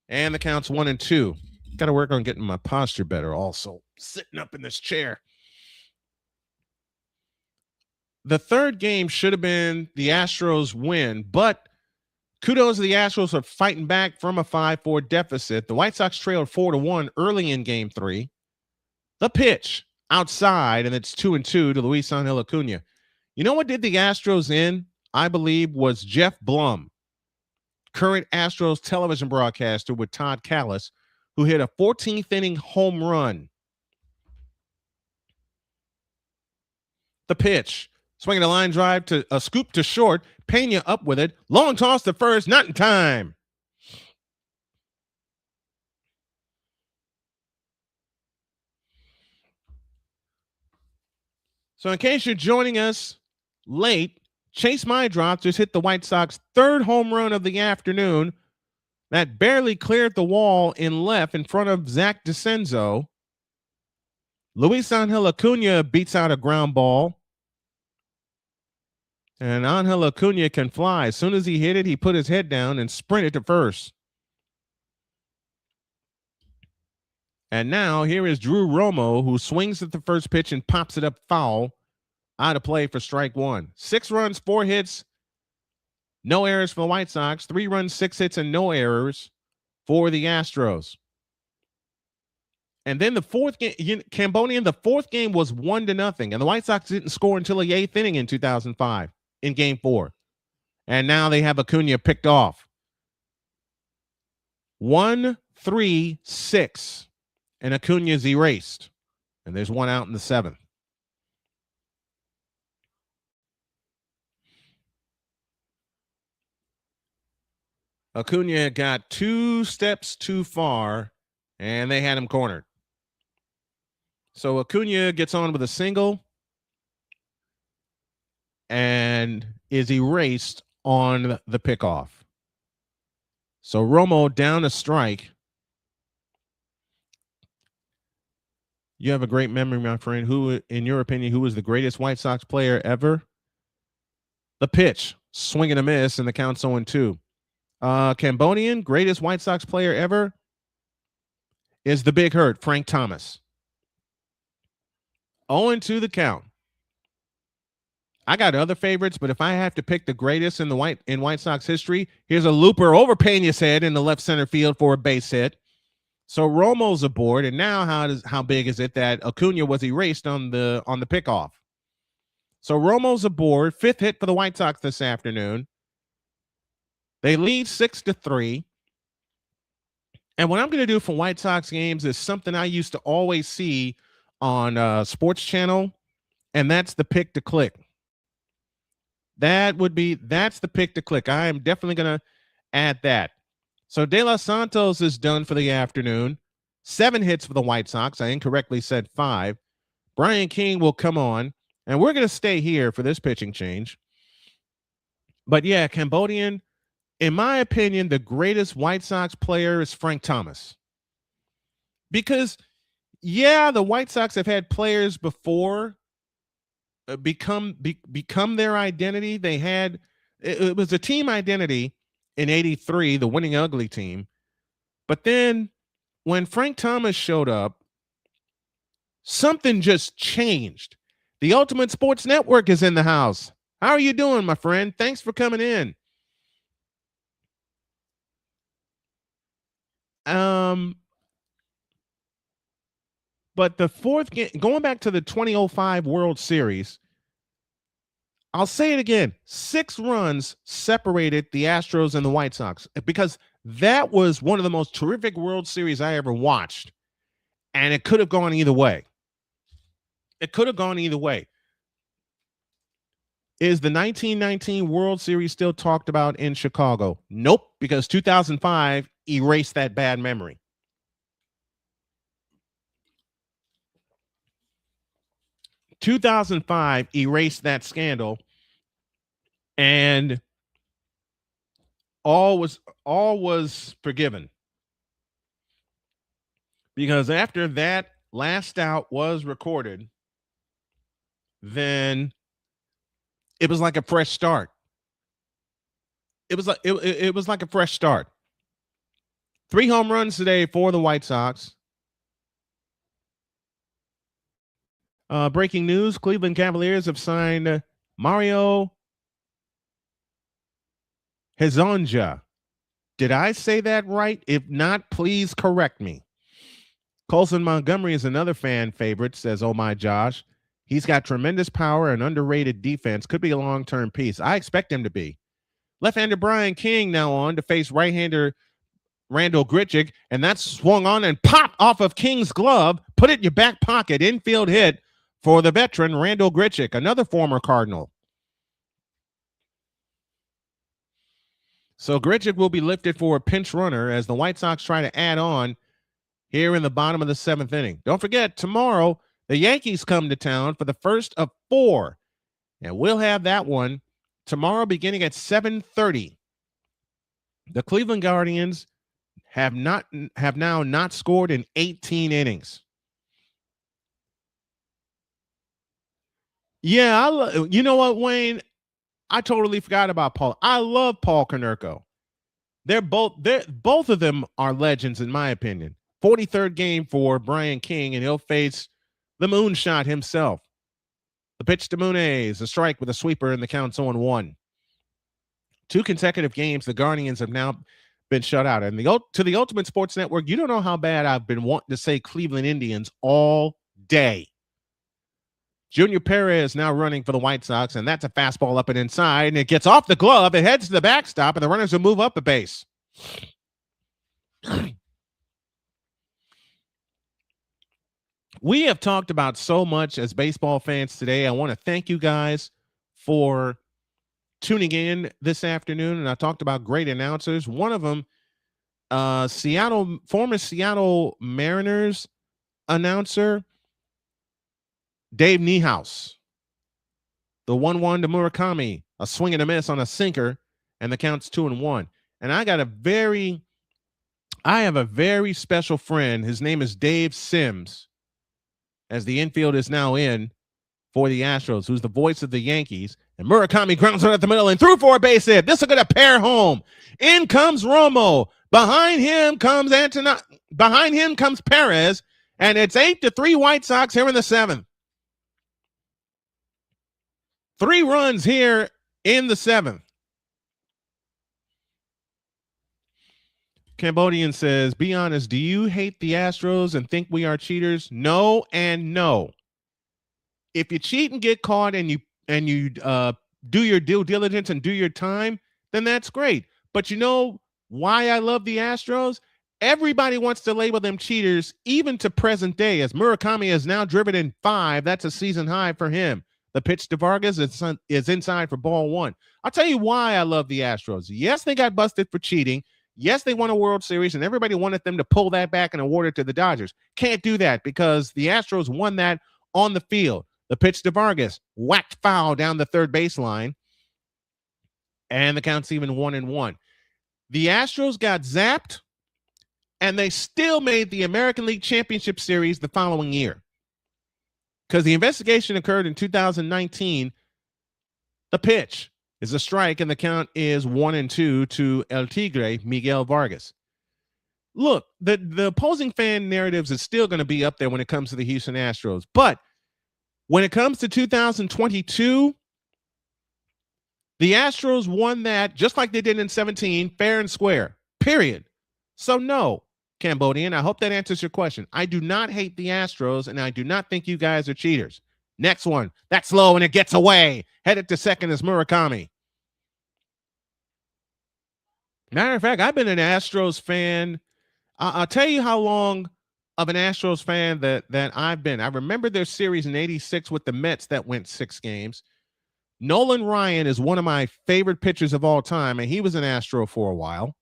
and the count's 1-2. Got to work on getting my posture better also, sitting up in this chair. The third game should have been the Astros win, but kudos to the Astros for fighting back from a 5-4 deficit. The White Sox trailed 4-1 early in game 3. The pitch outside, and it's 2-2 to Luis Angel Acuna. You know what did the Astros in? I believe was Jeff Blum, current Astros television broadcaster with Todd Callis, who hit a 14th inning home run. The pitch, swinging a line drive to a scoop to short, Pena up with it, long toss to first, not in time. So in case you're joining us late, Chase Mydroth just hit the White Sox third home run of the afternoon that barely cleared the wall in left in front of Zach DeCenzo. Luis Angel Acuna beats out a ground ball. And Angel Acuna can fly. As soon as he hit it, he put his head down and sprinted to first. And now here is Drew Romo, who swings at the first pitch and pops it up foul. Out of play for strike 1. 6 runs, 4 hits, no errors for the White Sox. 3 runs, 6 hits, and no errors for the Astros. And then the fourth game, Cambonian, the fourth game was 1-0, and the White Sox didn't score until the 8th inning in 2005 in game 4. And now they have Acuna picked off. 1-3-6, and Acuna's erased. And there's 1 out in the 7th. Acuna got 2 steps too far, and they had him cornered. So Acuna gets on with a single and is erased on the pickoff. So Romo down a strike. You have a great memory, my friend. Who, in your opinion, who is the greatest White Sox player ever? The pitch, swing and a miss, and the count's 0-2. Cambonian, greatest White Sox player ever is the Big Hurt, Frank Thomas. 0-2 the count. I got other favorites, but if I have to pick the greatest in White Sox history, here's a looper over Pena's head in the left center field for a base hit. So Romo's aboard, and now how big is it that Acuna was erased on the pickoff? So Romo's aboard, 5th hit for the White Sox this afternoon. They lead 6-3. And what I'm going to do for White Sox games is something I used to always see on Sports Channel, and that's the pick to click. That's the pick to click. I am definitely going to add that. So De Los Santos is done for the afternoon. 7 hits for the White Sox. I incorrectly said 5. Brian King will come on, and we're going to stay here for this pitching change. But yeah, Cambodian, in my opinion, the greatest White Sox player is Frank Thomas. Because, yeah, the White Sox have had players before become their identity. They had it was a team identity in '83, the winning ugly team. But then when Frank Thomas showed up, something just changed. The Ultimate Sports Network is in the house. How are you doing, my friend? Thanks for coming in. But the fourth game, going back to the 2005 World Series, I'll say it again, 6 runs separated the Astros and the White Sox, because that was one of the most terrific World Series I ever watched. And it could have gone either way. It could have gone either way. Is the 1919 World Series still talked about in Chicago? Nope, because 2005 erased that bad memory. (2005) erased that scandal, and all was forgiven, because after that last out was recorded, then it was like a fresh start. It was like a fresh start. 3 home runs today for the White Sox. Breaking news, Cleveland Cavaliers have signed Mario Hezonja. Did I say that right? If not, please correct me. Colson Montgomery is another fan favorite, says, oh my Josh. He's got tremendous power and underrated defense. Could be a long-term piece. I expect him to be. Left-hander Brian King now on to face right-hander Randall Grichuk, and that's swung on and popped off of King's glove. Put it in your back pocket. Infield hit for the veteran Randall Grichuk, another former Cardinal. So Grichuk will be lifted for a pinch runner as the White Sox try to add on here in the bottom of the 7th inning. Don't forget, tomorrow, the Yankees come to town for the first of 4, and we'll have that one tomorrow beginning at 7:30. The Cleveland Guardians have now not scored in 18 innings. Yeah, you know what, Wayne? I totally forgot about Paul. I love Paul Konerko. Both of them are legends in my opinion. 43rd game for Brian King, and he'll face the moonshot himself. The pitch to Muniz, a strike with a sweeper, and the count's 0-1. 2 consecutive games, the Guardians have now been shut out. And to the Ultimate Sports Network, you don't know how bad I've been wanting to say Cleveland Indians all day. Junior Perez now running for the White Sox, and that's a fastball up and inside, and it gets off the glove, it heads to the backstop, and the runners will move up a base. We have talked about so much as baseball fans today. I want to thank you guys for tuning in this afternoon, and I talked about great announcers. One of them, former Seattle Mariners announcer, Dave Niehaus. The 1-1 to Murakami, a swing and a miss on a sinker, and the count's 2-1. And I have a very special friend. His name is Dave Sims, as the infield is now in for the Astros, who's the voice of the Yankees. And Murakami grounds it at the middle and through for a base hit. This is going to pair home. In comes Romo. Behind him comes Perez, and it's 8-3 White Sox here in the 7th. 3 runs here in the 7th. Cambodian says, be honest, do you hate the Astros and think we are cheaters? No and no. If you cheat and get caught and and you do your due diligence and do your time, then that's great. But you know why I love the Astros? Everybody wants to label them cheaters, even to present day, as Murakami has now driven in 5. That's a season high for him. The pitch to Vargas is inside for ball 1. I'll tell you why I love the Astros. Yes, they got busted for cheating. Yes, they won a World Series, and everybody wanted them to pull that back and award it to the Dodgers. Can't do that because the Astros won that on the field. The pitch to Vargas, whacked foul down the third baseline, and the count's even 1-1. The Astros got zapped, and they still made the American League Championship Series the following year. Because the investigation occurred in 2019. The pitch is a strike, and the count is 1-2 to El Tigre, Miguel Vargas. Look, the opposing fan narratives is still going to be up there when it comes to the Houston Astros. But when it comes to 2022, the Astros won that just like they did in 17, fair and square, period. So no, Cambodian, I hope that answers your question. I do not hate the Astros, and I do not think you guys are cheaters. Next one. That's low, and it gets away. Headed to second is Murakami. Matter of fact, I've been an Astros fan. I'll tell you how long of an Astros fan that I've been. I remember their series in 86 with the Mets that went 6 games. Nolan Ryan is one of my favorite pitchers of all time, and he was an Astro for a while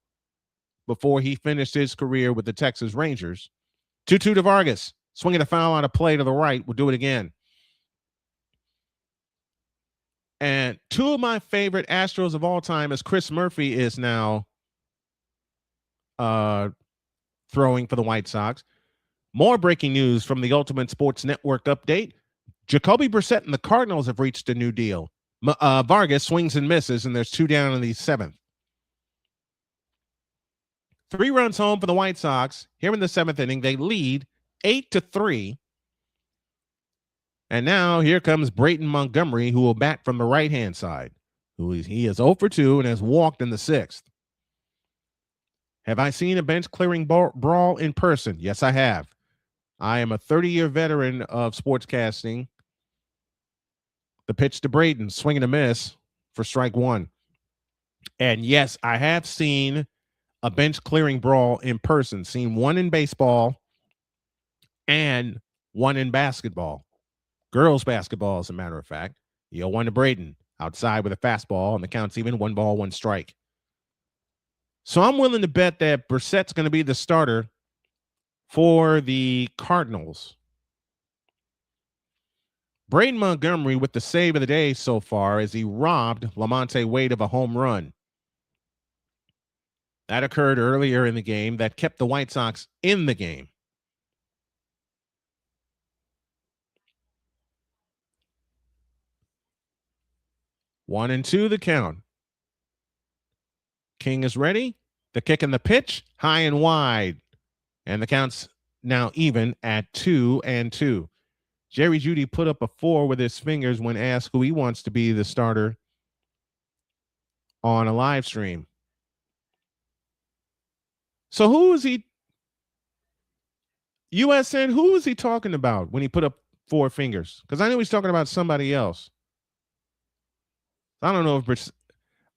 before he finished his career with the Texas Rangers. 2-2 to Vargas. Swinging a foul on a play to the right. We'll do it again. And 2 of my favorite Astros of all time is Chris Murphy is now throwing for the White Sox. More breaking news from the Ultimate Sports Network update. Jacoby Brissett and the Cardinals have reached a new deal. Vargas swings and misses, and there's 2 down in the 7th. 3 runs home for the White Sox. Here in the 7th inning, they lead 8-3. And now here comes Brayton Montgomery, who will bat from the right-hand side. He is 0 for 2 and has walked in the 6th. Have I seen a bench-clearing brawl in person? Yes, I have. I am a 30-year veteran of sportscasting. The pitch to Brayton, swing and a miss for strike 1. And yes, I have seen a bench-clearing brawl in person. Seen one in baseball and one in basketball. Girls basketball, as a matter of fact. 0-1 to Brayton. Outside with a fastball, and the count's even 1 ball, 1 strike. So I'm willing to bet that Brissett's going to be the starter for the Cardinals. Brayton Montgomery with the save of the day so far as he robbed Lamonte Wade of a home run. That occurred earlier in the game that kept the White Sox in the game. One and two the count. King is ready. The kick and the pitch, high and wide. And the count's now even at 2-2. Jerry Jeudy put up a 4 with his fingers when asked who he wants to be the starter on a live stream. So who is he? USN, who is he talking about when he put up 4 fingers? Because I know he's talking about somebody else. I don't know if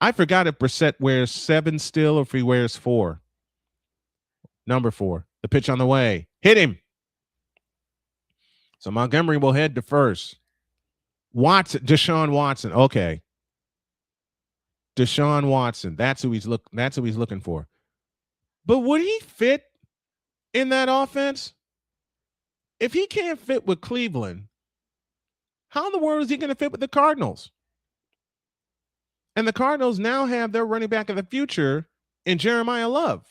I forgot if Brissett wears 7 still or if he wears 4. Number 4. The pitch on the way. Hit him. So Montgomery will head to first. Deshaun Watson. Okay. Deshaun Watson. That's who he's looking for. But would he fit in that offense? If he can't fit with Cleveland, how in the world is he going to fit with the Cardinals? And the Cardinals now have their running back of the future in Jeremiah Love.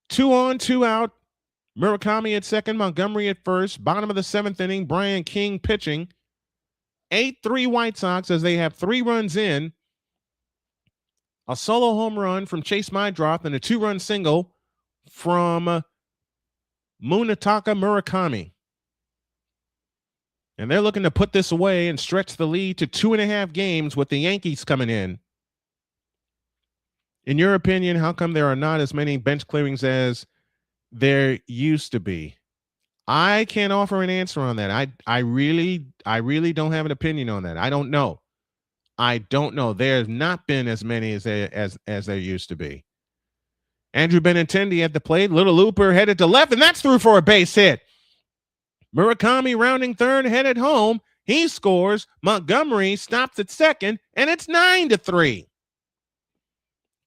2 on, 2 out. Murakami at second, Montgomery at first. Bottom of the 7th inning, Brian King pitching. 8-3 White Sox as they have 3 runs in. A solo home run from Chase Mydroth and a 2-run single from Munetaka Murakami. And they're looking to put this away and stretch the lead to 2.5 games with the Yankees coming in. In your opinion, how come there are not as many bench clearings as there used to be? I can't offer an answer on that. I really don't have an opinion on that. I don't know. There's not been as many as there used to be. Andrew Benintendi at the plate. Little looper headed to left, and that's through for a base hit. Murakami rounding third, headed home. He scores. Montgomery stops at second, and it's 9-3.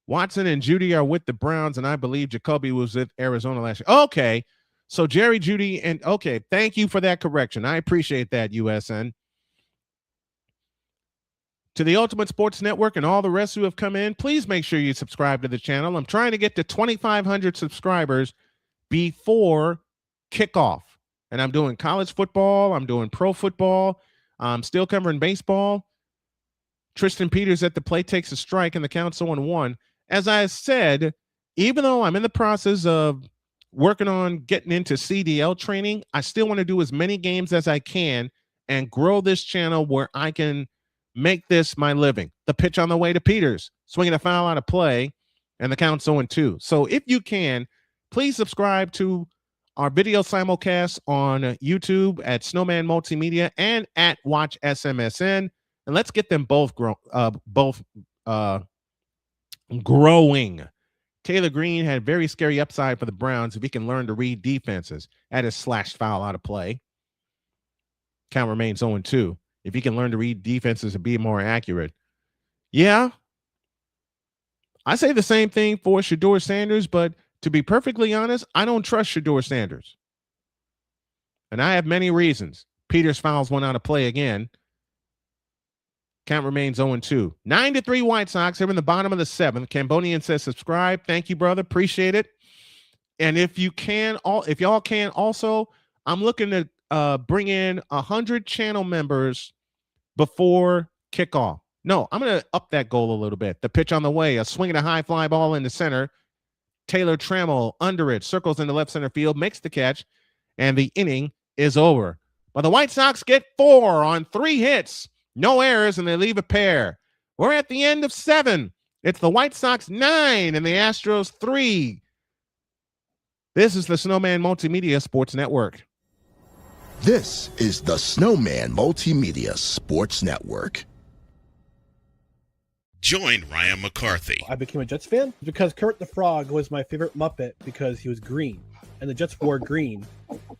Watson and Judy are with the Browns, and I believe Jacoby was with Arizona last year. Okay, so Jerry, Judy, and okay, thank you for that correction. I appreciate that, USN. To the Ultimate Sports Network and all the rest who have come in, please make sure you subscribe to the channel. I'm trying to get to 2,500 subscribers before kickoff. And I'm doing college football. I'm doing pro football. I'm still covering baseball. Tristan Peters at the plate takes a strike, and the count's 0-1. As I said, even though I'm in the process of working on getting into CDL training, I still want to do as many games as I can and grow this channel where I can make this my living. The pitch on the way to Peters, swinging a foul out of play, and the count's 0-2. So if you can, please subscribe to our video simulcast on YouTube at Snowman Multimedia and at Watch SMSN, and let's get them both growing. Taylor Green had very scary upside for the Browns if he can learn to read defenses. At his slashed foul out of play. Count remains 0-2. If he can learn to read defenses and be more accurate. Yeah. I say the same thing for Shedeur Sanders, but to be perfectly honest, I don't trust Shedeur Sanders. And I have many reasons. Peters fouls one out of play again. Count remains 0-2. 9-3 White Sox. They're in the bottom of the seventh. Cambonian says subscribe. Thank you, brother. Appreciate it. And if y'all can also, I'm looking to bring in 100 channel members before kickoff. No, I'm going to up that goal a little bit. The pitch on the way, a swing and a high fly ball in the center. Taylor Trammell under it, circles into left center field, makes the catch, and the inning is over. But the White Sox get 4 on 3 hits, no errors, and they leave a pair. We're at the end of 7. It's the White Sox 9 and the Astros 3. This is the Snowman Multimedia Sports Network. This is the Snowman Multimedia Sports Network. Join Ryan McCarthy. I became a Jets fan because Kurt the Frog was my favorite Muppet because he was green, and the Jets wore green.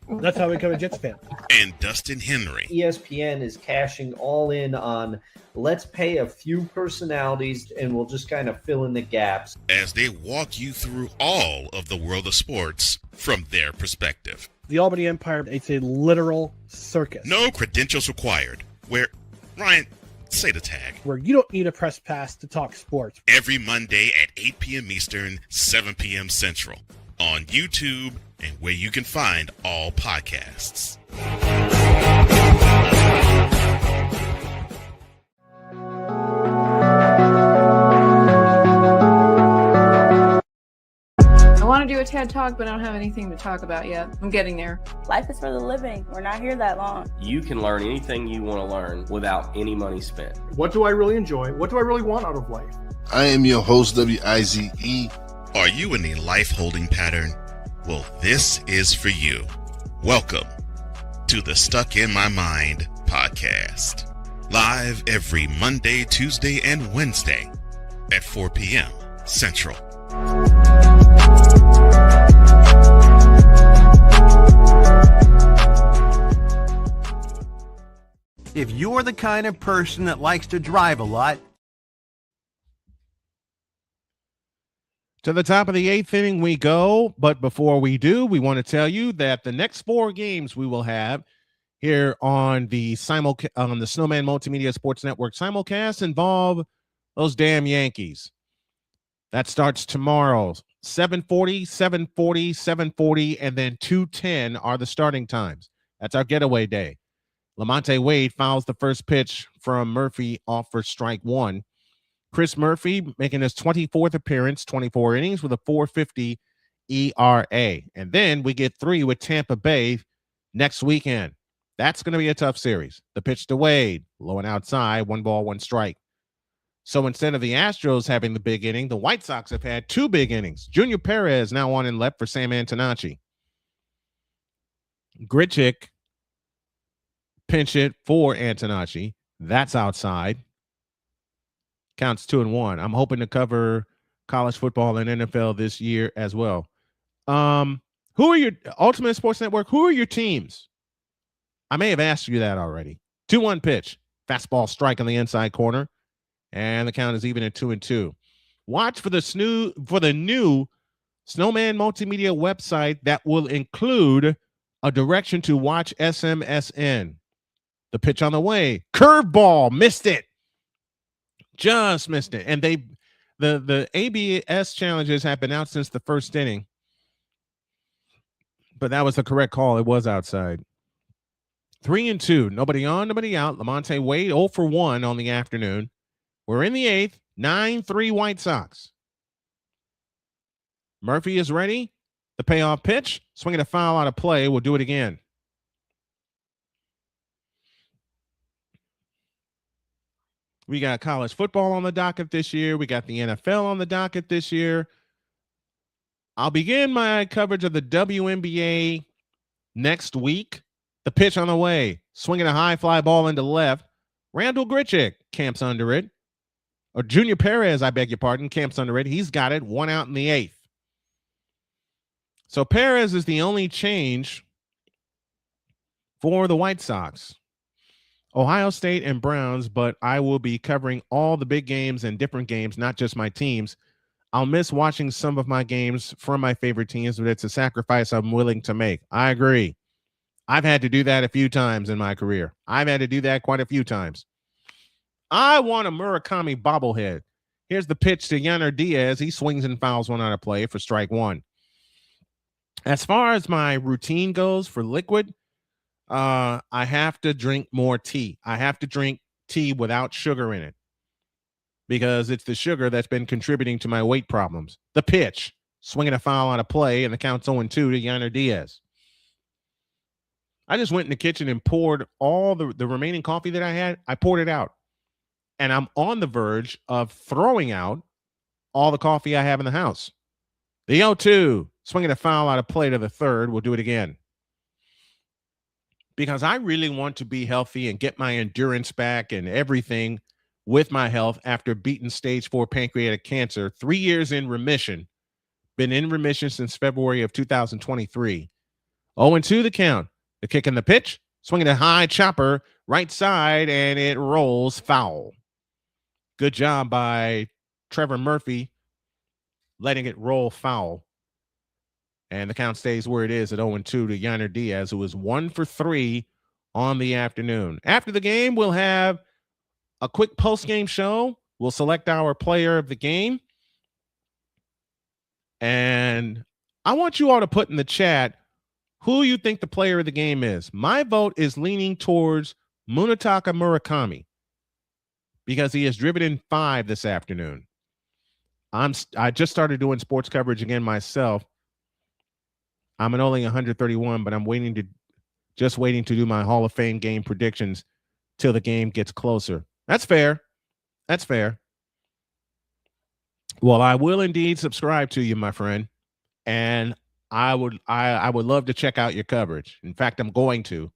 That's how I became a Jets fan. And Dustin Henry. ESPN is cashing all in on let's pay a few personalities and we'll just kind of fill in the gaps. As they walk you through all of the world of sports from their perspective. The Albany Empire, it's a literal circus. No credentials required. Where, Ryan, say the tag. Where you don't need a press pass to talk sports. Every Monday at 8 p.m. Eastern, 7 p.m. Central. On YouTube and where you can find all podcasts. I want to do a TED Talk, but I don't have anything to talk about yet. I'm getting there. Life is for the living. We're not here that long. You can learn anything you want to learn without any money spent. What do I really enjoy? What do I really want out of life? I am your host, WIZE. Are you in a life holding pattern? Well, this is for you. Welcome to the Stuck in My Mind podcast. Live every Monday, Tuesday, and Wednesday at 4 p.m. Central. If you're the kind of person that likes to drive a lot. To the top of the 8th inning we go, but before we do, we want to tell you that the next 4 games we will have here on the Snowman Multimedia Sports Network simulcast involve those damn Yankees. That starts tomorrow. 7:40, 7:40, 7:40, and then 2:10 are the starting times. That's our getaway day. Lamonte Wade fouls the first pitch from Murphy off for strike 1. Chris Murphy making his 24th appearance, 24 innings with a 4.50 ERA. And then we get 3 with Tampa Bay next weekend. That's going to be a tough series. The pitch to Wade, low and outside, 1 ball, 1 strike. So instead of the Astros having the big inning, the White Sox have had 2 big innings. Junior Perez now on in left for Sam Antonacci. Grichuk pinch it for Antonacci. That's outside. Counts 2-1. I'm hoping to cover college football and NFL this year as well. Who are your Ultimate Sports Network? Who are your teams? I may have asked you that already. 2-1 pitch. Fastball strike on the inside corner. And the count is even at 2-2. Watch for the new Snowman Multimedia website that will include a direction to watch SMSN. The pitch on the way. Curveball. Missed it. Just missed it. And the ABS challenges have been out since the first inning. But that was the correct call. It was outside. 3-2. Nobody on, nobody out. Lamonte Wade 0 for 1 on the afternoon. We're in the 8th. 9-3 White Sox. Murphy is ready. The payoff pitch. Swinging a foul out of play. We'll do it again. We got college football on the docket this year. We got the NFL on the docket this year. I'll begin my coverage of the WNBA next week. The pitch on the way. Swinging a high fly ball into left. Randall Grichuk camps under it. Or Junior Perez, I beg your pardon, camps under it. He's got it. 1 out in the 8th. So Perez is the only change for the White Sox. Ohio State and Browns, but I will be covering all the big games and different games, not just my teams. I'll miss watching some of my games from my favorite teams, but it's a sacrifice I'm willing to make. I agree. I've had to do that a few times in my career. I've had to do that quite a few times. I want a Murakami bobblehead. Here's the pitch to Yainer Diaz. He swings and fouls one out of play for strike 1. As far as my routine goes for liquid, I have to drink more tea. I have to drink tea without sugar in it because it's the sugar that's been contributing to my weight problems. The pitch, swinging a foul out of play, and the count's 0-2 to Yainer Diaz. I just went in the kitchen and poured all the remaining coffee that I had. I poured it out. And I'm on the verge of throwing out all the coffee I have in the house. The 0-2, swinging a foul out of play to the 3rd. We'll do it again. Because I really want to be healthy and get my endurance back and everything with my health after beating stage 4 pancreatic cancer. 3 years in remission. Been in remission since February of 2023. 0-2 the count. The kick and the pitch. Swinging a high chopper, right side, and it rolls foul. Good job by Trevor Murphy letting it roll foul. And the count stays where it is at 0-2 to Yainer Diaz, who is 1 for 3 on the afternoon. After the game, we'll have a quick post-game show. We'll select our player of the game. And I want you all to put in the chat who you think the player of the game is. My vote is leaning towards Munetaka Murakami because he has driven in 5 this afternoon. I just started doing sports coverage again myself. I'm at only 131, but I'm waiting to do my Hall of Fame game predictions till the game gets closer. That's fair. That's fair. Well, I will indeed subscribe to you, my friend, and I would love to check out your coverage. In fact, I'm going to.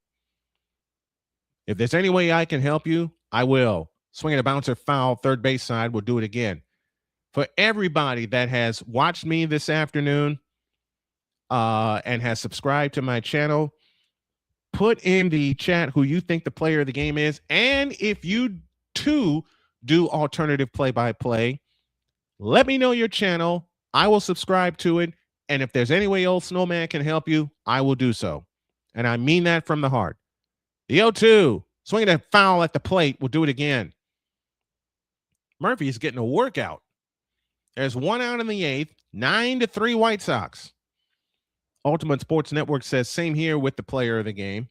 If there's any way I can help you, I will. Swinging a bouncer foul, third base side. We'll do it again. For everybody that has watched me this afternoon and has subscribed to my channel, put in the chat who you think the player of the game is. And if you too do alternative play-by-play, let me know your channel. I will subscribe to it. And if there's any way old Snowman can help you, I will do so. And I mean that from the heart. The 0-2, swinging a foul at the plate. We'll do it again. Murphy's getting a workout. There's 1 out in the 8th, 9-3 White Sox. Ultimate Sports Network says same here with the player of the game.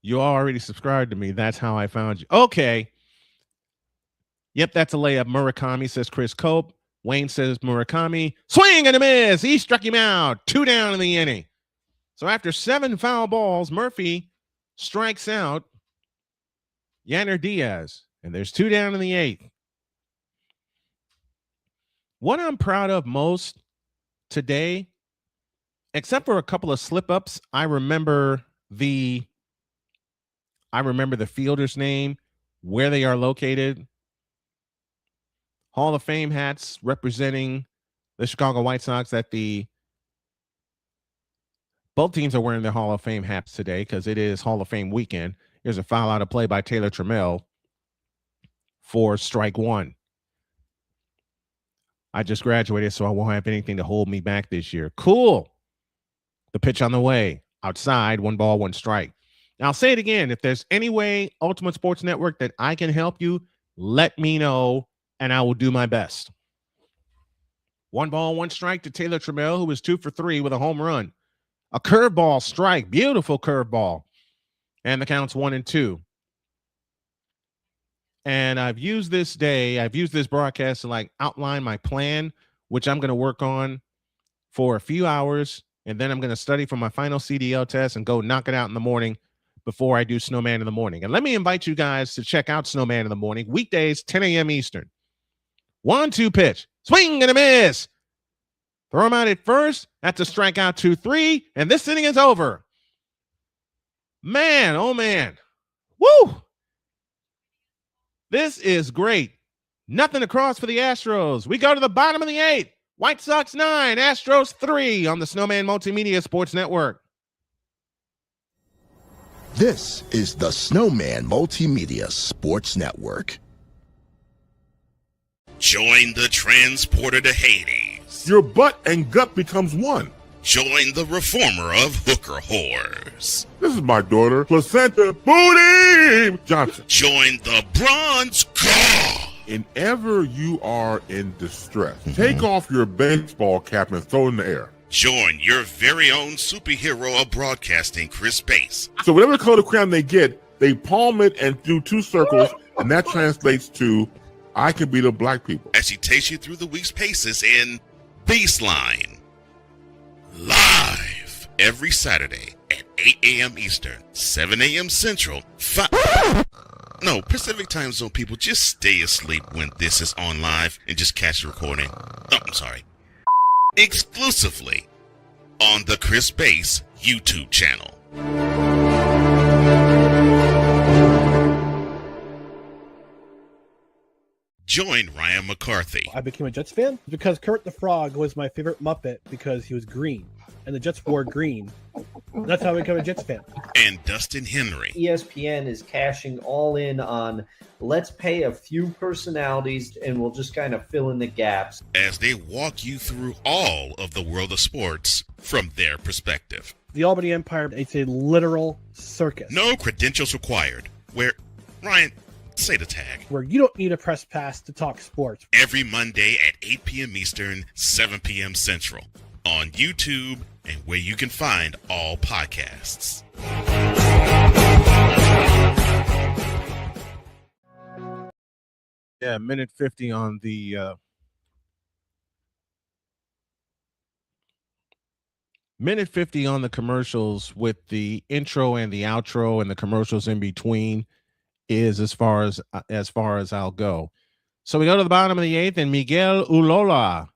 You already subscribed to me. That's how I found you. Okay. Yep, that's a layup. Murakami, says Chris Cope. Wayne says Murakami. Swing and a miss. He struck him out. 2 down in the inning. So after 7 foul balls, Murphy strikes out Yainer Diaz. And there's 2 down in the 8th. What I'm proud of most today, except for a couple of slip ups, I remember the fielder's name, where they are located. Hall of Fame hats representing the Chicago White Sox both teams are wearing their Hall of Fame hats today because it is Hall of Fame weekend. Here's a foul out of play by Taylor Trammell for strike one. I just graduated, so I won't have anything to hold me back this year. Cool. The pitch on the way. Outside, 1 ball, 1 strike. Now, I'll say it again. If there's any way, Ultimate Sports Network, that I can help you, let me know, and I will do my best. 1 ball, 1 strike to Taylor Trammell, who was 2 for 3 with a home run. A curveball strike. Beautiful curveball. And the count's 1-2. And I've used this broadcast to outline my plan, which I'm going to work on for a few hours. And then I'm going to study for my final CDL test and go knock it out in the morning before I do Snowman in the Morning. And let me invite you guys to check out Snowman in the Morning, weekdays, 10 a.m. Eastern. 1-2 pitch. Swing and a miss. Throw him out at first. That's a strikeout, 2-3. And this inning is over. Man, oh man. Woo! This is great. Nothing across for the Astros. We go to the bottom of the 8th. White Sox 9, Astros 3 on the Snowman Multimedia Sports Network. This is the Snowman Multimedia Sports Network. Join the transporter to Hades. Your butt and gut becomes one. Join the reformer of hooker whores. This is my daughter, Placenta Booty Johnson. Join the bronze car. Whenever you are in distress, take off your baseball cap and throw it in the air. Join your very own superhero of broadcasting, Chris Bass. So whatever color crown they get, they palm it and do 2 circles, and that translates to, I can beat up black people. As he takes you through the week's paces in Baseline. Live every Saturday at 8 a.m. Eastern, 7 a.m. Central, Pacific Time Zone people, just stay asleep when this is on live and just catch the recording. Oh, I'm sorry. Exclusively on the Chris Bass YouTube channel. Join Ryan McCarthy. I became a Jets fan because Kurt the Frog was my favorite Muppet because he was green, and the Jets wore green. That's how I became a Jets fan. And Dustin Henry. ESPN is cashing all in on let's pay a few personalities and we'll just kind of fill in the gaps. As they walk you through all of the world of sports from their perspective. The Albany Empire, it's a literal circus. No credentials required. Where, Ryan, say the tag. Where you don't need a press pass to talk sports. Every Monday at 8 p.m. Eastern, 7 p.m. Central. On YouTube and where you can find all podcasts. Yeah, minute 50 on the minute 50 on the commercials, with the intro and the outro and the commercials in between is as far as I'll go. So we go to the bottom of the 8th, and Miguel Ulola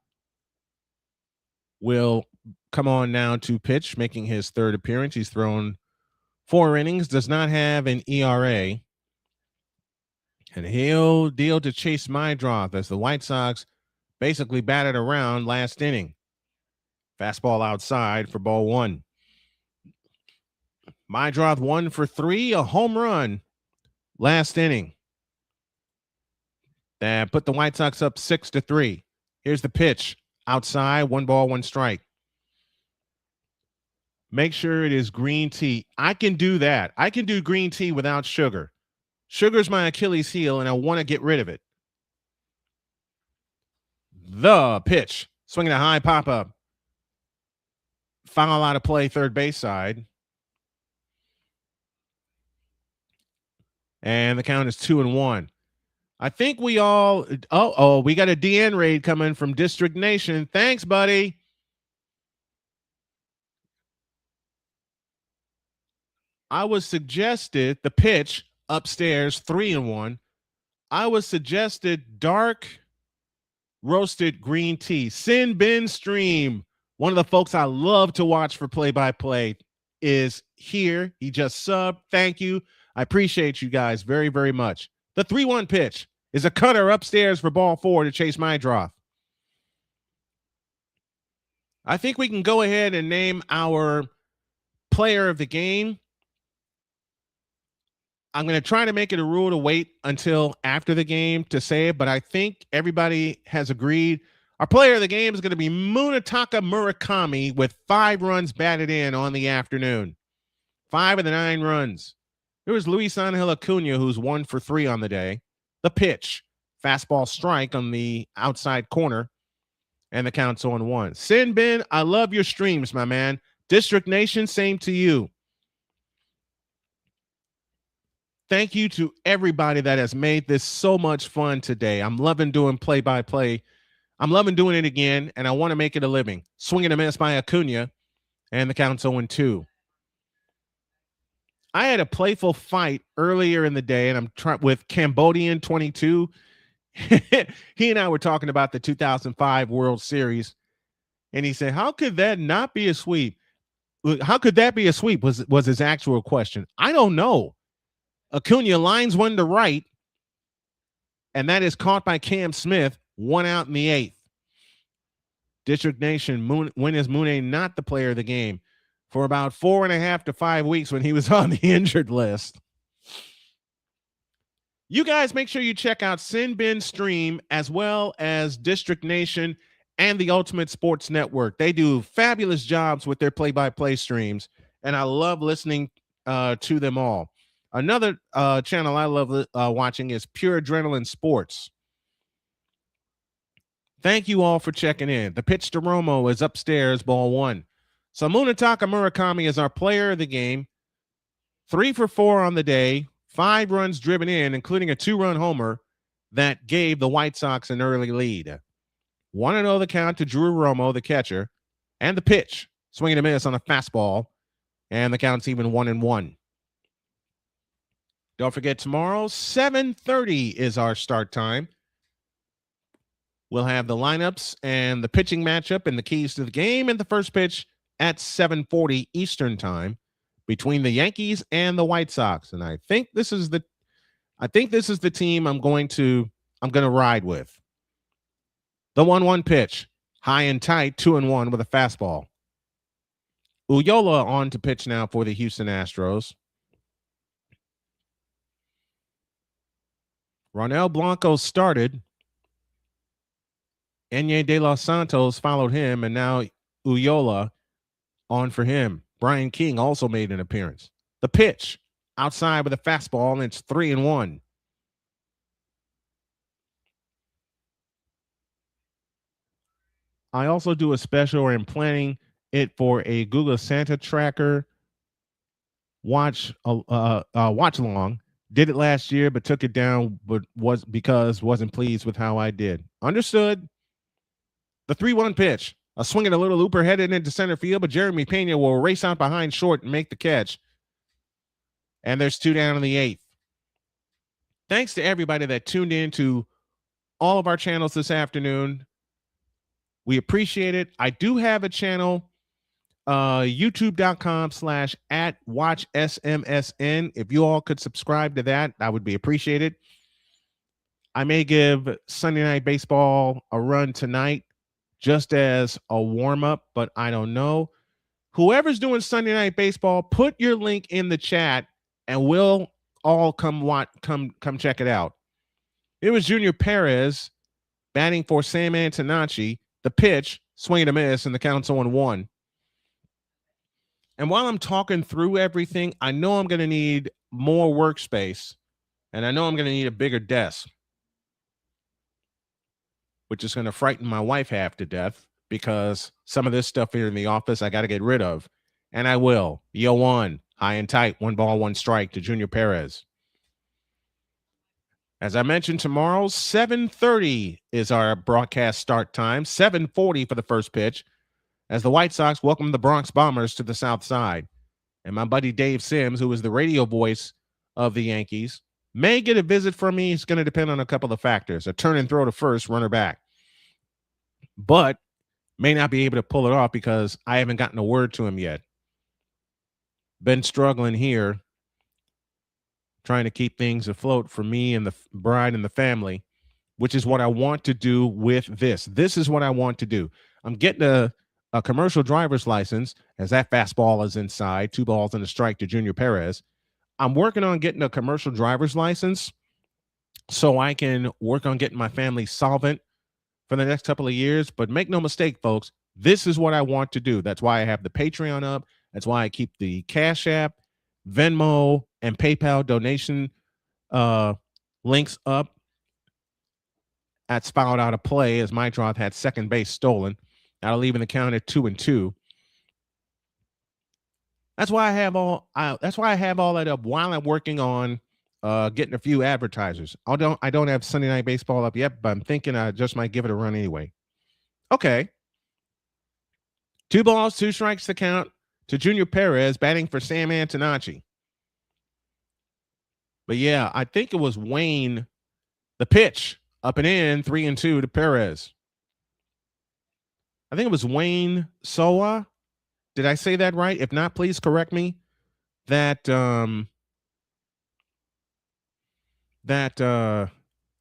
will come on now to pitch, making his 3rd appearance. He's thrown 4 innings, does not have an ERA. And he'll deal to Chase Mydroth as the White Sox basically batted around last inning. Fastball outside for ball 1. Mydroth 1 for 3, a home run last inning. That put the White Sox up 6-3. Here's the pitch. Outside, 1 ball, 1 strike. Make sure it is green tea. I can do that. I can do green tea without sugar. Sugar's my Achilles heel, and I want to get rid of it. The pitch. Swinging a high pop-up. Foul out of play, third base side. And the count is 2-1. I think we all... we got a DN raid coming from District Nation. Thanks, buddy. I was suggested the pitch upstairs, 3-1. I was suggested dark roasted green tea. Sin Bin Stream, one of the folks I love to watch for play-by-play, is here. He just subbed. Thank you. I appreciate you guys very, very much. The 3-1 pitch is a cutter upstairs for ball 4 to chase my draw. I think we can go ahead and name our player of the game. I'm going to try to make it a rule to wait until after the game to say it, but I think everybody has agreed. Our player of the game is going to be Munetaka Murakami with 5 runs batted in on the afternoon. 5 of the 9 runs. There was Luis Angel Acuna, who's 1 for 3 on the day. The pitch, fastball strike on the outside corner, and the count's 0-1. Sin Bin, I love your streams, my man. District Nation, same to you. Thank you to everybody that has made this so much fun today. I'm loving doing play-by-play. I'm loving doing it again, and I want to make it a living. Swing and a miss by Acuna, and the count's 0-2. I had a playful fight earlier in the day, and I'm trying with Cambodian 22. He and I were talking about the 2005 World Series, and he said, "How could that not be a sweep? How could that be a sweep?" Was his actual question. I don't know. Acuna lines one to right, and that is caught by Cam Smith. 1 out in the 8th. District Nation, when is Mooney not the player of the game? For about 4.5 to 5 weeks when he was on the injured list. You guys make sure you check out Sin Bin Stream as well as District Nation and the Ultimate Sports Network. They do fabulous jobs with their play-by-play streams, and I love listening to them all. Another channel I love watching is Pure Adrenaline Sports. Thank you all for checking in. The pitch to Romo is upstairs, ball 1. So Munetaka Murakami is our player of the game. 3 for 4 on the day, 5 runs driven in, including a 2-run homer that gave the White Sox an early lead. 1-0 the count to Drew Romo, the catcher, and the pitch. Swing and a miss on a fastball, and the count's even 1-1. Don't forget, tomorrow, 7:30 is our start time. We'll have the lineups and the pitching matchup and the keys to the game and the first pitch at 7:40 Eastern time between the Yankees and the White Sox. And I think this is the team I'm going to ride with. The 1-1 pitch, high and tight, 2-1 with a fastball. Ullola on to pitch now for the Houston Astros. Ronel Blanco started. Enye de los Santos followed him, and now Ullola on for him. Brian King also made an appearance. The pitch, outside with a fastball, and it's 3-1. I also do a special, or I'm planning it for a Google Santa tracker watch along. Did it last year, but took it down, but wasn't pleased with how I did. Understood. The 3-1 pitch, a swing and a little looper headed into center field, but Jeremy Pena will race out behind short and make the catch. And there's 2 down in the 8th. Thanks to everybody that tuned in to all of our channels this afternoon. We appreciate it. I do have a channel, youtube.com/@watchsmsn. If you all could subscribe to that, I would be appreciated. I may give Sunday Night Baseball a run tonight just as a warm-up, but I don't know. Whoever's doing Sunday Night Baseball, put your link in the chat, and we'll all come check it out. It was Junior Perez batting for Sam Antonacci. The pitch, swing and a miss, and the count's 0-1. And while I'm talking through everything, I know I'm going to need more workspace, and I know I'm going to need a bigger desk, which is going to frighten my wife half to death because some of this stuff here in the office I got to get rid of, and I will. 0-1, high and tight, 1 ball, 1 strike to Junior Perez. As I mentioned, tomorrow, 7:30 is our broadcast start time, 7:40 for the first pitch, as the White Sox welcome the Bronx Bombers to the South Side. And my buddy Dave Sims, who is the radio voice of the Yankees, may get a visit from me. It's going to depend on a couple of factors. A turn and throw to first, runner back. but may not be able to pull it off because I haven't gotten a word to him yet. Been struggling here, trying to keep things afloat for me and the bride and the family, which is what I want to do with this. This is what I want to do. I'm getting a commercial driver's license as that fastball is inside, 2 balls and a strike to Junior Perez. I'm working on getting a commercial driver's license so I can work on getting my family solvent for the next couple of years. But make no mistake, folks, this is what I want to do. That's why I have the Patreon up. That's why I keep the Cash App, Venmo, and PayPal donation links up at Spout Out of Play, as my drop had second base stolen. That'll leave in the count at 2-2. That's why I have all that up while I'm working on getting a few advertisers. I don't have Sunday Night Baseball up yet, but I'm thinking I just might give it a run anyway. Okay. 2 balls, 2 strikes to count to Junior Perez, batting for Sam Antonacci. But yeah, I think it was Wayne, the pitch, up and in, 3-2 to Perez. I think it was Wayne Soa. Did I say that right? If not, please correct me. That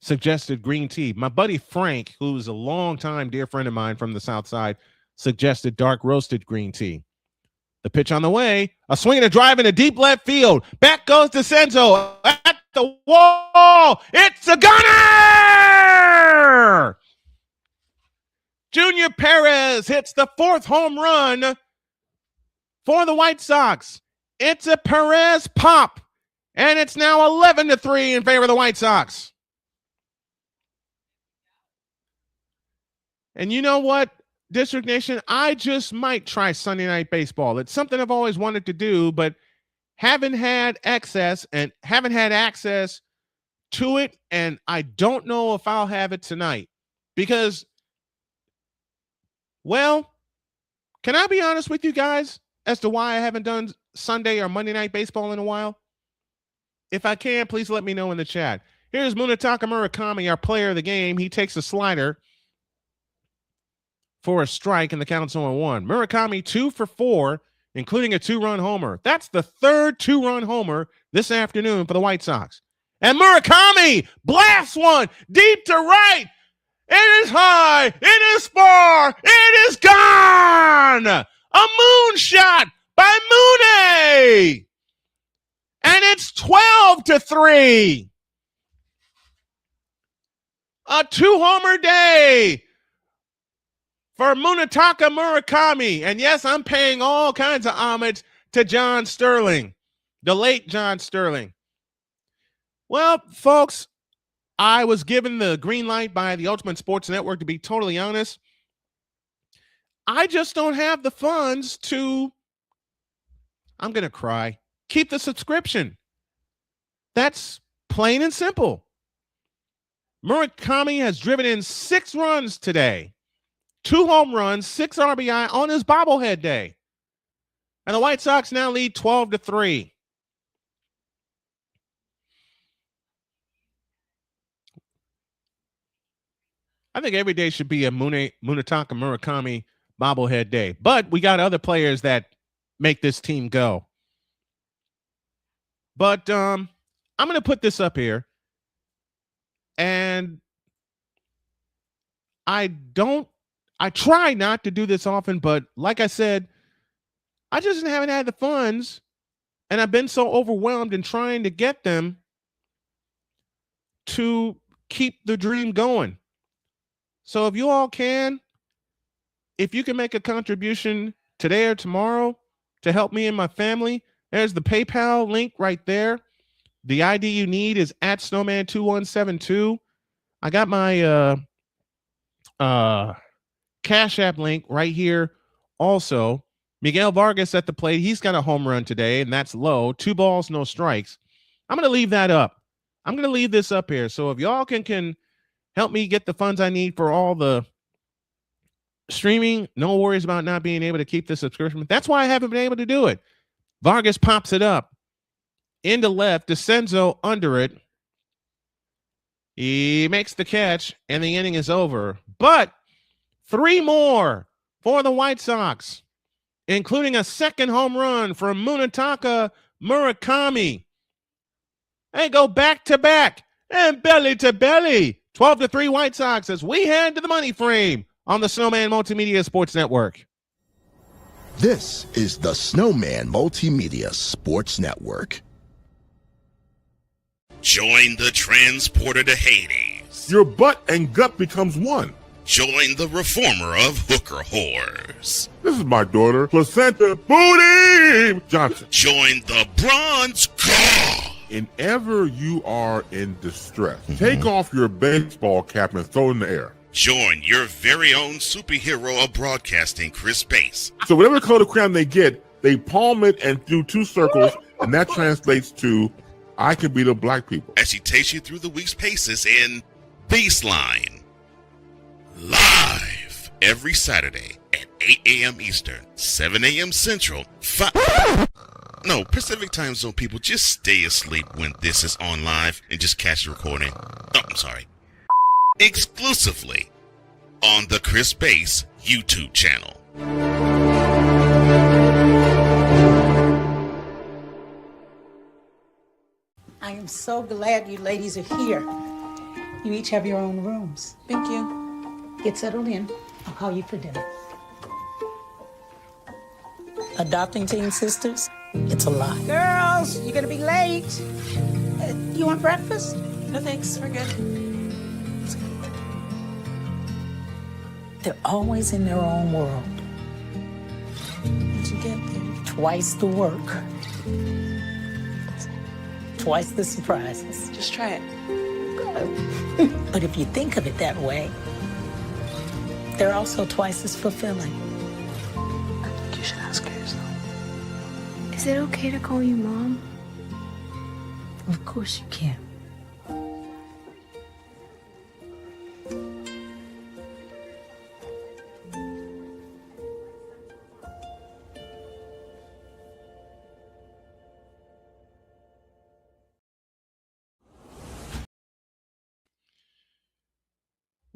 suggested green tea. My buddy Frank, who's a longtime dear friend of mine from the South Side, suggested dark roasted green tea. The pitch on the way, a swing and a drive in a deep left field. Back goes DeCenzo at the wall. It's a gunner! Junior Perez hits the 4th home run for the White Sox. It's a Perez pop, and it's now 11-3 in favor of the White Sox. And you know what, District Nation? I just might try Sunday Night Baseball. It's something I've always wanted to do, but haven't had access to it, and I don't know if I'll have it tonight because, well, can I be honest with you guys as to why I haven't done Sunday or Monday Night Baseball in a while? If I can, please let me know in the chat. Here's Munetaka Murakami, our player of the game. He takes a slider for a strike, and the count's 0-1. Murakami 2 for 4, including a 2-run homer. That's the 3rd 2-run homer this afternoon for the White Sox. And Murakami blasts one deep to right. It is high. It is far. It is gone. A moonshot by Mooney. And it's 12-3. A 2-homer day for Munetaka Murakami. And yes, I'm paying all kinds of homage to John Sterling, the late John Sterling. Well, folks, I was given the green light by the Ultimate Sports Network, to be totally honest. I just don't have the funds to, I'm going to cry, keep the subscription. That's plain and simple. Murakami has driven in 6 runs today. 2 home runs, 6 RBI on his bobblehead day. And the White Sox now lead 12-3. I think every day should be a Munetaka Murakami bobblehead day. But we got other players that make this team go. But I'm going to put this up here. And I try not to do this often, but like I said, I just haven't had the funds, and I've been so overwhelmed in trying to get them to keep the dream going. So if you all can, if you can make a contribution today or tomorrow to help me and my family, there's the PayPal link right there. The ID you need is at Snowman2172. I got my Cash App link right here also. Miguel Vargas at the plate. He's got a home run today, and that's low. 2 balls, no strikes. I'm going to leave that up. I'm going to leave this up here. So if y'all can help me get the funds I need for all the streaming, no worries about not being able to keep the subscription. That's why I haven't been able to do it. Vargas pops it up into left. DeCenzo under it. He makes the catch, and the inning is over. But 3 more for the White Sox, including a second home run from Munetaka Murakami. They go back to back and belly to belly. 12-3 White Sox as we head to the money frame on the Snowman Multimedia Sports Network. This is the Snowman Multimedia Sports Network. Join the transporter to Hades. Your butt and gut becomes one. Join the reformer of hooker whores. This is my daughter, Placenta Booty Johnson. Join the bronze car. Whenever you are in distress, take off your baseball cap and throw it in the air. Join your very own superhero of broadcasting, Chris Bass. So whatever color crayon they get, they palm it and do 2 circles, and that translates to, I can beat up black people. As he takes you through the week's paces in Baseline. Live every Saturday at 8 a.m. Eastern, 7 a.m. Central, No, Pacific Time Zone people, just stay asleep when this is on live and just catch the recording. Oh, I'm sorry. Exclusively on the Chris Bass YouTube channel. I am so glad you ladies are here. You each have your own rooms. Thank you. Get settled in. I'll call you for dinner. Adopting teen sisters, it's a lot. Girls, you're gonna be late. You want breakfast? No thanks, we're good. They're always in their own world. What'd you get there? Twice the work. Twice the surprises. Just try it. But if you think of it that way, they're also twice as fulfilling. I think you should ask her yourself. Is it okay to call you Mom? Of course you can.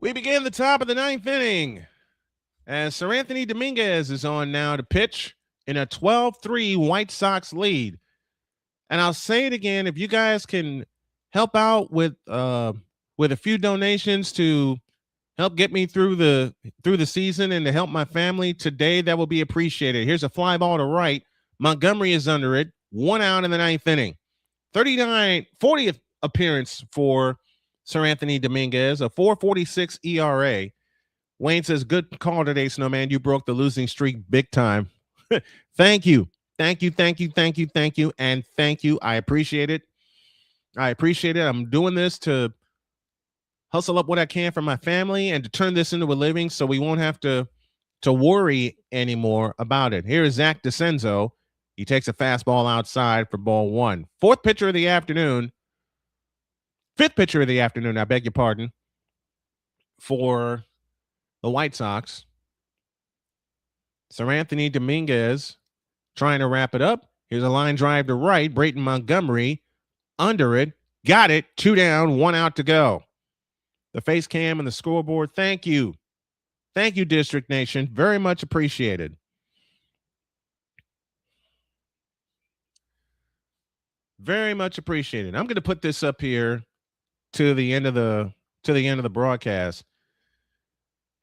We begin the top of the 9th inning as Sir Anthony Dominguez is on now to pitch in a 12-3 White Sox lead. And I'll say it again, if you guys can help out with a few donations to help get me through the season and to help my family today, that will be appreciated. Here's a fly ball to right. Montgomery is under it. 1 out in the 9th inning. 40th appearance for Sir Anthony Dominguez, a 4.46 ERA. Wayne says, good call today, Snowman. You broke the losing streak big time. Thank you. And thank you. I appreciate it. I'm doing this to hustle up what I can for my family and to turn this into a living so we won't have to worry anymore about it. Here is Zach DeCenzo. He takes a fastball outside for ball 1. Fifth pitcher of the afternoon, I beg your pardon, for the White Sox. Sir Anthony Dominguez trying to wrap it up. Here's a line drive to right. Brayton Montgomery under it. Got it. 2 down, 1 out to go. The face cam and the scoreboard. Thank you. Thank you, District Nation. Very much appreciated. Very much appreciated. I'm going to put this up here to the end of the broadcast.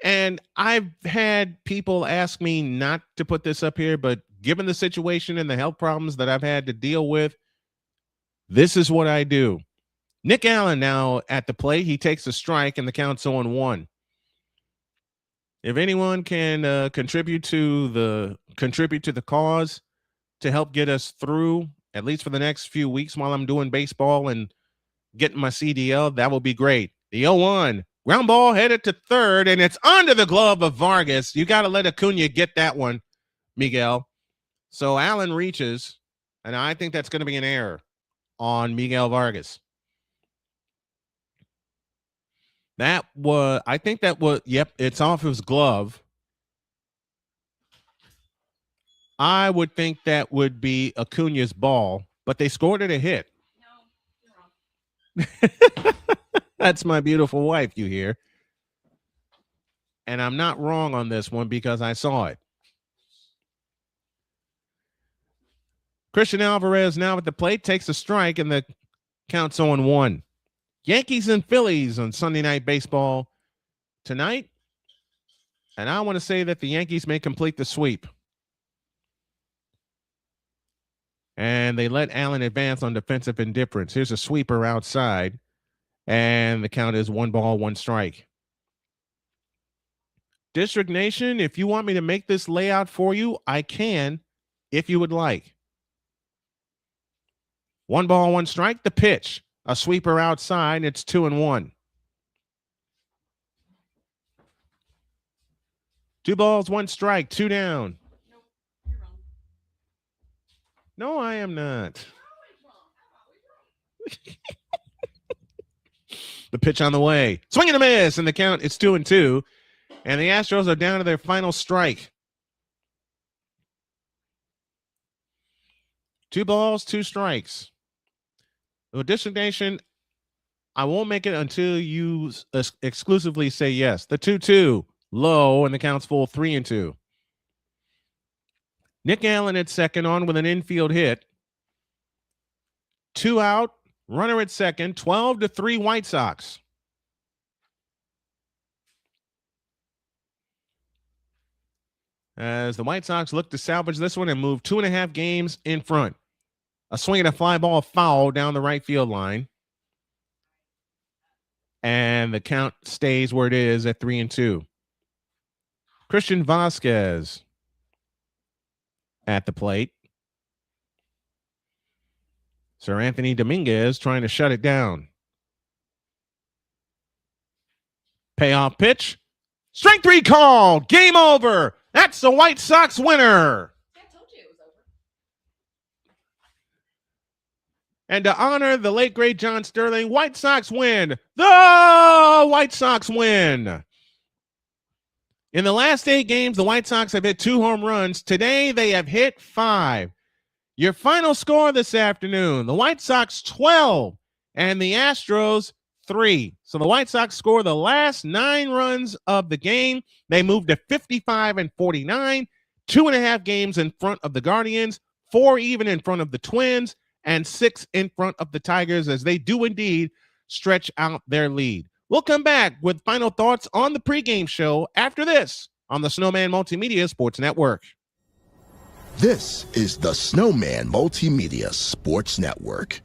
And I've had people ask me not to put this up here, but given the situation and the health problems that I've had to deal with, this is what I do. Nick Allen now at the plate. He takes a strike and the count's 0-1. If anyone can contribute to the cause to help get us through, at least for the next few weeks while I'm doing baseball and getting my CDL, that will be great. The 0-1. Ground ball headed to third, and it's under the glove of Vargas. You got to let Acuna get that one, Miguel. So Allen reaches, and I think that's going to be an error on Miguel Vargas. Yep, it's off his glove. I would think that would be Acuna's ball, but they scored it a hit. No, you're wrong. That's my beautiful wife, you hear. and I'm not wrong on this one because I saw it. Christian Alvarez now at the plate, takes a strike, and the count's 0-1. Yankees and Phillies on Sunday Night Baseball tonight. And I want to say that the Yankees may complete the sweep. And they let Allen advance on defensive indifference. Here's a sweeper outside. And the count is 1-1 District Nation, if you want me to make this layout for you, I can, if you would like. 1-1, the pitch. A sweeper outside, it's 2-1. 2-1, 2 down. Nope, you're wrong. No, I am not. The pitch on the way. Swing and a miss, and the count is 2-2. And the Astros are down to their final strike. 2 balls, 2 strikes. The District Nation, I won't make it until you exclusively say yes. The 2-2, low, and the count's full, 3-2. Nick Allen at second on with an infield hit. 2 out, runner at second, 12-3 White Sox. As the White Sox look to salvage this one and move 2.5 games in front. A swing and a fly ball foul down the right field line. And the count stays where it is at 3-2. Christian Vasquez at the plate. Sir Anthony Dominguez trying to shut it down. Payoff pitch. Strike 3 call. Game over. That's the White Sox winner. And to honor the late, great John Sterling, White Sox win. The White Sox win. In the last 8 games, the White Sox have hit 2 home runs. Today, they have hit 5. Your final score this afternoon, the White Sox 12 and the Astros 3. So the White Sox score the last 9 runs of the game. They moved to 55-49, 2.5 games in front of the Guardians, 4 even in front of the Twins, and 6 in front of the Tigers as they do indeed stretch out their lead. We'll come back with final thoughts on the pregame show after this on the Snowman Multimedia Sports Network. This is the Snowman Multimedia Sports Network.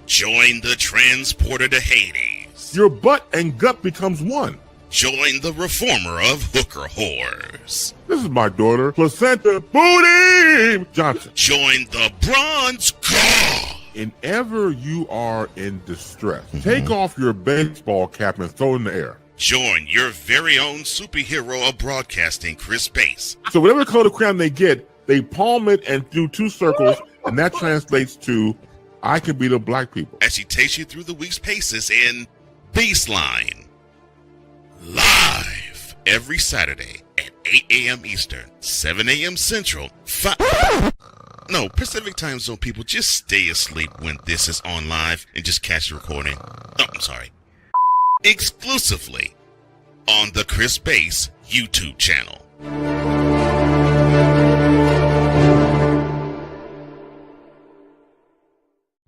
Join the transporter to Hades. Your butt and gut becomes one. Join the reformer of hooker whores. This is my daughter, Placenta Booty Johnson. Join the bronze god. Whenever you are in distress, take off your baseball cap and throw it in the air. Join your very own superhero of broadcasting, Chris Bass. So whatever color crayon they get, they palm it and do 2 circles, and that translates to, I can beat up black people. As she takes you through the week's paces in Baseline. Live every Saturday at 8 a.m. Eastern, 7 a.m. Central, No, Pacific Time Zone people, just stay asleep when this is on live and just catch the recording. Oh, I'm sorry. Exclusively on the Chris Bass YouTube channel.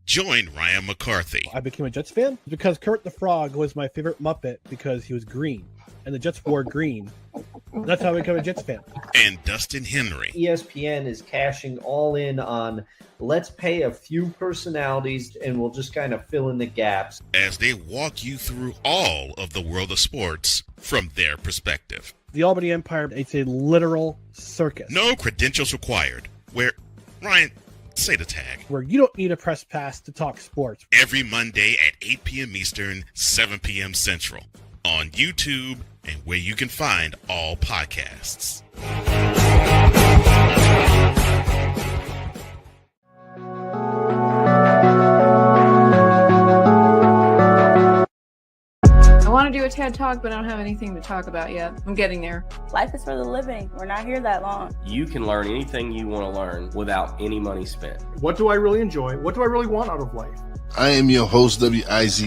Join Ryan McCarthy. I became a Jets fan because Kurt the Frog was my favorite Muppet because he was green, and the Jets wore green. That's how I became a Jets fan. And Dustin Henry. ESPN is cashing all in on let's pay a few personalities and we'll just kind of fill in the gaps. As they walk you through all of the world of sports from their perspective. The Albany Empire, it's a literal circus. No credentials required. Where, Ryan, say the tag. Where you don't need a press pass to talk sports. Every Monday at 8 p.m. Eastern, 7 p.m. Central. On YouTube and where you can find all podcasts. I want to do a TED Talk, but I don't have anything to talk about yet. I'm getting there. Life is for the living. We're not here that long. You can learn anything you want to learn without any money spent. What do I really enjoy? What do I really want out of life? I am your host, WIZE.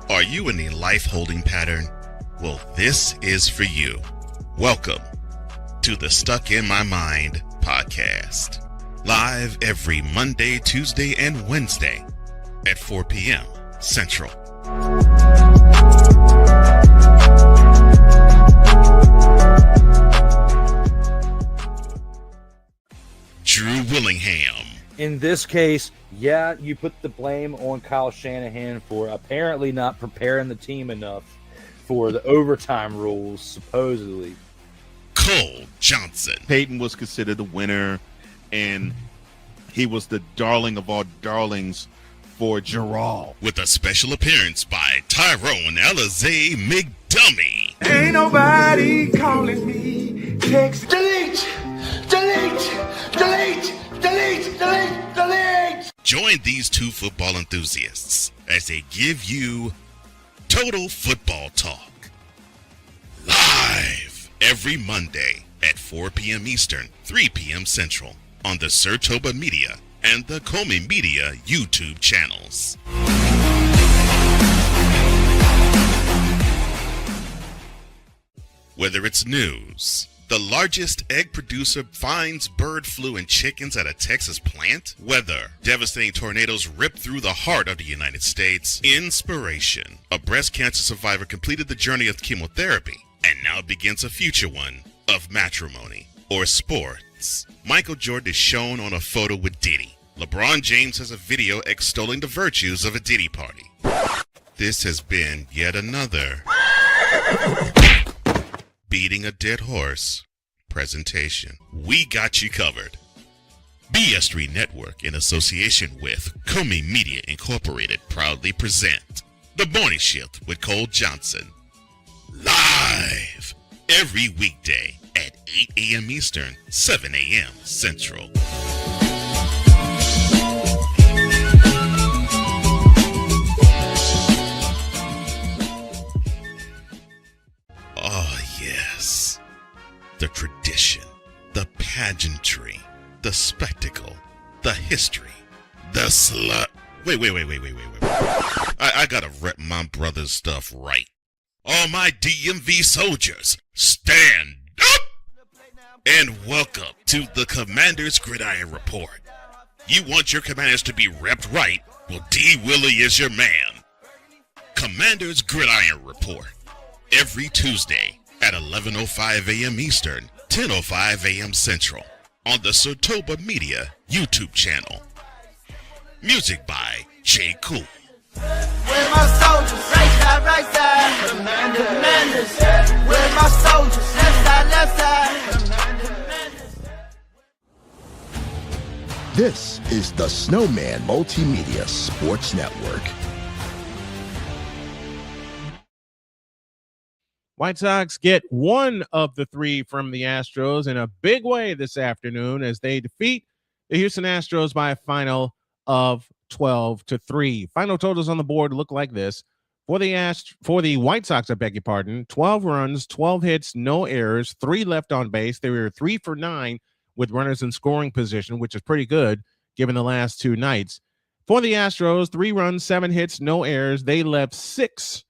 Are you in a life holding pattern? Well, this is for you. Welcome to the Stuck in My Mind podcast. Live every Monday, Tuesday, and Wednesday at 4 p.m. Central. Drew Willingham. In this case, yeah, you put the blame on Kyle Shanahan for apparently not preparing the team enough for the overtime rules, supposedly. Cole Johnson. Peyton was considered the winner, and he was the darling of all darlings for Gerald. With a special appearance by Tyrone Alizé McDummy. Ain't nobody calling me. Text. Delete. Join these two football enthusiasts as they give you Total Football Talk. Live every Monday at 4 p.m. Eastern, 3 p.m. Central on the Sertoba Media and the Comey Media YouTube channels. Whether it's news, the largest egg producer finds bird flu in chickens at a Texas plant, weather, devastating tornadoes rip through the heart of the United States, inspiration, a breast cancer survivor completed the journey of chemotherapy and now begins a future one of matrimony or sports. Michael Jordan is shown on a photo with Diddy. LeBron James has a video extolling the virtues of a Diddy party. This has been yet another Beating a Dead Horse presentation. We got you covered. BS3 Network, in association with Comey Media Incorporated, proudly present The Morning Shift with Cole Johnson. Live every weekday at 8 a.m. Eastern, 7 a.m. Central. Oh, yes. The tradition, the pageantry, the spectacle, the history, the slut. Wait. I gotta rep my brother's stuff right. All my DMV soldiers, stand up! And welcome to the Commander's Gridiron Report. You want your commanders to be repped right? Well, D. Willie is your man. Commander's Gridiron Report. Every Tuesday at 11:05 a.m. Eastern, 10:05 a.m. Central on the Sertoba Media YouTube channel. Music by J. Cool. Where my soldiers? Right side. Commanders. Where my soldiers? Left side. This is the Snowman Multimedia Sports Network. White Sox get one of the three from the Astros in a big way this afternoon as they defeat the Houston Astros by a final of 12-3. Final totals on the board look like this. For the White Sox, I beg your pardon, 12 runs, 12 hits, no errors, 3 left on base. They were 3 for 9 with runners in scoring position, which is pretty good given the last two nights. For the Astros, 3 runs, 7 hits, no errors. They left 6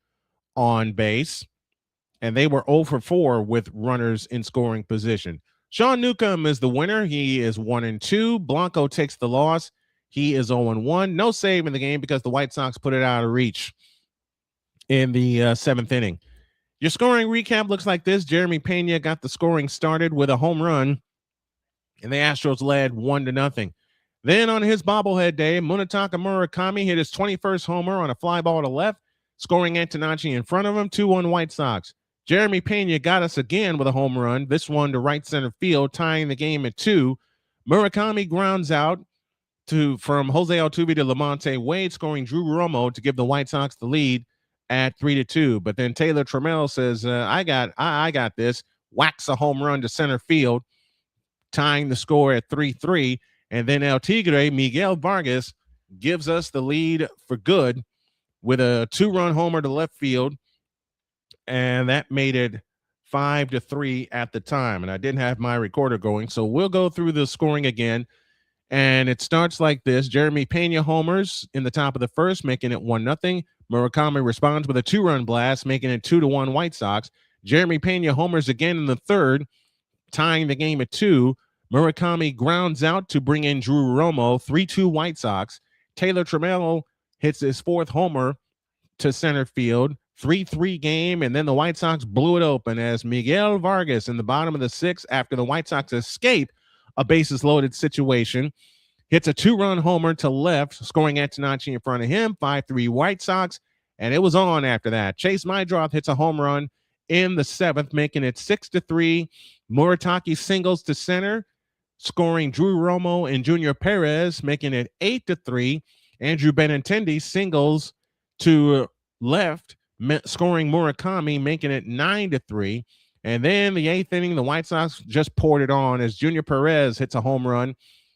on base, and they were 0 for 4 with runners in scoring position. Sean Newcomb is the winner. He is 1-2. Blanco takes the loss. He is 0-1. No save in the game because the White Sox put it out of reach in the 7th inning. Your scoring recap looks like this. Jeremy Pena got the scoring started with a home run, and the Astros led 1-0. Then on his bobblehead day, Munetaka Murakami hit his 21st homer on a fly ball to left, scoring Antonacci in front of him, 2-1 White Sox. Jeremy Pena got us again with a home run, this one to right center field, tying the game at 2. Murakami grounds out from Jose Altuve to Lamonte Wade, scoring Drew Romo to give the White Sox the lead at 3-2. But then Taylor Trammell says, I got this, whacks a home run to center field, tying the score at 3-3. And then El Tigre, Miguel Vargas, gives us the lead for good with a 2-run homer to left field. And that made it 5-3 at the time. And I didn't have my recorder going, so we'll go through the scoring again. And it starts like this. Jeremy Pena homers in the top of the first, making it 1-0. Murakami responds with a 2-run blast, making it 2-1 White Sox. Jeremy Pena homers again in the third, tying the game at 2. Murakami grounds out to bring in Drew Romo, 3-2 White Sox. Taylor Trammell hits his 4th homer to center field, 3-3 game, and then the White Sox blew it open as Miguel Vargas in the bottom of the 6th, after the White Sox escape a bases-loaded situation, hits a 2-run homer to left, scoring Antonacci in front of him, 5-3 White Sox, and it was on after that. Chase Meidroth hits a home run in the 7th, making it 6-3. Murataki singles to center, scoring Drew Romo and Junior Perez, making it 8-3. Andrew Benintendi singles to left, scoring Murakami, making it 9-3. And then the 8th inning, the White Sox just poured it on as Junior Perez hits a home run,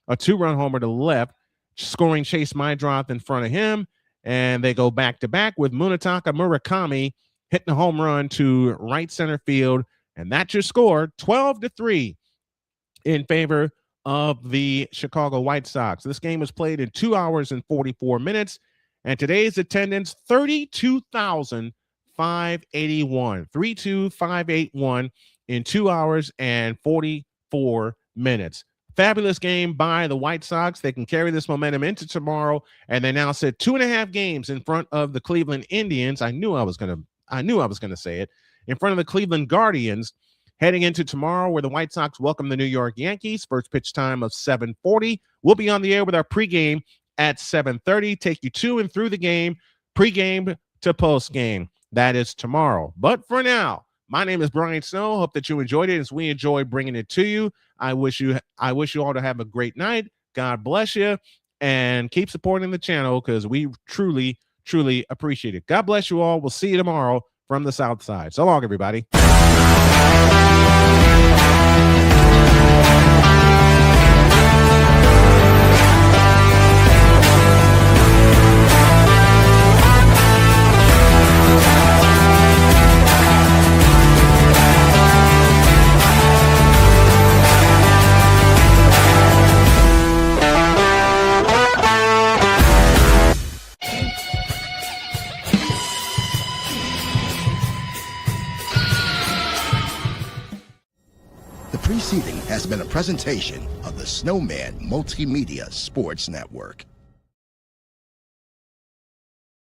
a 2-run homer to left, scoring Chase Meidroth in front of him. And they go back-to-back with Munetaka Murakami hitting a home run to right center field. And that's your score, 12-3 in favor of the Chicago White Sox. This game was played in 2 hours and 44 minutes. And today's attendance, 32,581. 32,581 in 2 hours and 44 minutes. Fabulous game by the White Sox. They can carry this momentum into tomorrow, and they now sit 2.5 games in front of the Cleveland Indians. I knew I was gonna say it. In front of the Cleveland Guardians, heading into tomorrow, where the White Sox welcome the New York Yankees. First pitch time of 7:40. We'll be on the air with our pregame at 7:30. Take you to and through the game, pregame to postgame. That is tomorrow. But for now, my name is Brian Snow. Hope that you enjoyed it as we enjoy bringing it to you. I wish you all to have a great night. God bless you, and keep supporting the channel because we truly, truly appreciate it. God bless you all. We'll see you tomorrow from the South Side. So long, everybody. Preceding has been a presentation of the Snowman Multimedia Sports Network.